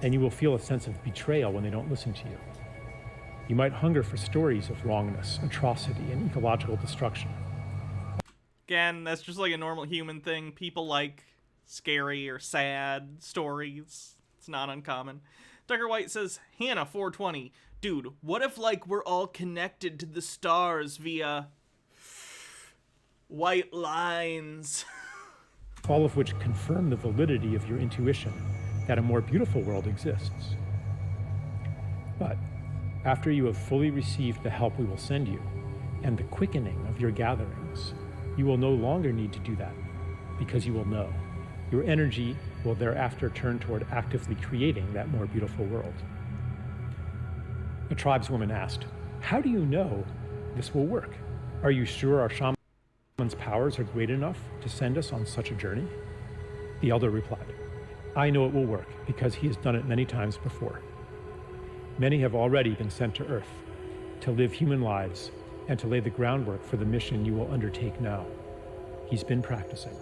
And you will feel a sense of betrayal when they don't listen to you. You might hunger for stories of wrongness, atrocity, and ecological destruction. Again, that's just like a normal human thing. People like scary or sad stories. It's not uncommon. Tucker White says, Hannah 420, dude, what if like we're all connected to the stars via white lines? All of which confirm the validity of your intuition that a more beautiful world exists. But after you have fully received the help we will send you and the quickening of your gatherings, you will no longer need to do that because you will know. Your energy will thereafter turn toward actively creating that more beautiful world. A tribeswoman asked, "How do you know this will work? Are you sure our shaman's powers are great enough to send us on such a journey?" The elder replied, "I know it will work because he has done it many times before. Many have already been sent to Earth to live human lives and to lay the groundwork for the mission you will undertake now. He's been practicing."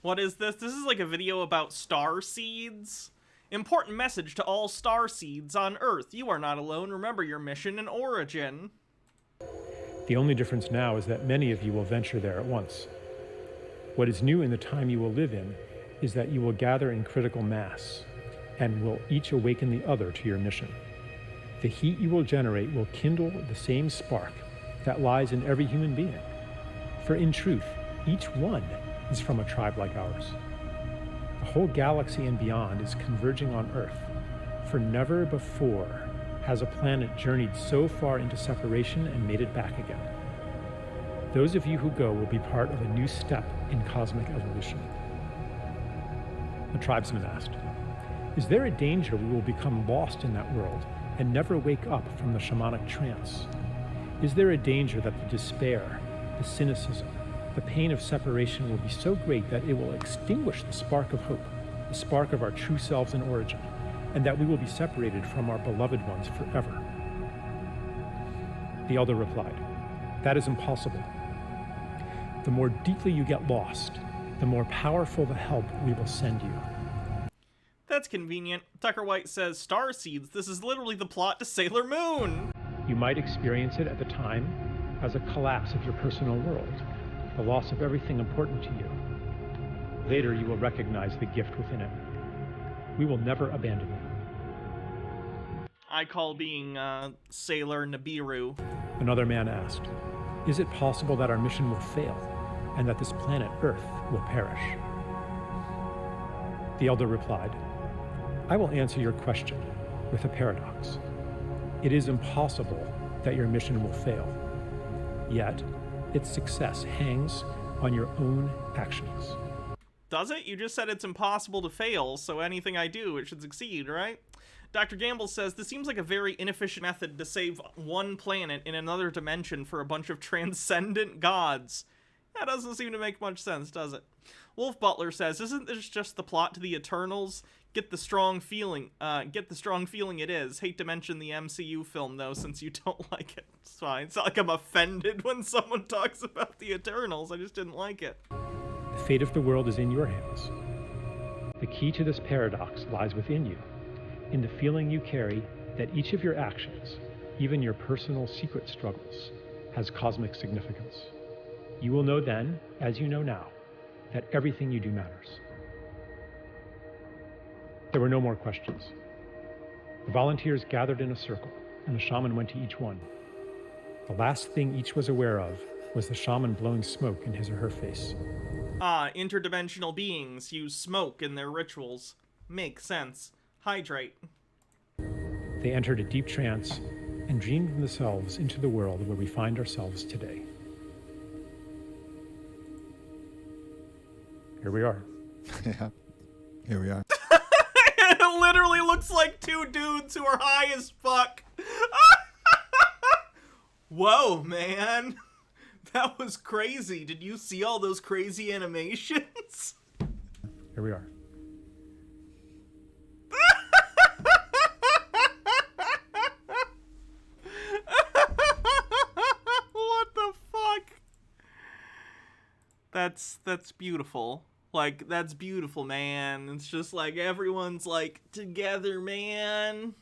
What is this? This is like a video about starseeds. Important message to all starseeds on Earth. You are not alone. Remember your mission and origin. The only difference now is that many of you will venture there at once. What is new in the time you will live in is that you will gather in critical mass and will each awaken the other to your mission. The heat you will generate will kindle the same spark that lies in every human being. For in truth, each one is from a tribe like ours. The whole galaxy and beyond is converging on Earth, for never before has a planet journeyed so far into separation and made it back again. Those of you who go will be part of a new step in cosmic evolution. A tribesman asked, "Is there a danger we will become lost in that world and never wake up from the shamanic trance? Is there a danger that the despair, the cynicism, the pain of separation will be so great that it will extinguish the spark of hope, the spark of our true selves and origin, and that we will be separated from our beloved ones forever. The elder replied, "That is impossible. The more deeply you get lost, the more powerful the help we will send you." That's convenient. Tucker White says, Starseeds, this is literally the plot to Sailor Moon. You might experience it at the time as a collapse of your personal world, the loss of everything important to you. Later, you will recognize the gift within it. We will never abandon you. I call being Sailor Nibiru. Another man asked, "Is it possible that our mission will fail and that this planet Earth will perish?" The elder replied, "I will answer your question with a paradox. It is impossible that your mission will fail, yet its success hangs on your own actions." Does it? You just said it's impossible to fail, so anything I do, it should succeed, right? Dr. Gamble says, this seems like a very inefficient method to save one planet in another dimension for a bunch of transcendent gods. That doesn't seem to make much sense, does it? Wolf Butler says, isn't this just the plot to the Eternals? Get the strong feeling it is. Hate to mention the MCU film, though, since you don't like it. It's fine. It's not like I'm offended when someone talks about the Eternals. I just didn't like it. The fate of the world is in your hands. The key to this paradox lies within you, in the feeling you carry that each of your actions, even your personal secret struggles, has cosmic significance. You will know then, as you know now, that everything you do matters. There were no more questions. The volunteers gathered in a circle, and the shaman went to each one. The last thing each was aware of was the shaman blowing smoke in his or her face. Interdimensional beings use smoke in their rituals. Makes sense. Hydrate. They entered a deep trance and dreamed themselves into the world where we find ourselves today. Here we are. Yeah, here we are. It literally looks like two dudes who are high as fuck. Whoa, man. That was crazy. Did you see all those crazy animations? Here we are. What the fuck? That's beautiful. Like, that's beautiful, man. It's just like everyone's like together, man.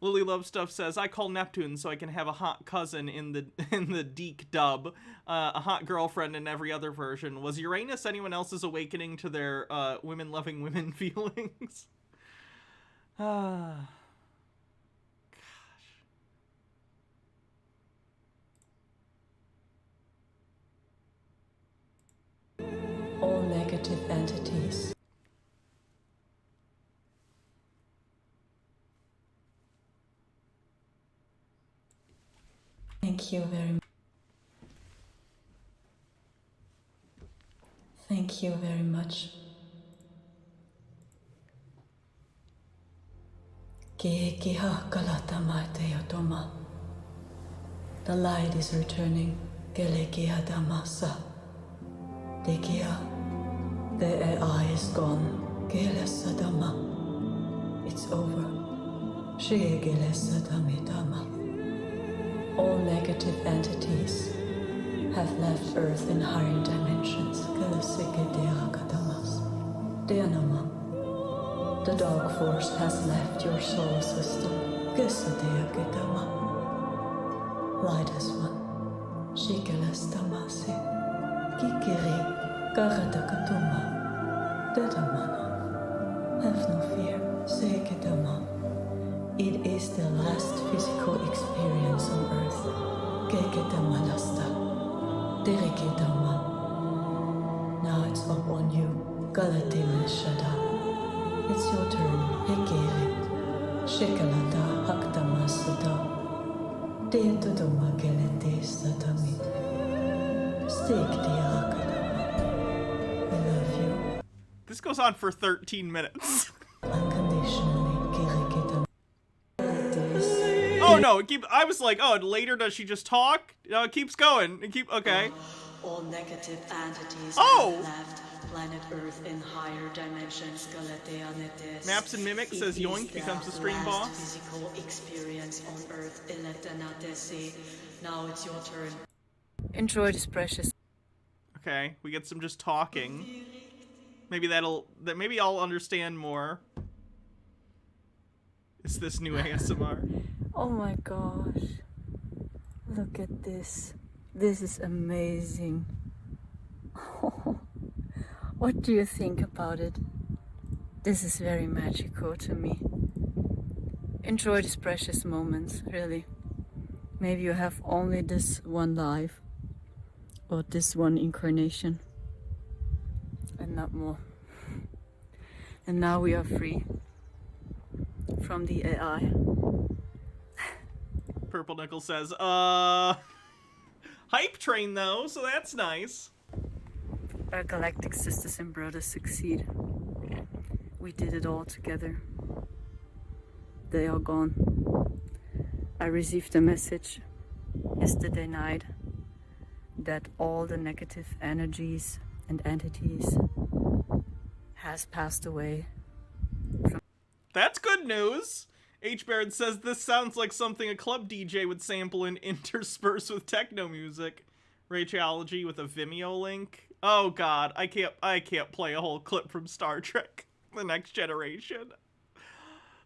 Lily Love Stuff says, I call Neptune so I can have a hot cousin in the Deke dub, a hot girlfriend in every other version. Was Uranus anyone else's awakening to their women loving women feelings? Gosh. All negative entities. Thank you very much. Thank you very much. The light is returning. The AI is gone. It's over. All negative entities have left Earth in higher dimensions. The dark force has left your solar system. Light as one. Have no fear. It is the last physical experience on Earth. Now it's up on you. It's your turn. This goes on for 13 minutes. Oh no, I was like, oh, later does she just talk? No, it keeps going. Okay. All negative entities have left planet Earth in higher dimensions. Maps and Mimic says Yoink becomes the stream boss. Physical experience on Earth. Now it's your turn. Enjoy this precious. Okay, we get some just talking. Maybe maybe I'll understand more. It's this new ASMR. Oh my gosh. Look at this. This is amazing. What do you think about it? This is very magical to me. Enjoy these precious moments, really. Maybe you have only this one life, or this one incarnation, and not more. And now we are free from the AI. Purple Nickel says, hype train though, so that's nice. Our galactic sisters and brothers succeed. We did it all together. They are gone. I received a message yesterday night that all the negative energies and entities has passed away. That's good news. H. Baird says this sounds like something a club DJ would sample and intersperse with techno music. Rachology with a Vimeo link. Oh god, I can't play a whole clip from Star Trek: The Next Generation.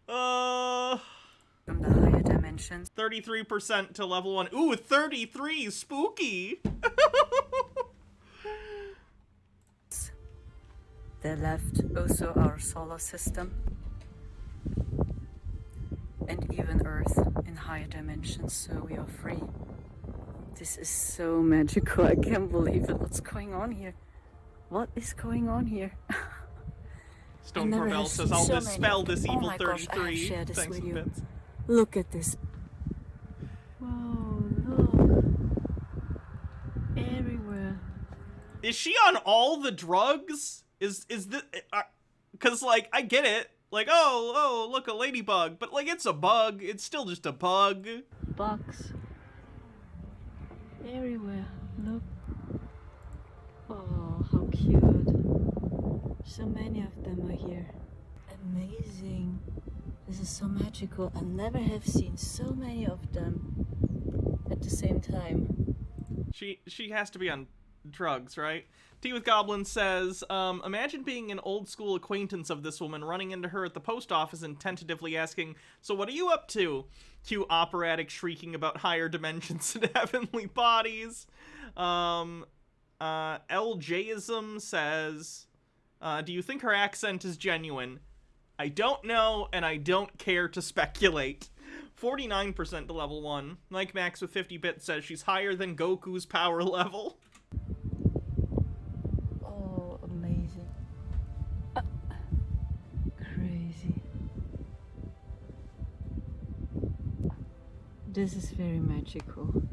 From the higher dimensions. 33% to level 1. Ooh, 33! Spooky! They left also our solar system. And even Earth in higher dimensions, so we are free. This is so magical, I can't believe it. What's going on here? What is going on here? Stone Corbell says, I'll dispel this evil 33. Thanks and bits. Look at this. Whoa, look. Everywhere. Is she on all the drugs? Is this... Because, like, I get it. Like, oh, look, a ladybug. But, like, it's a bug. It's still just a bug. Bugs. Everywhere. Look. Oh, how cute. So many of them are here. Amazing. This is so magical. I never have seen so many of them at the same time. She has to be on drugs, right? Tea with Goblin says, imagine being an old school acquaintance of this woman, running into her at the post office and tentatively asking, so what are you up to? Cue operatic shrieking about higher dimensions and heavenly bodies. LJism says, do you think her accent is genuine? I don't know, and I don't care to speculate. 49% to level 1. Mike Max with 50 bits says she's higher than Goku's power level. Oh, amazing. Crazy. This is very magical.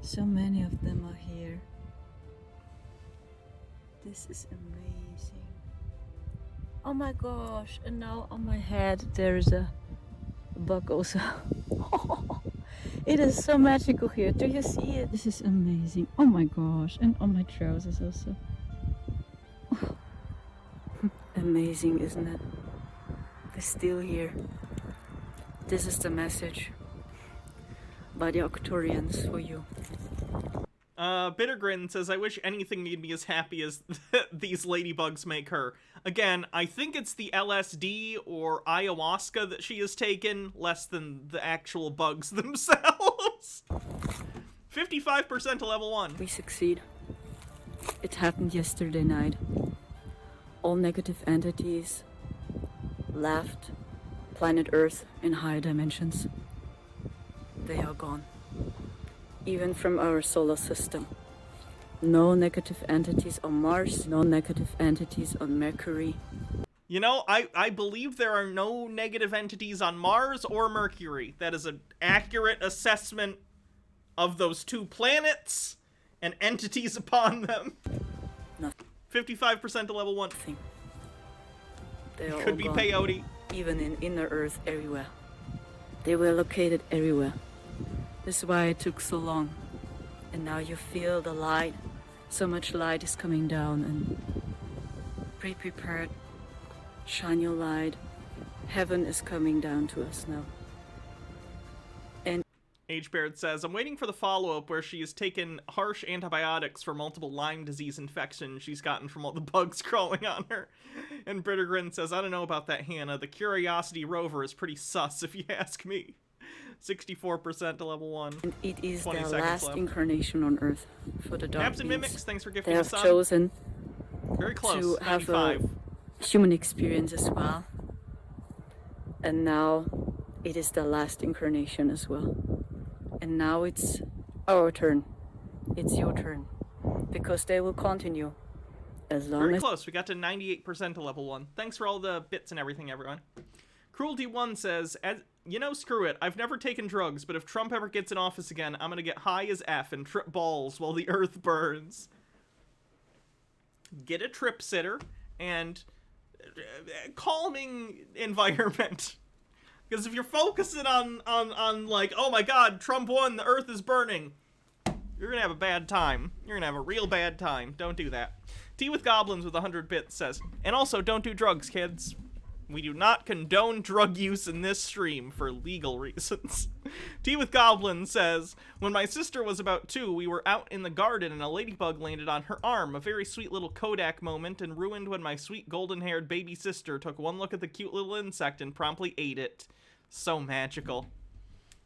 So many of them are here. This is amazing. Oh my gosh, and now on my head there is a bug also. It is so magical here. Do you see it? This is amazing. Oh my gosh, and on my trousers also. Amazing, isn't it? They're still here. This is the message by the Octorians for you. Bittergrin says, I wish anything made me as happy as these ladybugs make her. Again, I think it's the LSD or ayahuasca that she has taken, less than the actual bugs themselves. 55% to level 1. We succeed. It happened yesterday night. All negative entities left planet Earth in higher dimensions. They are gone. Even from our solar system. No negative entities on Mars, no negative entities on Mercury. You know, I believe there are no negative entities on Mars or Mercury. That is an accurate assessment of those two planets and entities upon them. Nothing. 55% to level 1. They are could be gone. peyote. Even in inner Earth, everywhere. They were located everywhere. This is why it took so long. And now you feel the light. So much light is coming down, and be prepared. Shine your light. Heaven is coming down to us now. And H. Barrett says, I'm waiting for the follow-up where she has taken harsh antibiotics for multiple Lyme disease infections she's gotten from all the bugs crawling on her. And Brittergrin says, I don't know about that, Hannah. The Curiosity rover is pretty sus, if you ask me. 64% to level 1. And it is their 20 last left. incarnation on Earth for the Dark Abs and Beings. Mimics, thanks for They gifting have us on. chosen Very close, to have 95. a human experience as well. And now it is the last incarnation as well. And now it's our turn. It's your turn. Because they will continue as long Very as... close. We got to 98% to level 1. Thanks for all the bits and everything, everyone. Cruelty1 says, you know, screw it. I've never taken drugs, but if Trump ever gets in office again, I'm gonna get high as F and trip balls while the earth burns. Get a trip sitter and calming environment. Because if you're focusing on like, oh my god, Trump won, the earth is burning, you're gonna have a bad time. You're gonna have a real bad time. Don't do that. Tea with Goblins with 100 bits says, and also don't do drugs, kids. We do not condone drug use in this stream for legal reasons. Tea with Goblins says, when my sister was about 2, we were out in the garden and a ladybug landed on her arm. A very sweet little Kodak moment, and ruined when my sweet golden-haired baby sister took one look at the cute little insect and promptly ate it. So magical.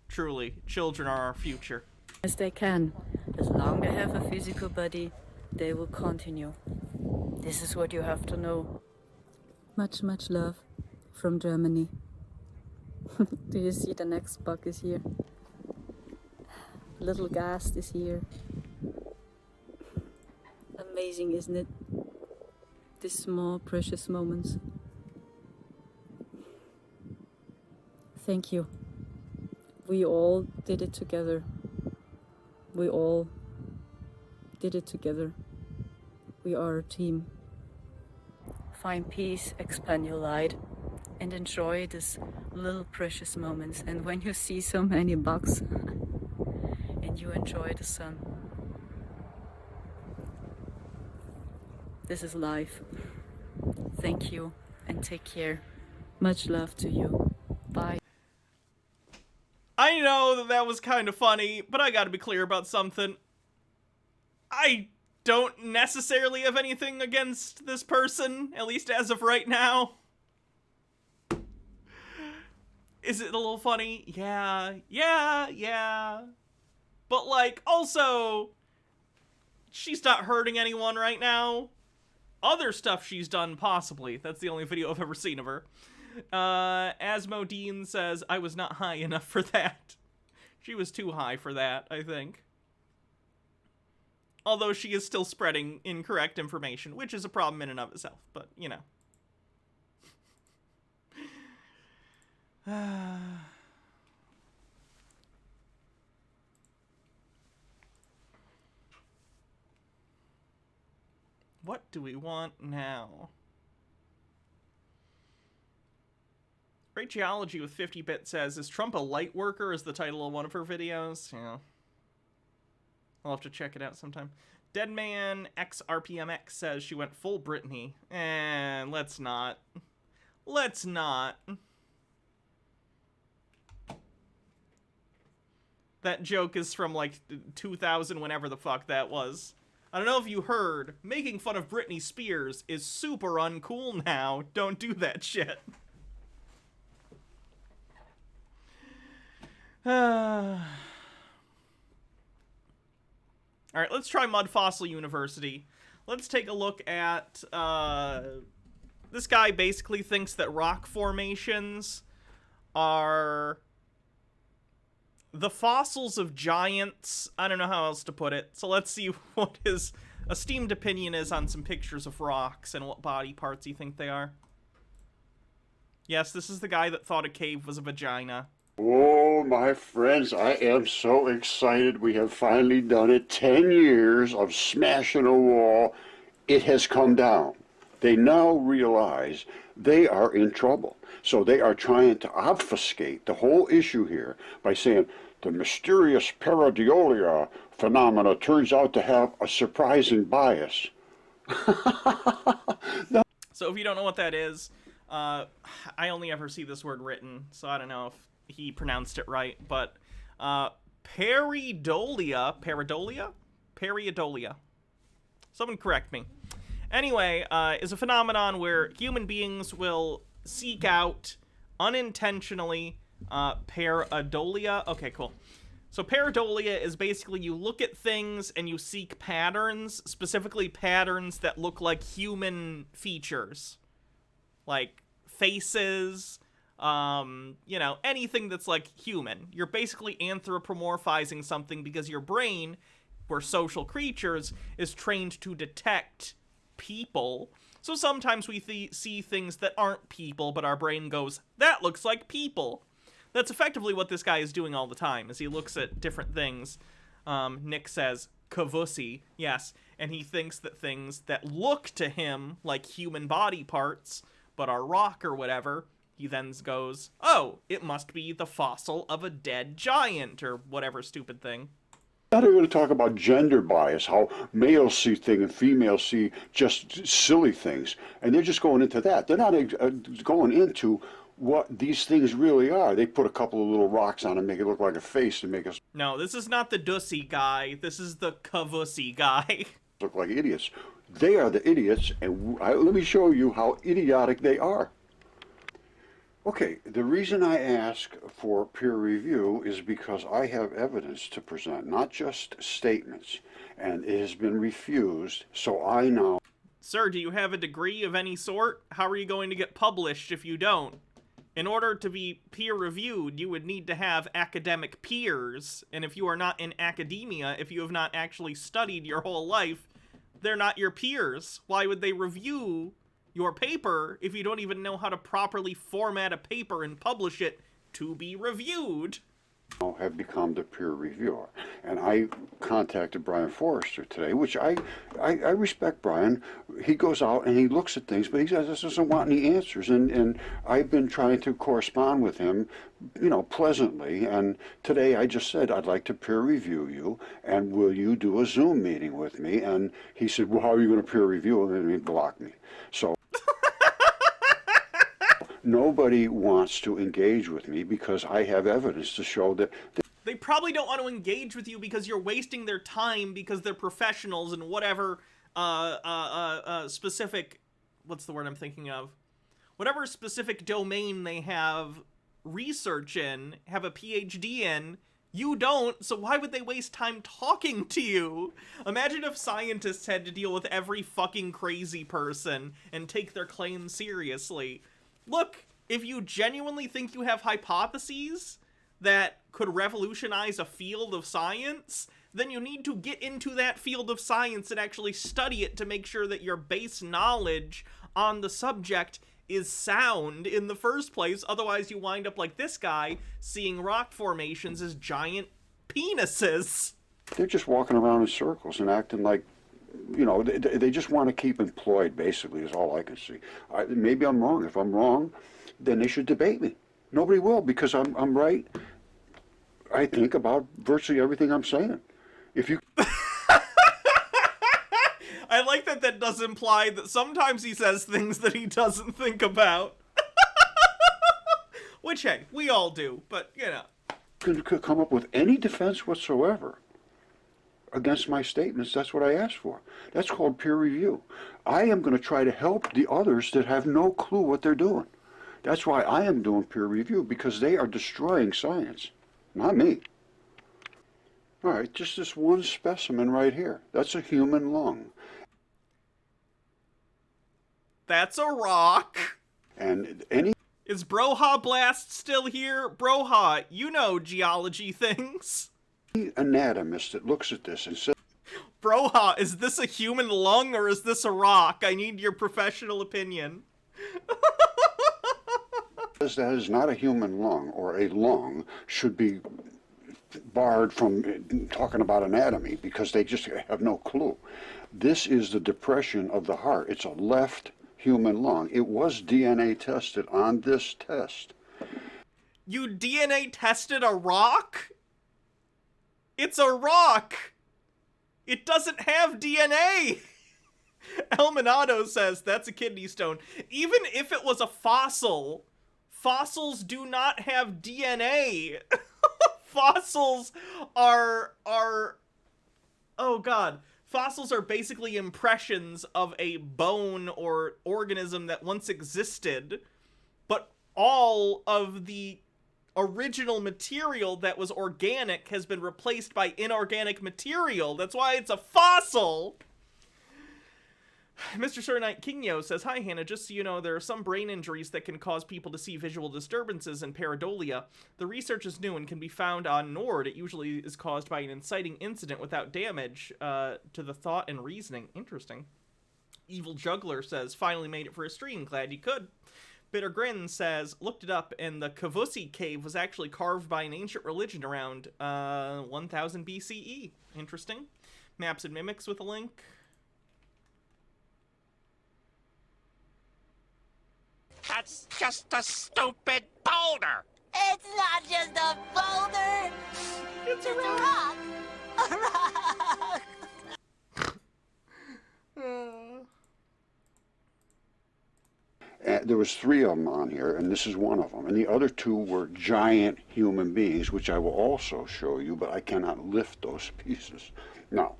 Truly, children are our future. As they can. As long as they have a physical body, they will continue. This is what you have to know. Much, much love from Germany. Do you see the next bug is here? Little ghast is here. Amazing, isn't it? These small, precious moments. Thank you. We all did it together. We all did it together. We are a team. Find peace, expand your light, and enjoy these little precious moments. And when you see so many bugs and you enjoy the sun, this is life. Thank you and take care. Much love to you. Bye. I know that was kind of funny, but I gotta be clear about something. I don't necessarily have anything against this person, at least as of right now. Is it a little funny? Yeah. But, like, also, she's not hurting anyone right now. Other stuff she's done, possibly. That's the only video I've ever seen of her. Asmodine says, I was not high enough for that. She was too high for that, I think. Although she is still spreading incorrect information, which is a problem in and of itself, but, you know. What do we want now? Great Geology with 50-bit says, is Trump a light worker is the title of one of her videos? Yeah. I'll have to check it out sometime. Deadman XRPMX says she went full Britney. Let's not. Let's not. That joke is from, like, 2000, whenever the fuck that was. I don't know if you heard, making fun of Britney Spears is super uncool now. Don't do that shit. Alright, let's try Mud Fossil University. Let's take a look at, this guy basically thinks that rock formations are the fossils of giants. I don't know how else to put it. So let's see what his esteemed opinion is on some pictures of rocks and what body parts he thinks they are. Yes, this is the guy that thought a cave was a vagina. Oh, my friends, I am so excited. We have finally done it. 10 years of smashing a wall. It has come down. They now realize they are in trouble. So they are trying to obfuscate the whole issue here by saying, The mysterious pareidolia phenomena turns out to have a surprising bias. So if you don't know what that is, I only ever see this word written, so I don't know if he pronounced it right, but pareidolia? Someone correct me. Anyway, is a phenomenon where human beings will seek out unintentionally pareidolia. Okay, cool. So pareidolia is basically you look at things and you seek patterns, specifically patterns that look like human features. Like faces, you know, anything that's like human. You're basically anthropomorphizing something because your brain, we're social creatures, is trained to detect people. So sometimes we see things that aren't people, but our brain goes, that looks like people. That's effectively what this guy is doing all the time, as he looks at different things. Nick says, kavusi, yes, and he thinks that things that look to him like human body parts, but are rock or whatever, he then goes, oh, it must be the fossil of a dead giant, or whatever stupid thing. Now they're going to talk about gender bias, how males see things and females see just silly things. And they're just going into that. They're not going into what these things really are. They put a couple of little rocks on and make it look like a face to make us... No, this is not the Dussy guy. This is the Kavusi guy. ...look like idiots. They are the idiots, and let me show you how idiotic they are. Okay, the reason I ask for peer review is because I have evidence to present, not just statements, and it has been refused, so I now... Sir, do you have a degree of any sort? How are you going to get published if you don't? In order to be peer-reviewed, you would need to have academic peers, and if you are not in academia, if you have not actually studied your whole life, they're not your peers. Why would they review your paper if you don't even know how to properly format a paper and publish it to be reviewed? Have become the peer reviewer. And I contacted Brian Forrester today, which I respect Brian. He goes out and he looks at things, but he doesn't want any answers. And I've been trying to correspond with him, you know, pleasantly. And today I just said, I'd like to peer review you, and will you do a Zoom meeting with me? And he said, well, how are you going to peer review? And then he blocked me. So nobody wants to engage with me because I have evidence to show that... They probably don't want to engage with you because you're wasting their time because they're professionals in whatever specific... What's the word I'm thinking of? Whatever specific domain they have research in, have a PhD in, you don't, so why would they waste time talking to you? Imagine if scientists had to deal with every fucking crazy person and take their claims seriously. Look, if you genuinely think you have hypotheses that could revolutionize a field of science, then you need to get into that field of science and actually study it to make sure that your base knowledge on the subject is sound in the first place. Otherwise, you wind up like this guy, seeing rock formations as giant penises. They're just walking around in circles and acting like, you know, they just want to keep employed, basically, is all I can see. Maybe I'm wrong. If I'm wrong, then they should debate me. Nobody will, because I'm right, I think, about virtually everything I'm saying. If you... I like that that does imply that sometimes he says things that he doesn't think about. Which, hey, we all do, but, you know. Could come up with any defense whatsoever against my statements. That's what I asked for. That's called peer review. I am going to try to help the others that have no clue what they're doing. That's why I am doing peer review, because they are destroying science, not me. All right, just this one specimen right here. That's a human lung. That's a rock. And any... Is Broha Blast still here? Broha, you know geology things. Anatomist that looks at this and says, Broha, is this a human lung or is this a rock? I need your professional opinion. That is not a human lung, or a lung should be barred from talking about anatomy because they just have no clue. This is the depression of the heart. It's a left human lung. It was DNA tested on this test. You DNA tested a rock? It's a rock. It doesn't have DNA. Elminado says that's a kidney stone. Even if it was a fossil, fossils do not have DNA. Fossils are oh god. Fossils are basically impressions of a bone or organism that once existed, but all of the original material that was organic has been replaced by inorganic material. That's why it's a fossil. Mr. Sir Knight Kingyo says, hi, Hannah, just so you know, there are some brain injuries that can cause people to see visual disturbances and pareidolia. The research is new and can be found on Nord. It usually is caused by an inciting incident without damage to the thought and reasoning. Interesting. Evil Juggler says, finally made it for a stream. Glad you could. Bitter Grin says, looked it up, and the Kavusi cave was actually carved by an ancient religion around 1000 BCE. Interesting. Maps and Mimics with a link. That's just a stupid boulder. It's not just a boulder. It's a rock. A rock. There was 3 of them on here, and this is one of them. And the other 2 were giant human beings, which I will also show you, but I cannot lift those pieces. Now,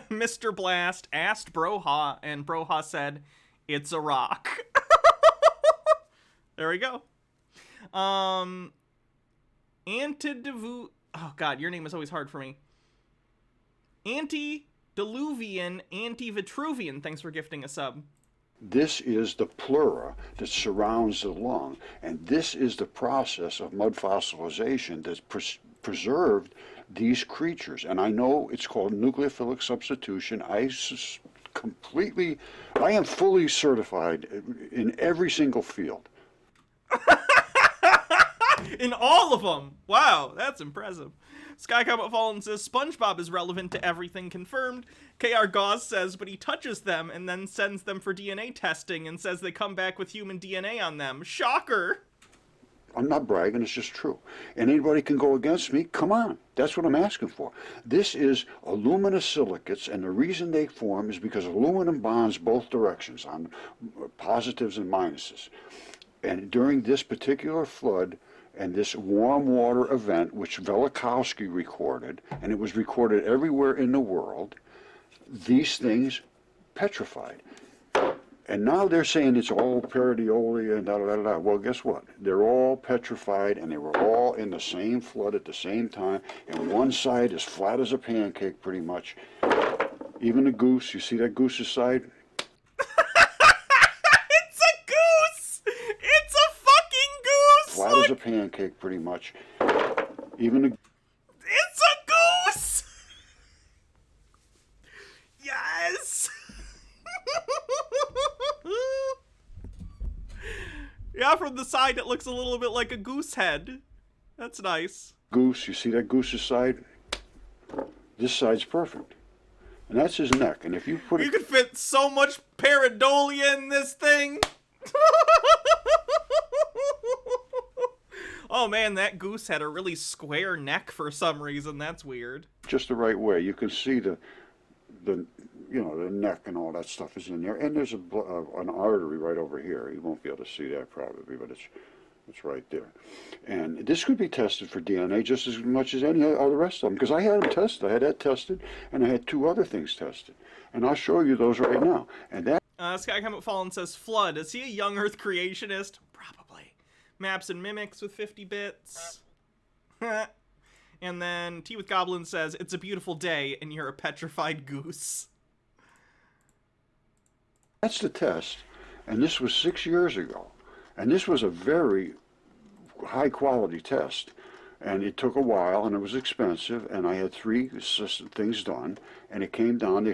Mr. Blast asked Broha, and Broha said, it's a rock. There we go. Antidivu... Oh, God, your name is always hard for me. Antediluvian, Antivitruvian. Thanks for gifting a sub. this is the pleura that surrounds the lung, and this is the process of mud fossilization that's preserved these creatures. And I know it's called nucleophilic substitution. I am fully certified in every single field. In all of them! Wow, that's impressive. Sky Comet Fallen says, SpongeBob is relevant to everything confirmed. KR Gauze says, but he touches them and then sends them for DNA testing and says they come back with human DNA on them. Shocker! I'm not bragging, it's just true. And anybody can go against me, come on. That's what I'm asking for. This is aluminosilicates, and the reason they form is because aluminum bonds both directions on positives and minuses. And during this particular flood and this warm water event, which Velikovsky recorded, and it was recorded everywhere in the world, these things petrified. And now they're saying it's all pareidolia and da-da-da-da. Well, guess what? They're all petrified, and they were all in the same flood at the same time, and one side is flat as a pancake, pretty much. Even the goose, you see that goose's side? It's a goose! It's a fucking goose! Flat as a pancake, pretty much. Even the... It's a goose! Yes! Yeah, from the side it looks a little bit like a goose head. That's nice. Goose, you see that goose's side? This side's perfect. And that's his neck. And if you put You could fit so much pareidolia in this thing. Oh man, that goose had a really square neck for some reason. That's weird. just the right way, you can see the you know, the neck and all that stuff is in there. And there's an artery right over here. You won't be able to see that probably, but it's right there. And this could be tested for DNA just as much as any of the rest of them, because I had them tested. I had that tested, and I had 2 other things tested. And I'll show you those right now. And that... Sky Comet Fallen says, Flood, is he a young Earth creationist? Probably. Maps and Mimics with 50 bits. And then Tea with Goblin says, it's a beautiful day, and you're a petrified goose. That's the test, and this was 6 years ago, and this was a very high quality test, and it took a while, and it was expensive, and I had 3 things done, and it came down.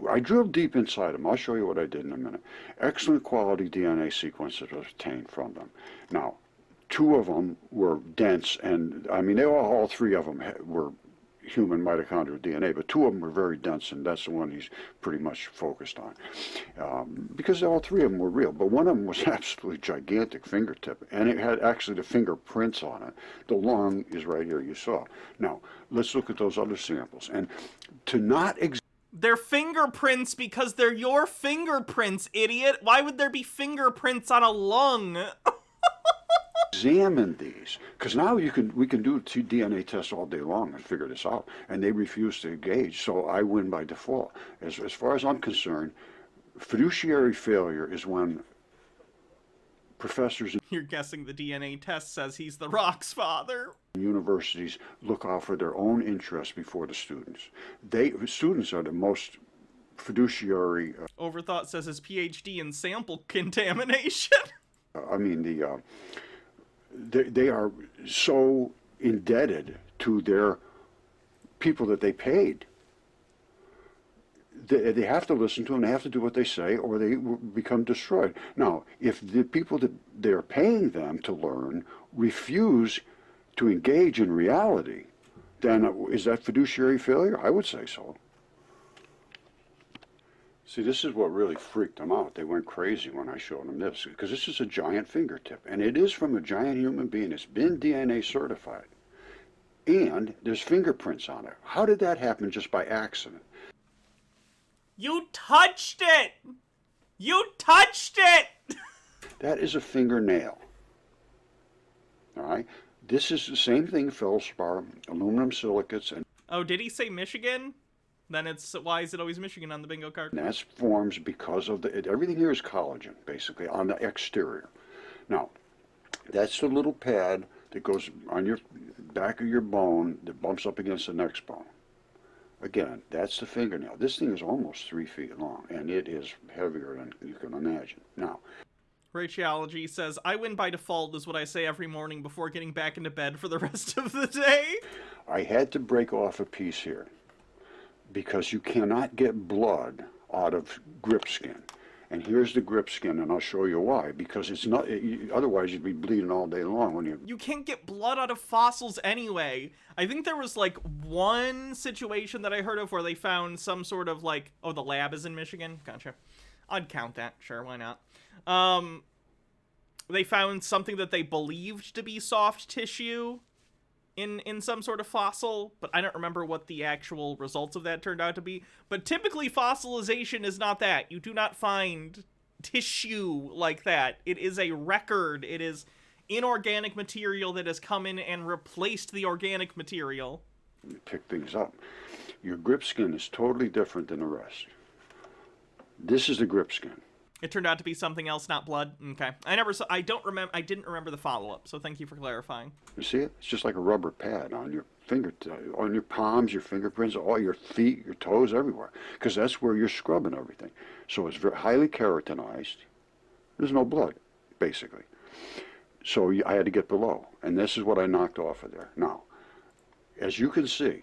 I drilled deep inside them. I'll show you what I did in a minute. Excellent quality DNA sequences were obtained from them. Now, 2 of them were dense, and I mean, all 3 of them were human mitochondrial DNA, but two of them were very dense, and that's the one he's pretty much focused on. Because all three of them were real, but one of them was absolutely gigantic fingertip, and it had actually the fingerprints on it. The lung is right here, you saw. Now, let's look at those other samples. And to not They're fingerprints because they're your fingerprints, idiot. Why would there be fingerprints on a lung? examine these, because now we can do DNA tests all day long and figure this out, and they refuse to engage, so I win by default. As far as I'm concerned, fiduciary failure is when professors You're guessing the DNA test says he's the Rock's father. Universities look out for their own interests before the students. The students are the most fiduciary. Overthought says his PhD in sample contamination. I mean, they are so indebted to their people that they paid. They have to listen to them, they have to do what they say, or they become destroyed. Now, if the people that they're paying them to learn refuse to engage in reality, then is that fiduciary failure? I would say so. See, this is what really freaked them out. They went crazy when I showed them this, because this is a giant fingertip, and it is from a giant human being. It's been DNA certified, and there's fingerprints on it. How did that happen just by accident? You touched it! You touched it! That is a fingernail. All right? This is the same thing, feldspar, aluminum silicates, and... Oh, did he say Michigan? Then it's, why is it always Michigan on the bingo card? That's forms because of everything here is collagen, basically, on the exterior. Now, that's the little pad that goes on your back of your bone that bumps up against the next bone. Again, that's the fingernail. This thing is almost 3 feet long, and it is heavier than you can imagine. Now, Ratiology says, I win by default is what I say every morning before getting back into bed for the rest of the day. I had to break off a piece here because you cannot get blood out of grip skin. And here's the grip skin, and I'll show you why. Because it's not, otherwise you'd be bleeding all day long when you... You can't get blood out of fossils anyway. I think there was like one situation that I heard of where they found some sort of like, oh, the lab is in Michigan? Gotcha. I'd count that, sure, why not? They found something that they believed to be soft tissue in some sort of fossil, but I don't remember what the actual results of that turned out to be. But typically fossilization is not that. You do not find tissue like that. It is a record. It is inorganic material that has come in and replaced the organic material. Pick things up. Your grip skin is totally different than the rest. This is the grip skin. It turned out to be something else, not blood. Okay. I didn't remember the follow-up, so thank you for clarifying. You see it? It's just like a rubber pad on your on your palms, your fingerprints, all your feet, your toes, everywhere. Because that's where you're scrubbing everything. So it's very highly keratinized. There's no blood, basically. So I had to get below. And this is what I knocked off of there. Now, as you can see,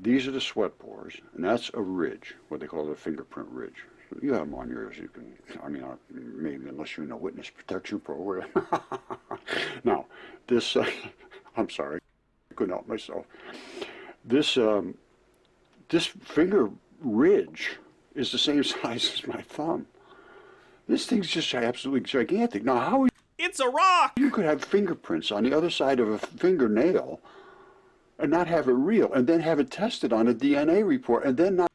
these are the sweat pores, and that's a ridge, what they call the fingerprint ridge. You have them on yours. You can, I mean, maybe unless you're in a witness protection program. Now, this, I'm sorry, I couldn't help myself. This, this finger ridge is the same size as my thumb. This thing's just absolutely gigantic. Now, how? It's a rock! You could have fingerprints on the other side of a fingernail and not have it real, and then have it tested on a DNA report, and then not.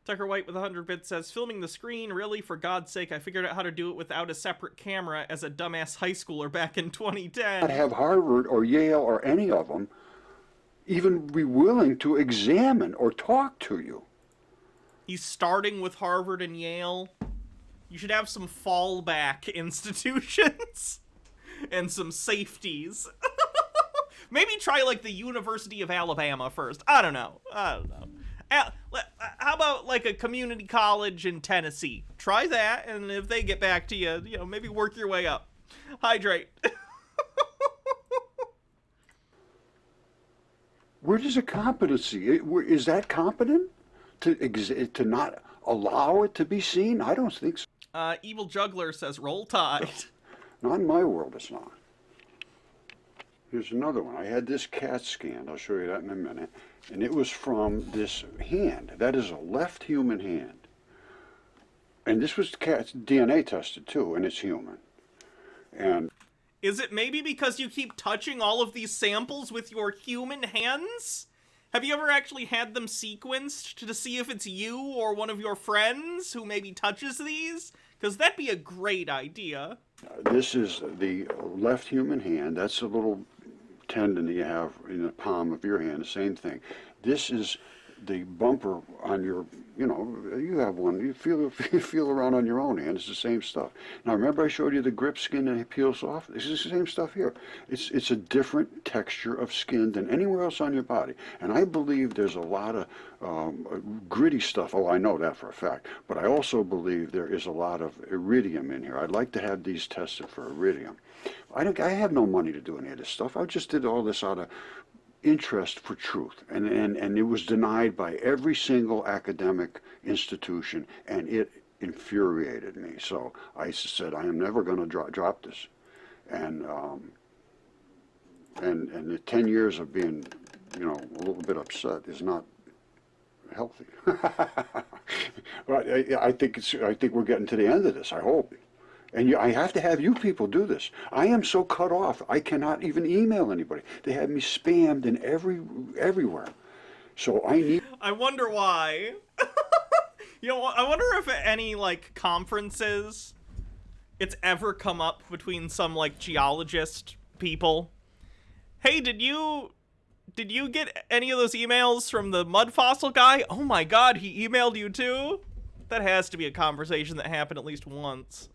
Tucker White with 100 bits says, filming the screen, really? For God's sake, I figured out how to do it without a separate camera as a dumbass high schooler back in 2010. Not have Harvard or Yale or any of them even be willing to examine or talk to you. He's starting with Harvard and Yale. You should have some fallback institutions and some safeties. Maybe try like the University of Alabama first. I don't know. How about like a community college in Tennessee? Try that, and if they get back to you, you know, maybe work your way up. Hydrate. Where does a competency? Is that competent to not allow it to be seen? I don't think so. Evil Juggler says, roll Tide. Not in my world, it's not. Here's another one. I had this CAT scan. I'll show you that in a minute. And it was from this hand. That is a left human hand. And this was cat's DNA tested too, and it's human. And is it maybe because you keep touching all of these samples with your human hands? Have you ever actually had them sequenced to see if it's you or one of your friends who maybe touches these? Because that'd be a great idea. This is the left human hand. That's a little tendon that you have in the palm of your hand, the same thing. This is the bumper on your, you have one. You feel around on your own hand. It's the same stuff. Now remember I showed you the grip skin that it peels off? This is the same stuff here. It's a different texture of skin than anywhere else on your body. And I believe there's a lot of gritty stuff. Oh, I know that for a fact. But I also believe there is a lot of iridium in here. I'd like to have these tested for iridium. I have no money to do any of this stuff. I just did all this out of interest for truth, and it was denied by every single academic institution, and it infuriated me. So I said, I am never going to drop this, and the 10 years of being, a little bit upset is not healthy. But I think we're getting to the end of this. I hope. And I have to have you people do this. I am so cut off, I cannot even email anybody. They have me spammed in everywhere. So I wonder why. I wonder if at any, conferences, it's ever come up between some, geologist people. Hey, did you get any of those emails from the mud fossil guy? Oh my god, he emailed you too? That has to be a conversation that happened at least once.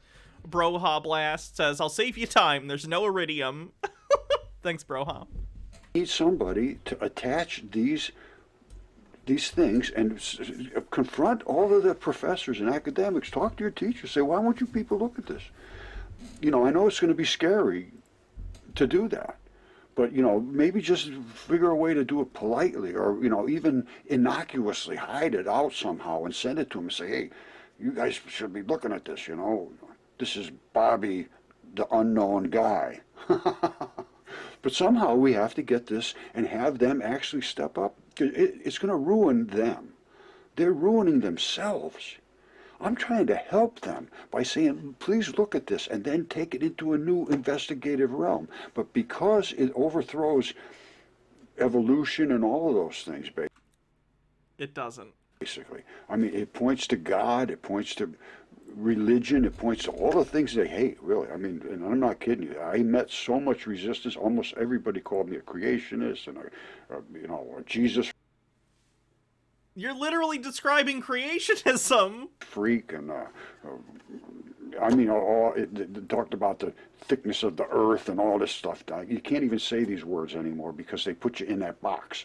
Broha Blast says, I'll save you time. There's no iridium. Thanks, Broha. Need somebody to attach these things and confront all of the professors and academics. Talk to your teachers. Say, why won't you people look at this? I know it's going to be scary to do that. But, maybe just figure a way to do it politely or, even innocuously hide it out somehow and send it to them and say, hey, you guys should be looking at this, This is Bobby, the unknown guy. But somehow we have to get this and have them actually step up. It's going to ruin them. They're ruining themselves. I'm trying to help them by saying, please look at this and then take it into a new investigative realm. But because it overthrows evolution and all of those things, it doesn't. Basically. I mean, it points to God, it points to religion, it points to all the things they hate, really. I mean, and I'm not kidding you. I met so much resistance. Almost everybody called me a creationist and a Jesus You're literally describing creationism. Freak and it talked about the thickness of the earth and all this stuff. You can't even say these words anymore because they put you in that box.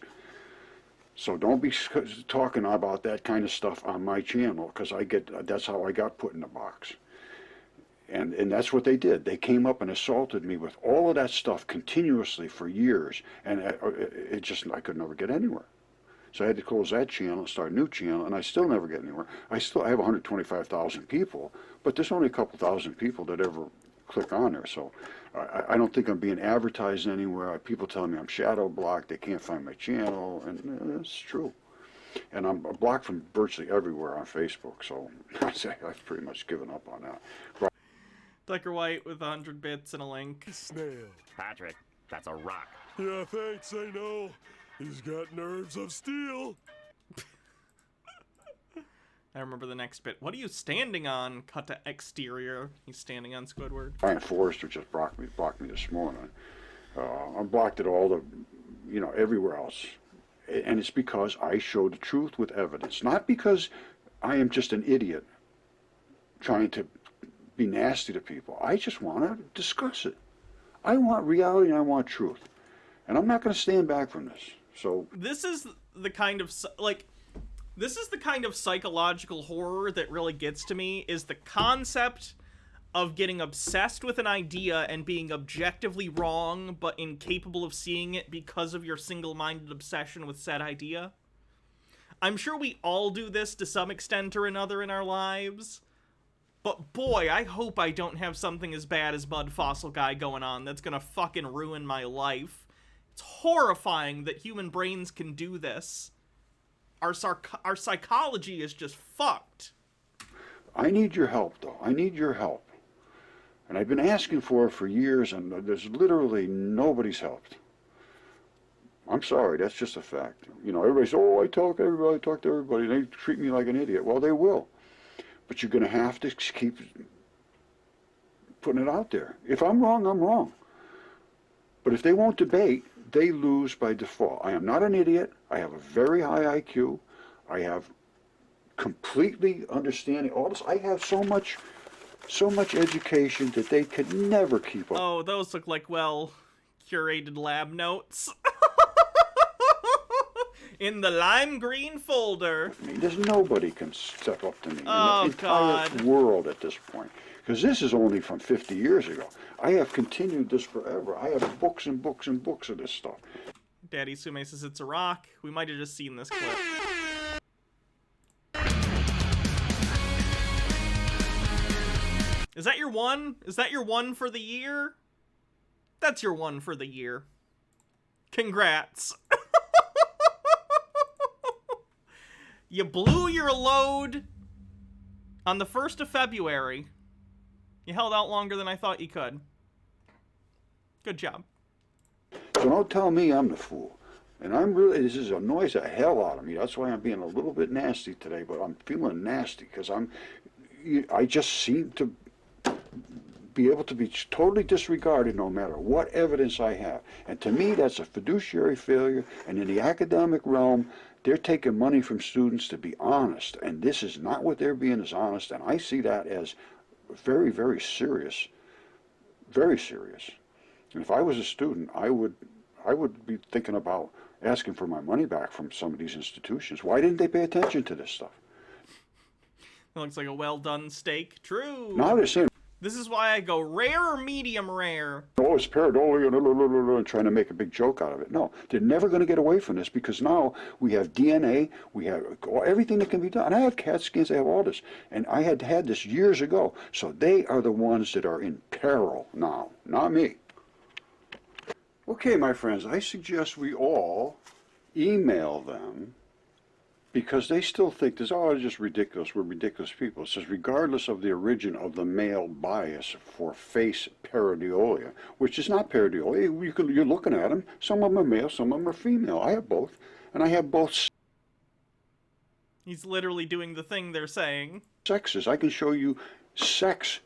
So don't be talking about that kind of stuff on my channel because that's how I got put in the box. And that's what they did. They came up and assaulted me with all of that stuff continuously for years, and I could never get anywhere. So I had to close that channel and start a new channel, and I still never get anywhere. I have 125,000 people, but there's only a couple thousand people that ever click on there. So I don't think I'm being advertised anywhere. People telling me I'm shadow blocked, they can't find my channel, and that's true. And I'm blocked from virtually everywhere on Facebook, so I've pretty much given up on that. Right. Decker White with 100 bits and a link. Snail. Patrick, that's a rock. Yeah, thanks, I know. He's got nerves of steel. I remember the next bit. What are you standing on? Cut to exterior. He's standing on Squidward. Brian Forrester just blocked me this morning. I'm blocked at all the, everywhere else. And it's because I show the truth with evidence. Not because I am just an idiot trying to be nasty to people. I just want to discuss it. I want reality and I want truth. And I'm not going to stand back from this. So this is the kind of psychological horror that really gets to me, is the concept of getting obsessed with an idea and being objectively wrong but incapable of seeing it because of your single-minded obsession with said idea. I'm sure we all do this to some extent or another in our lives, But boy, I hope I don't have something as bad as Mud Fossil Guy going on that's gonna fucking ruin my life. It's horrifying that human brains can do this. Our psychology is just fucked. I need your help, though. I need your help. And I've been asking for it for years, and there's literally nobody's helped. I'm sorry, that's just a fact. You know, everybody says, oh, I talk to everybody, and they treat me like an idiot. Well, they will. But you're going to have to keep putting it out there. If I'm wrong, I'm wrong. But if they won't debate, they lose by default. I am not an idiot. I have a very high IQ. I have completely understanding all this. I have so much education that they could never keep up. Oh, those look like well curated lab notes. In the lime green folder. I mean, there's nobody can step up to me in Oh, the entire God. world at this point. Because this is only from 50 years ago. I have continued this forever. I have books and books and books of this stuff. Daddy Sume says it's a rock. We might have just seen this clip. Is that your one? Is that your one for the year? That's your one for the year. Congrats. You blew your load on the 1st of February. You held out longer than I thought you could. Good job. So don't tell me I'm the fool. And I'm really, this is annoys the hell out of me. That's why I'm being a little bit nasty today, but I'm feeling nasty because I just seem to be able to be totally disregarded no matter what evidence I have. And to me, that's a fiduciary failure. And in the academic realm, they're taking money from students to be honest. And this is not what they're being as honest. And I see that as very, very serious. Very serious. And if I was a student, I would be thinking about asking for my money back from some of these institutions. Why didn't they pay attention to this stuff? That looks like a well-done steak. True. Now they're saying, This is why I go rare or medium rare. oh, it's pareidolia, and trying to make a big joke out of it. No, they're never going to get away from this because now we have DNA, we have everything that can be done. And I have CAT scans, I have all this. And I had this years ago. So they are the ones that are in peril now, not me. Okay, my friends, I suggest we all email them because they still think this, oh, it's just ridiculous, we're ridiculous people. It says, regardless of the origin of the male bias for face pareidolia, which is not pareidolia, you're looking at them, some of them are male, some of them are female. I have both, and I have both He's literally doing the thing they're saying. sexes. I can show you sex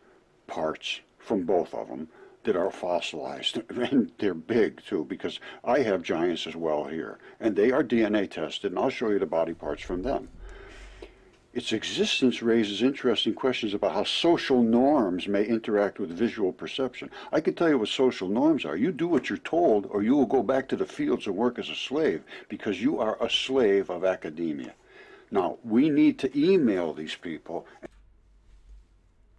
parts from both of them that are fossilized, and they're big too, because I have giants as well here, and they are DNA tested, and I'll show you the body parts from them. Its existence raises interesting questions about how social norms may interact with visual perception. I can tell you what social norms are. You do what you're told, or you will go back to the fields and work as a slave, because you are a slave of academia. Now, we need to email these people.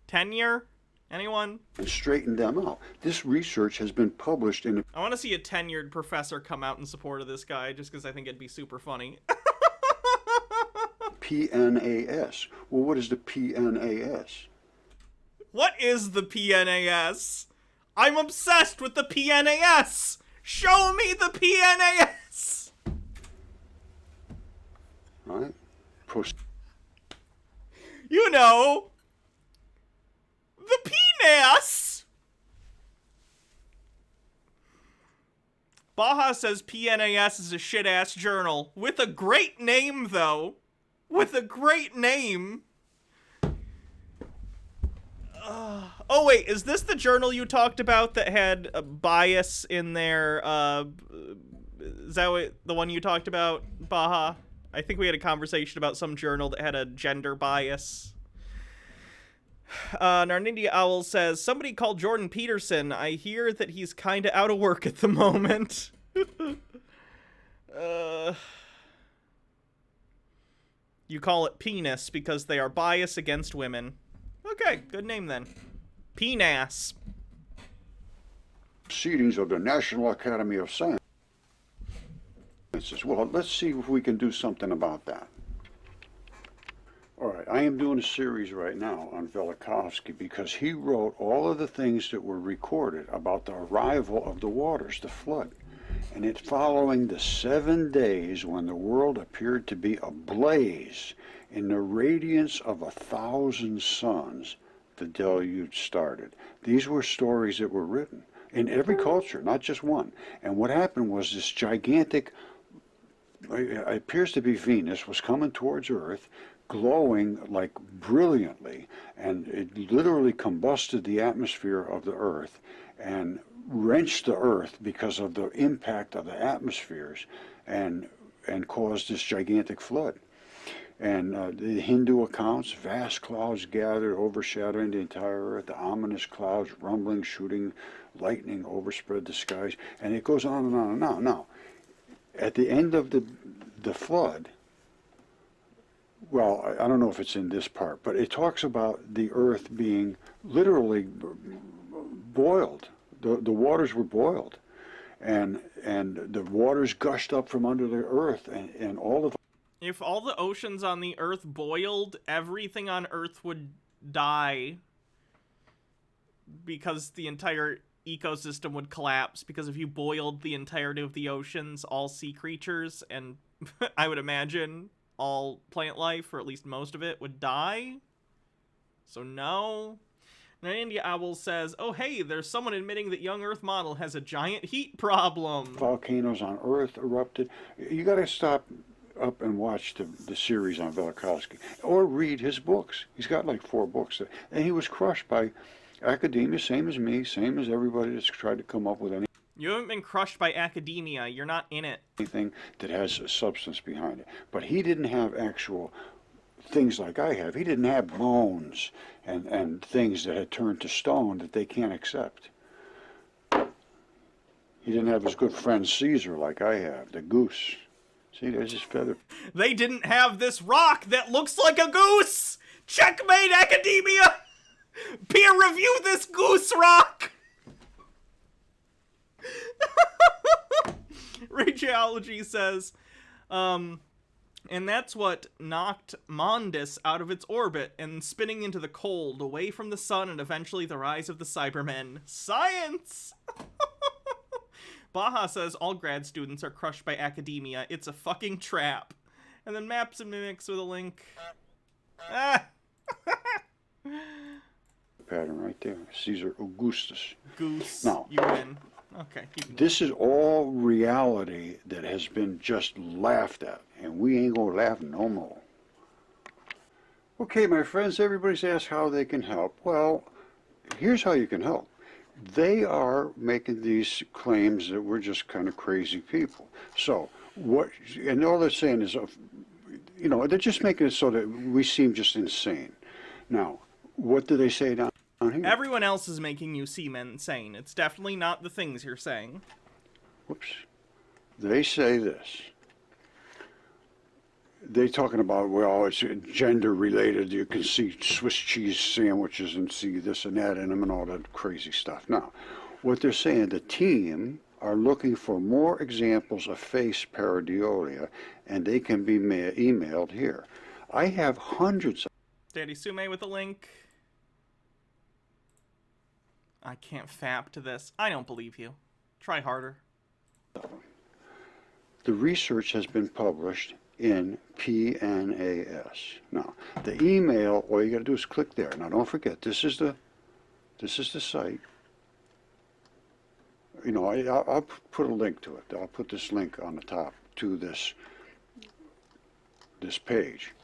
Tenure? Anyone? And straighten them out. This research has been published in I want to see a tenured professor come out in support of this guy, just because I think it'd be super funny. PNAS. Well, what is the PNAS? What is the PNAS? I'm obsessed with the PNAS! Show me the PNAS! All right? You know, the PNAS! Baja says PNAS is a shit-ass journal. With a great name, though. With a great name. Oh, wait, is this the journal you talked about that had a bias in there? Is that the one you talked about, Baja? I think we had a conversation about some journal that had a gender bias. Narnindia Owl says, somebody called Jordan Peterson. I hear that he's kind of out of work at the moment. You call it penis because they are biased against women. Okay, good name then. Penas. Proceedings of the National Academy of Sciences. Well, let's see if we can do something about that. All right, I am doing a series right now on Velikovsky because he wrote all of the things that were recorded about the arrival of the waters, the flood. And it following the 7 days when the world appeared to be ablaze in the radiance of 1,000 suns, the deluge started. These were stories that were written in every culture, not just one. And what happened was this gigantic, it appears to be Venus, was coming towards Earth, glowing like brilliantly, and it literally combusted the atmosphere of the Earth and wrenched the Earth because of the impact of the atmospheres, and caused this gigantic flood. And the Hindu accounts, vast clouds gathered, overshadowing the entire Earth, the ominous clouds rumbling, shooting lightning overspread the skies, and it goes on and on and on. Now, at the end of the flood, well, I don't know if it's in this part, but it talks about the Earth being literally boiled. The waters were boiled, and the waters gushed up from under the Earth, and all of. If all the oceans on the Earth boiled, everything on Earth would die because the entire ecosystem would collapse, because if you boiled the entirety of the oceans, all sea creatures, and I would imagine all plant life, or at least most of it, would die. So no. Now India Owl says, oh hey, there's someone admitting that young Earth model has a giant heat problem. Volcanoes on Earth erupted. You gotta stop up and watch the series on Velikovsky, or read his books. He's got like 4 books, and he was crushed by academia, same as me, same as everybody that's tried to come up with anything. You haven't been crushed by academia. You're not in it. Anything that has a substance behind it. But he didn't have actual things like I have. He didn't have bones and things that had turned to stone that they can't accept. He didn't have his good friend Caesar like I have, the goose. See, there's his feather. They didn't have this rock that looks like a goose! Checkmate, academia! Peer review this goose rock! Radiology says, and that's what knocked Mondus out of its orbit and spinning into the cold, away from the sun, and eventually the rise of the Cybermen. Science! Baha says all grad students are crushed by academia. It's a fucking trap. And then Maps and Mimics with a link. Ah! Pattern right there. Caesar Augustus. Goose. Now, you win. Okay. This is all reality that has been just laughed at, and we ain't gonna laugh no more. Okay, my friends, everybody's asked how they can help. Well, here's how you can help. They are making these claims that we're just kind of crazy people. So what? And all they're saying is, you know, they're just making it so that we seem just insane. Now, what do they say down here? Everyone else is making you seem insane. It's definitely not the things you're saying. Whoops. They say this. They're talking about, well, it's gender related. You can see Swiss cheese sandwiches and see this and that in them and all that crazy stuff. Now, what they're saying, the team are looking for more examples of face pareidolia, and they can be emailed here. I have hundreds of... Daddy Sume with a link. I can't fap to this. I don't believe you. Try harder. The research has been published in PNAS. Now, the email, all you got to do is click there. Now, don't forget, this is the site. You know, I'll put a link to it. I'll put this link on the top to this page.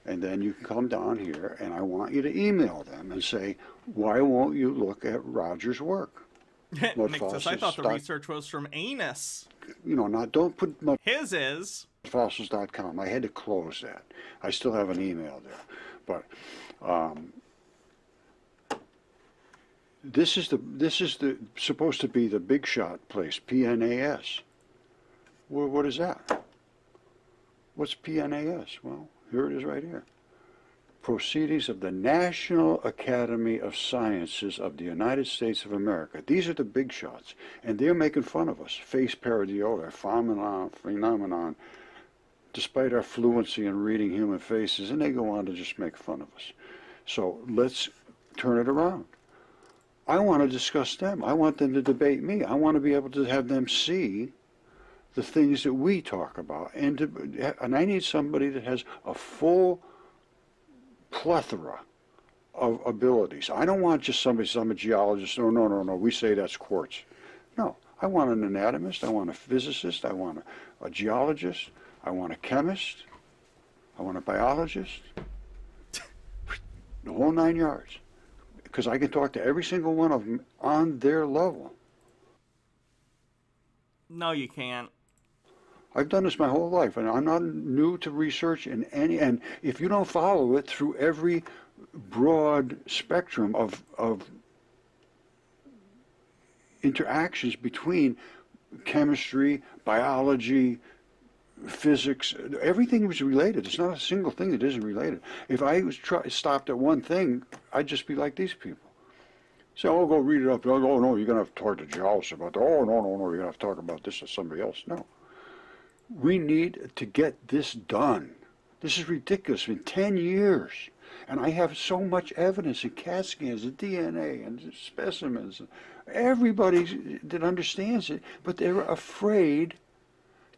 And then you can come down here, and I want you to email them and say, why won't you look at Roger's work? Nick says, I thought the research was from Anus. You know, don't put... His is... Fossils.com. I had to close that. I still have an email there. But this is the supposed to be the big shot place, PNAS. What is that? What's PNAS? Well, here it is right here. Proceedings of the National Academy of Sciences of the United States of America. These are the big shots, and they're making fun of us. Face pareidolia, phenomenon, despite our fluency in reading human faces, and they go on to just make fun of us. So let's turn it around. I want to discuss them. I want them to debate me. I want to be able to have them see the things that we talk about. And I need somebody that has a full plethora of abilities. I don't want just somebody, I'm a geologist. No, we say that's quartz. No, I want an anatomist. I want a physicist. I want a geologist. I want a chemist. I want a biologist. The whole 9 yards. Because I can talk to every single one of them on their level. No, you can't. I've done this my whole life, and I'm not new to research in any, and if you don't follow it through every broad spectrum of interactions between chemistry, biology, physics, everything was related. There's not a single thing that isn't related. If I was stopped at one thing, I'd just be like these people. So I'll go read it up. I'll go, oh, no, you're going to have to talk to geologists about that. Oh, no, you're going to have to talk about this to somebody else. No. We need to get this done. This is ridiculous. In 10 years. And I have so much evidence and CAT scans and DNA and specimens. Everybody that understands it, but they're afraid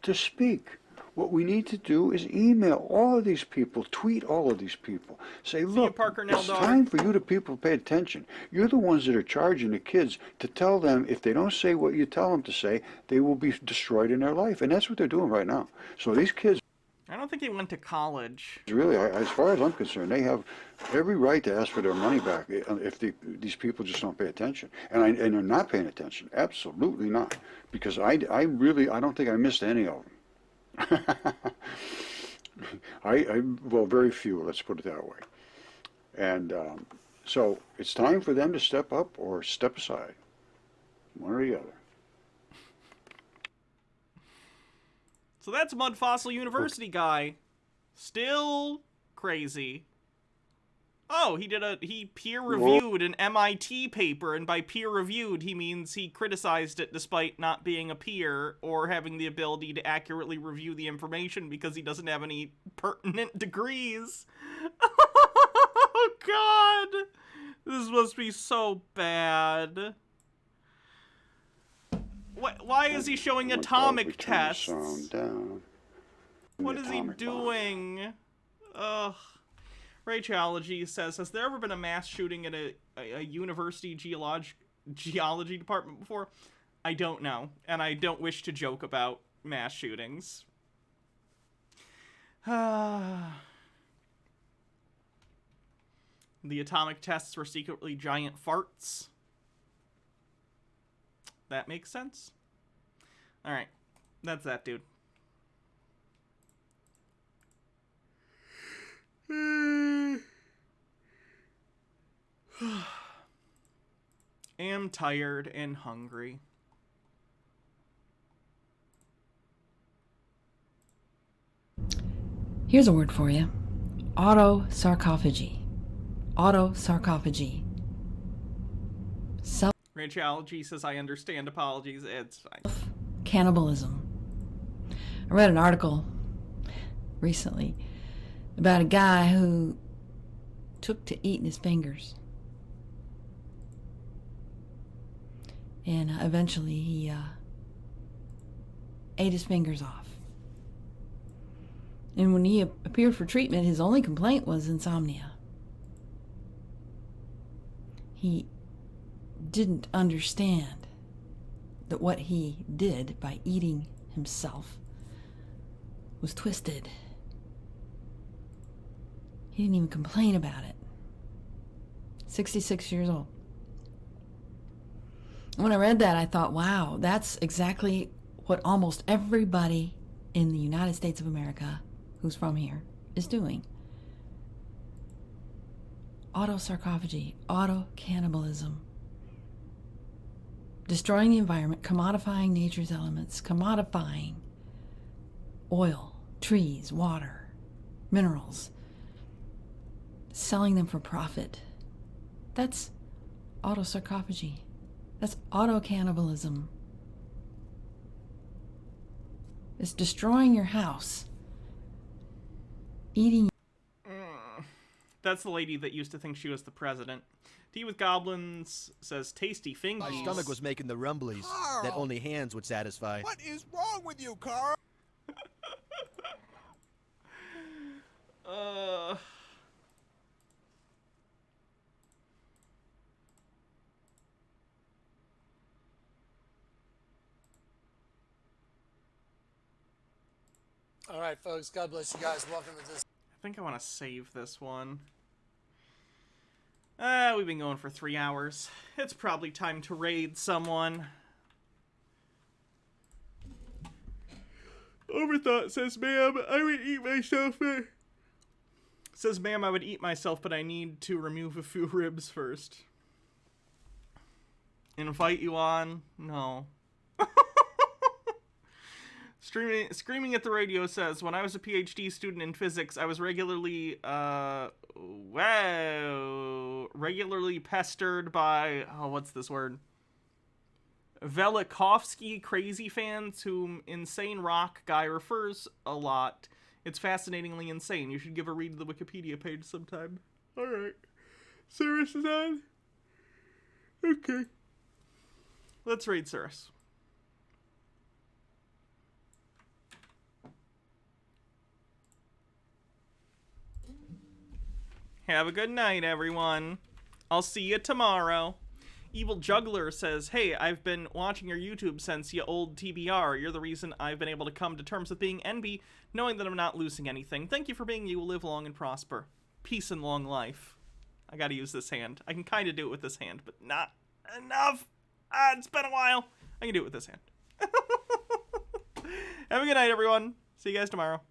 to speak. What we need to do is email all of these people, tweet all of these people. Say, look, it's time for you to people pay attention. You're the ones that are charging the kids to tell them if they don't say what you tell them to say, they will be destroyed in their life. And that's what they're doing right now. So these kids... I don't think he went to college. Really, as far as I'm concerned, they have every right to ask for their money back if these people just don't pay attention. And they're not paying attention. Absolutely not. Because I don't think I missed any of them. Well, very few, let's put it that way. And so it's time for them to step up or step aside, one or the other. So that's Mud Fossil University guy. Still crazy. Oh, he peer-reviewed an MIT paper, and by peer-reviewed, he means he criticized it despite not being a peer or having the ability to accurately review the information because he doesn't have any pertinent degrees. Oh, God. This must be so bad. Why is he showing atomic tests? What is he doing? Ugh. Rachology says, has there ever been a mass shooting at a university geology department before? I don't know, and I don't wish to joke about mass shootings. The atomic tests were secretly giant farts. That makes sense. Alright, that's that, dude. Am tired and hungry. Here's a word for you. Autosarcophagy. Autosarcophagy. Rachology says, I understand. Apologies. It's fine. Cannibalism. I read an article recently about a guy who took to eating his fingers. And eventually he ate his fingers off. And when he appeared for treatment, his only complaint was insomnia. He didn't understand that what he did by eating himself was twisted. He didn't even complain about it. 66 years old. When I read that, I thought, wow, that's exactly what almost everybody in the United States of America who's from here is doing. Autosarcophagy, auto-cannibalism. Destroying the environment, commodifying nature's elements, commodifying oil, trees, water, minerals, selling them for profit. That's autosarcophagy. That's auto-cannibalism. It's destroying your house eating. That's the lady that used to think she was the president. Tea with Goblins says, tasty fingies. My stomach was making the rumblies that only hands would satisfy. What is wrong with you, Carl? All right, folks. God bless you guys. Welcome to this. I think I want to save this one. We've been going for 3 hours. It's probably time to raid someone. Overthought says, ma'am, I would eat myself. Says, ma'am, I would eat myself, but I need to remove a few ribs first. Invite you on? No. Screaming at the radio says, when I was a PhD student in physics, I was regularly pestered by, what's this word? Velikovsky crazy fans whom Insane Rock Guy refers a lot. It's fascinatingly insane. You should give a read to the Wikipedia page sometime. Alright. Cirrus is on? Okay. Let's raid Cirrus. Have a good night, everyone. I'll see you tomorrow. Evil Juggler says, hey, I've been watching your YouTube since you old TBR. You're the reason I've been able to come to terms with being NB, knowing that I'm not losing anything. Thank you for being you. Live long and prosper. Peace and long life. I gotta use this hand. I can kind of do it with this hand, but not enough. It's been a while. I can do it with this hand. Have a good night, everyone. See you guys tomorrow.